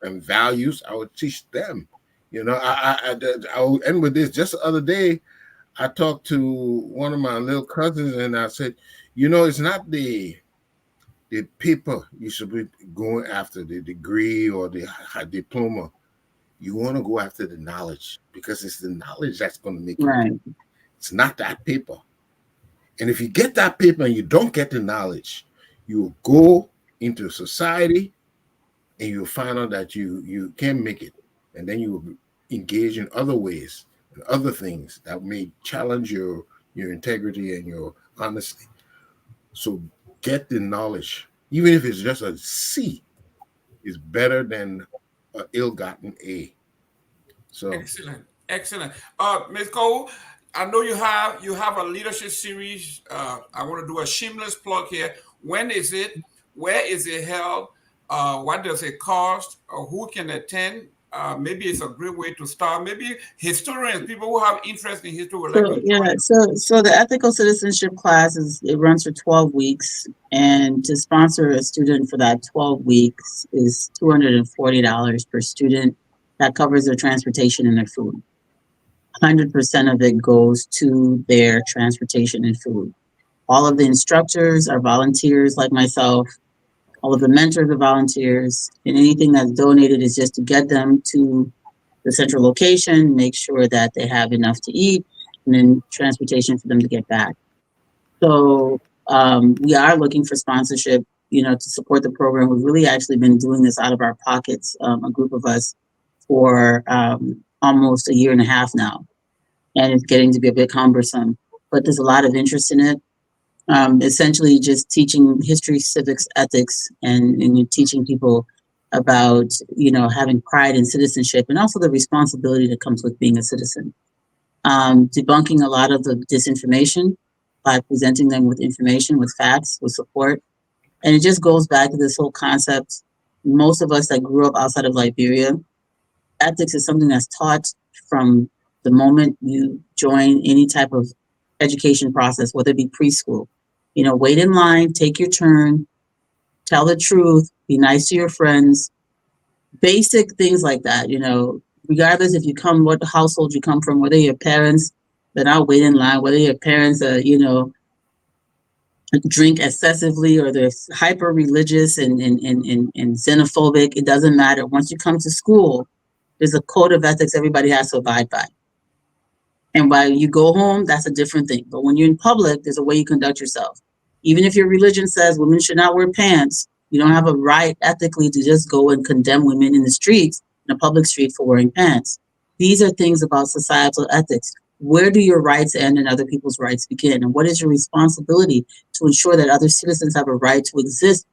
and values, I would teach them. You know, I will end with this. Just the other day, I talked to one of my little cousins and I said, you know, it's not the paper you should be going after, the degree or the diploma. You want to go after the knowledge because it's the knowledge that's going to make you. Right. It's not that paper. And if you get that paper and you don't get the knowledge, you will go into society and you'll find out that you can make it. And then you will engage in other ways and other things that may challenge your integrity and your honesty. So get the knowledge, even if it's just a C, is better than an ill-gotten A. So excellent. Ms. Cole, I know you have a leadership series. I want to do a shameless plug here. When is it? Where is it held? What does it cost? Who can attend? Maybe it's a great way to start. Maybe historians, people who have interest in history, will like to join. So the ethical citizenship class it runs for 12 weeks, and to sponsor a student for that 12 weeks is $240 per student. That covers their transportation and their food. 100% of it goes to their transportation and food. All of the instructors are volunteers like myself. All of the mentors are volunteers, and anything that's donated is just to get them to the central location, make sure that they have enough to eat, and then transportation for them to get back. So we are looking for sponsorship, to support the program. We've really actually been doing this out of our pockets, a group of us, for almost a year and a half now, and it's getting to be a bit cumbersome. But there's a lot of interest in it. Essentially just teaching history, civics, ethics, and you're teaching people about, having pride in citizenship and also the responsibility that comes with being a citizen. Debunking a lot of the disinformation by presenting them with information, with facts, with support. And it just goes back to this whole concept. Most of us that grew up outside of Liberia, ethics is something that's taught from the moment you join any type of education process, whether it be preschool. Wait in line, take your turn, tell the truth, be nice to your friends, basic things like that, regardless if you come, what household you come from, whether your parents, they're not wait in line, whether your parents are, drink excessively or they're hyper religious and xenophobic, it doesn't matter. Once you come to school, there's a code of ethics everybody has to abide by. And while you go home, that's a different thing. But when you're in public, there's a way you conduct yourself. Even if your religion says women should not wear pants, you don't have a right ethically to just go and condemn women in the streets, in a public street, for wearing pants. These are things about societal ethics. Where do your rights end and other people's rights begin? And what is your responsibility to ensure that other citizens have a right to exist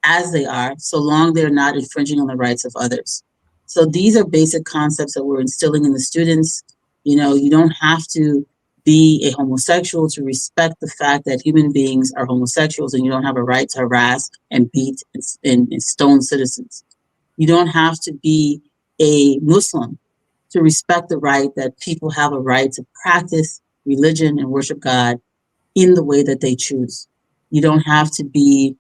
as they are, so long they're not infringing on the rights of others? So these are basic concepts that we're instilling in the students. You don't have to be a homosexual to respect the fact that human beings are homosexuals, and you don't have a right to harass and beat and stone citizens. You don't have to be a Muslim to respect the right that people have a right to practice religion and worship God in the way that they choose. You don't have to be,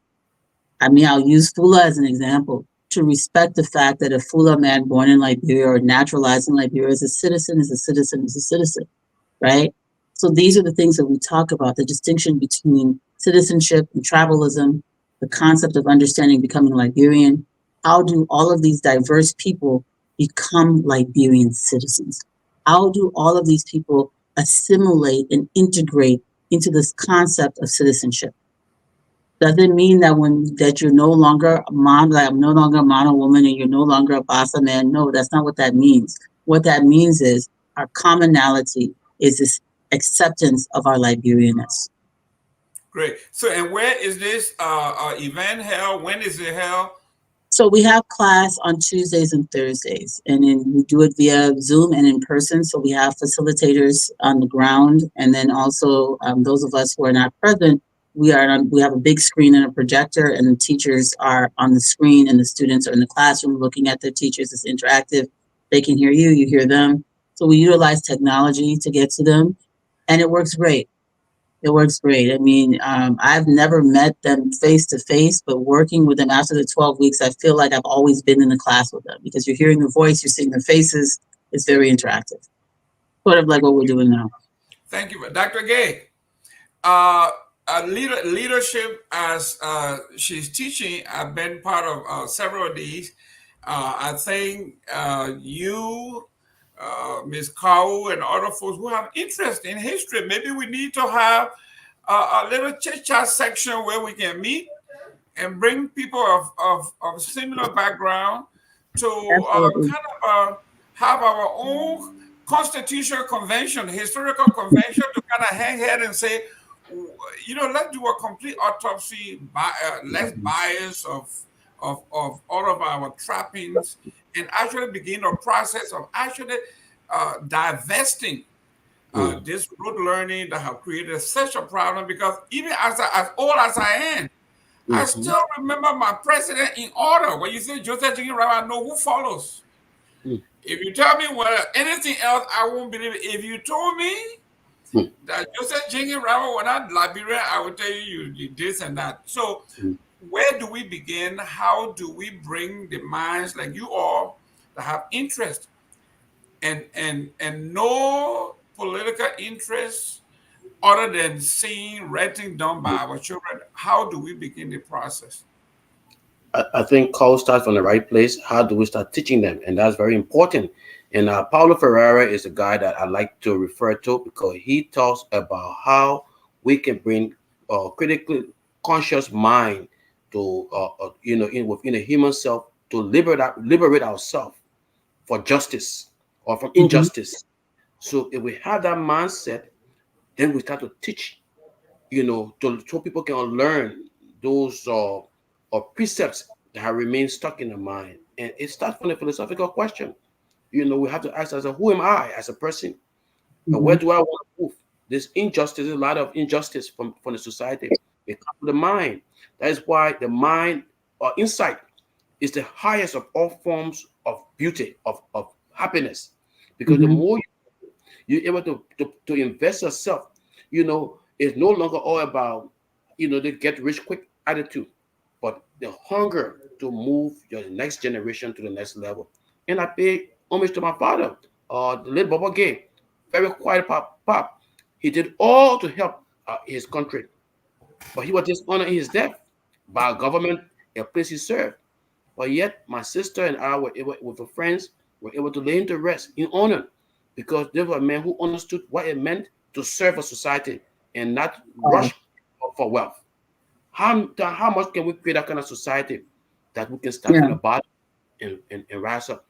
I'll use Fula as an example, to respect the fact that a Fula man born in Liberia or naturalized in Liberia is a citizen, right? So these are the things that we talk about, the distinction between citizenship and tribalism, the concept of understanding becoming Liberian. How do all of these diverse people become Liberian citizens? How do all of these people assimilate and integrate into this concept of citizenship? Does it mean that you're no longer a mom, like I'm no longer a mono woman and you're no longer a bossa man? No, that's not what that means. What that means is our commonality is this acceptance of our Liberianness. Great. So, and where is this event held? When is it held? So we have class on Tuesdays and Thursdays, and then we do it via Zoom and in person. So we have facilitators on the ground, and then also those of us who are not present, we have a big screen and a projector, and the teachers are on the screen, and the students are in the classroom looking at their teachers. It's interactive. They can hear you, you hear them. So we utilize technology to get to them, and it works great. It works great. I mean, I've never met them face to face, but working with them after the 12 weeks, I feel like I've always been in the class with them because you're hearing their voice, you're seeing their faces. It's very interactive. Sort of like what we're doing now. Thank you, Dr. Gay. Leadership, as she's teaching, I've been part of several of these. I think you, Ms. Kau, and other folks who have interest in history, maybe we need to have a little chit-chat section where we can meet and bring people of similar background to kind of have our own constitutional convention, historical convention, to kind of hang head and say, let's do a complete autopsy, less bias of all of our trappings, and actually begin a process of actually divesting this rote learning that have created such a problem. Because even as old as I am, I still remember my president in order. When you say Joseph Jiggy Rama, I know who follows. If you tell me anything else, I won't believe it. If you told me that Joseph Jiggy Rama were not Liberian, I would tell you this and that. So where do we begin? How do we bring the minds like you all that have interest and no political interest other than seeing writing done by our children? How do we begin the process? I think call starts from the right place. How do we start teaching them? And that's very important. And Paulo Ferreira is a guy that I like to refer to because he talks about how we can bring critically conscious mind to within a human self to liberate ourselves for justice or from injustice. So if we have that mindset, then we start to teach, so people can learn those precepts that have remained stuck in the mind. And it starts from a philosophical question. We have to ask ourselves, who am I as a person? And where do I want to move? There's injustice, a lot of injustice from the society. It comes from the mind. That is why the mind or insight is the highest of all forms of beauty, of happiness. Because the more you're able to invest yourself, it's no longer all about, the get rich quick attitude, but the hunger to move your next generation to the next level. And I pay homage to my father, the late Baba Gay, very quiet pop. He did all to help his country, but he was dishonored in his death by a government, a place he served. But yet, my sister and I were able, with her friends, were able to lay him to rest in honor because they were men who understood what it meant to serve a society and not rush for wealth. How much can we create that kind of society that we can start from the bottom and rise up?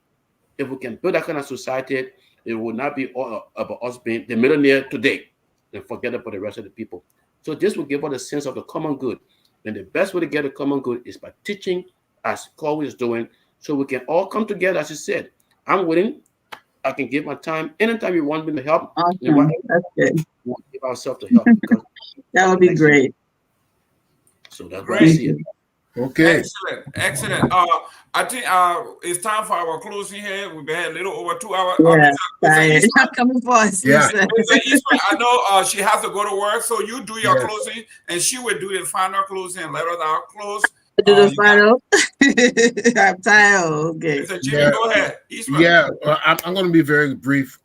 If we can build that kind of society, it will not be all about us being the millionaire today and forget about the rest of the people. So this will give us a sense of the common good. And the best way to get the common good is by teaching, as Chloe is doing, so we can all come together. As you said, I'm willing. I can give my time anytime you want me to help. Awesome. That's good. We'll give ourselves to help. That would be great. So that's what I see it. Okay. Excellent. I think it's time for our closing here. We've been a little over 2 hours. Yeah, I'm coming for us. Yeah. Eastman, I know she has to go to work, so you do your closing, and she will do the final closing and let us out close. Do the final. I'm tired. Okay. So Jimmy, go ahead. Eastman. Yeah, I'm going to be very brief.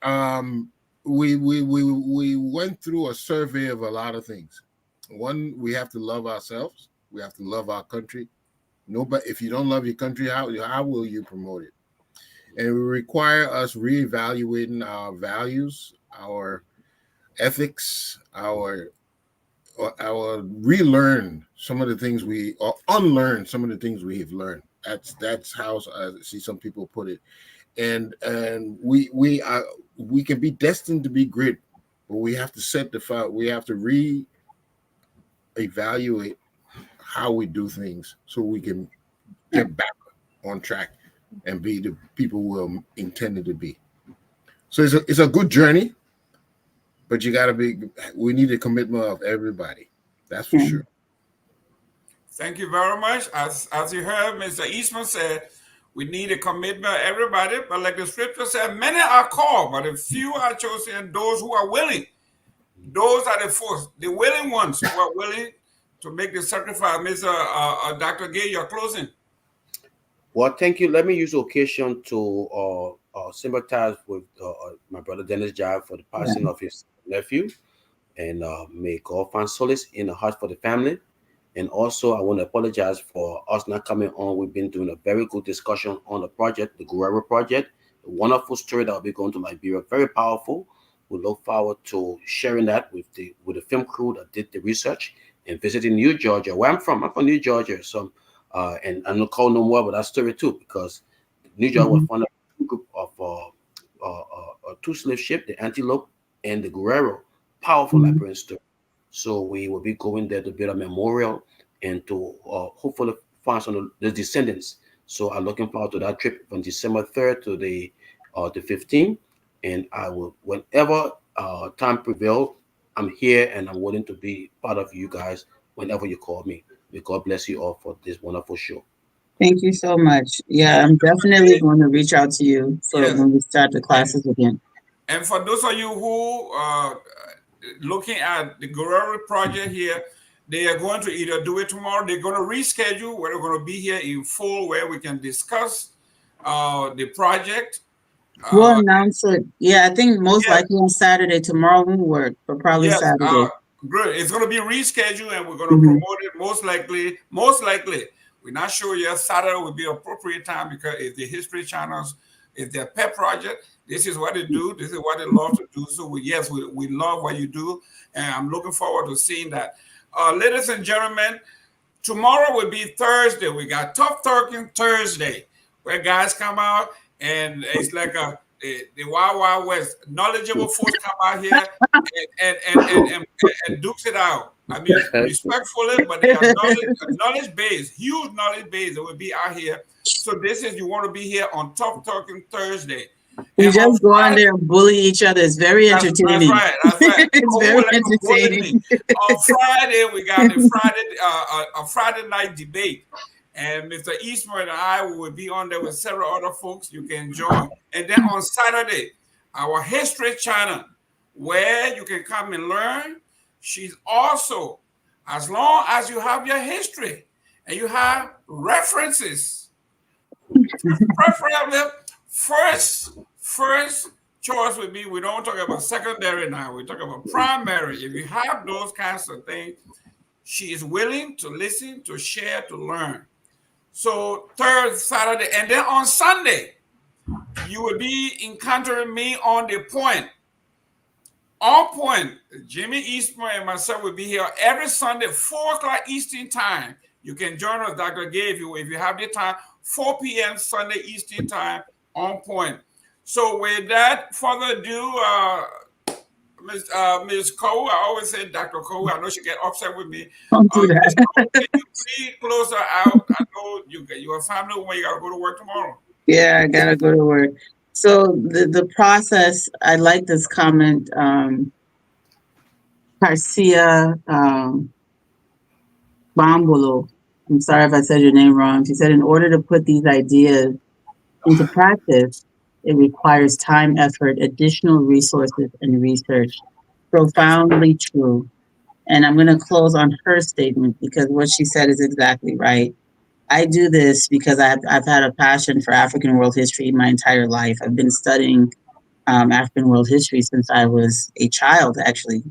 We went through a survey of a lot of things. One, we have to love ourselves. We have to love our country. Nobody, if you don't love your country, how will you promote it? And it will require us reevaluating our values, our ethics, our relearn some of the things or unlearn some of the things we have learned. That's how I see some people put it. And we can be destined to be great, but we have to set the file. We have to evaluate how we do things so we can get back on track and be the people we're intended to be. So it's a good journey, but we need a commitment of everybody. That's for sure. Thank you very much. As you heard, Mr. Eastman said, we need a commitment of everybody. But like the scripture said, many are called, but a few are chosen, and those who are willing. Those are the willing ones who are willing to make the sacrifice. Mr. Dr. Gay, your closing. Well, thank you. Let me use the occasion to sympathize with my brother Dennis Jive for the passing of his nephew, and may God find solace in the heart for the family. And also, I want to apologize for us not coming on. We've been doing a very good discussion on the project, the Guerrero project, a wonderful story that will be going to Liberia, very powerful. We look forward to sharing that with the film crew that did the research and visiting New Georgia, where I'm from. I'm from New Georgia, so and I'm not calling no more about that story too, because New Georgia was one of a group of two slave ships, the Antelope and the Guerrero, powerful Liberian story. So we will be going there to build a memorial and to hopefully find some of the descendants. So I'm looking forward to that trip from December 3rd to the 15th. And I will, whenever time prevails, I'm here and I'm willing to be part of you guys whenever you call me. May God bless you all for this wonderful show. Thank you so much. Yeah, I'm definitely going to reach out to you when we start the classes again. And for those of you who looking at the Guerrero project here, they are going to either do it tomorrow, they're going to reschedule, we're going to be here in full where we can discuss the project. We'll announce it. Yeah, I think most likely on Saturday. Tomorrow won't work, but probably Saturday. Good. It's going to be rescheduled and we're going to promote it most likely. We're not sure yet. Saturday will be appropriate time because if the history channels, if their pet project, this is what they do. This is what they love to do. So we love what you do. And I'm looking forward to seeing that. Ladies and gentlemen, tomorrow will be Thursday. We got Tough Talking Thursday, where guys come out and it's like the Wild Wild West. Knowledgeable folks come out here and dukes it out. I mean, respectfully, but they are knowledge base, huge knowledge base that will be out here. So you want to be here on Tough Talking Thursday. We just go on there and bully each other. It's very entertaining. That's right. It's very entertaining. On Friday, we got a Friday night debate. And Mr. Eastman and I will be on there with several other folks you can join. And then on Saturday, our history channel, where you can come and learn. She's also, as long as you have your history and you have references, preferably first choice would be, we don't talk about secondary now, we talk about primary. If you have those kinds of things, she is willing to listen, to share, to learn. So third Saturday, and then on Sunday, you will be encountering me on the point. On point, Jimmy Eastman and myself will be here every Sunday, 4 o'clock Eastern time. You can join us, Dr. Gay, if you have the time, 4 p.m. Sunday Eastern time, on point. So with that, further ado, Ms. Cole, I always say Dr. Cole, I know she get upset with me. Don't do that. Can you please close her out? I know you're a family woman, you got to go to work tomorrow. Yeah, I got to go to work. So the process, I like this comment, Garcia Bambolo, I'm sorry if I said your name wrong. She said, in order to put these ideas into practice, it requires time, effort, additional resources, and research. Profoundly true. And I'm going to close on her statement because what she said is exactly right. I do this because I've had a passion for African world history my entire life. I've been studying African world history since I was a child, actually.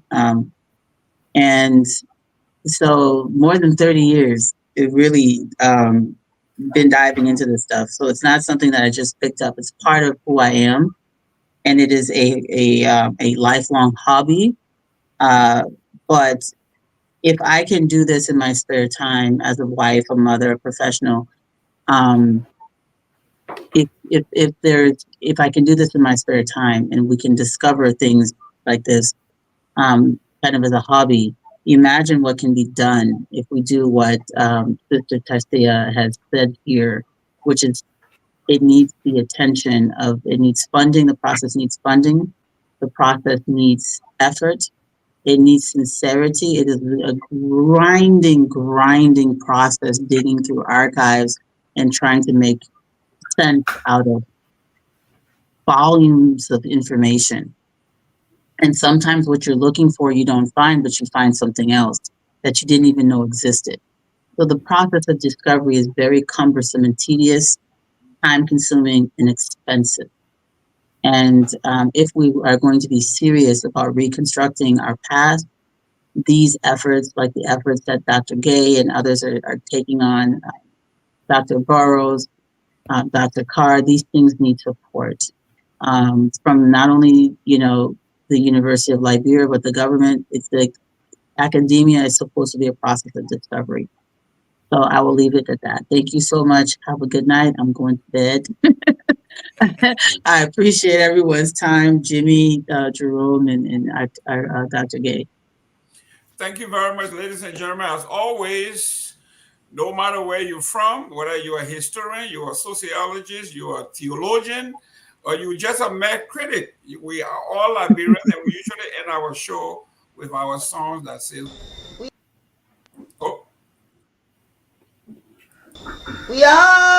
And So more than 30 years, it really been diving into this stuff. So it's not something that I just picked up. It's part of who I am, and it is a lifelong hobby. Uh, but if I can do this in my spare time as a wife, a mother, a professional, um, if I can do this in my spare time and we can discover things like this, kind of as a hobby, imagine what can be done if we do what Sister Testia has said here, which is it needs the attention of, it needs funding. The process needs funding. The process needs effort. It needs sincerity. It is a grinding process, digging through archives and trying to make sense out of volumes of information. And sometimes what you're looking for, you don't find, but you find something else that you didn't even know existed. So the process of discovery is very cumbersome and tedious, time consuming, and expensive. And if we are going to be serious about reconstructing our past, these efforts, like the efforts that Dr. Gay and others are taking on, Dr. Burroughs, Dr. Carr, these things need support from not only, the University of Liberia, but the government. It's like academia is supposed to be a process of discovery. So I will leave it at that. Thank you so much. Have a good night. I'm going to bed. I appreciate everyone's time, Jimmy, Jerome, and our Dr. Gay. Thank you very much, ladies and gentlemen. As always, no matter where you're from, whether you're a historian, you're a sociologist, you're a theologian, or you just a mad critic, we are all Liberians, and we usually end our show with our song that says, oh. We are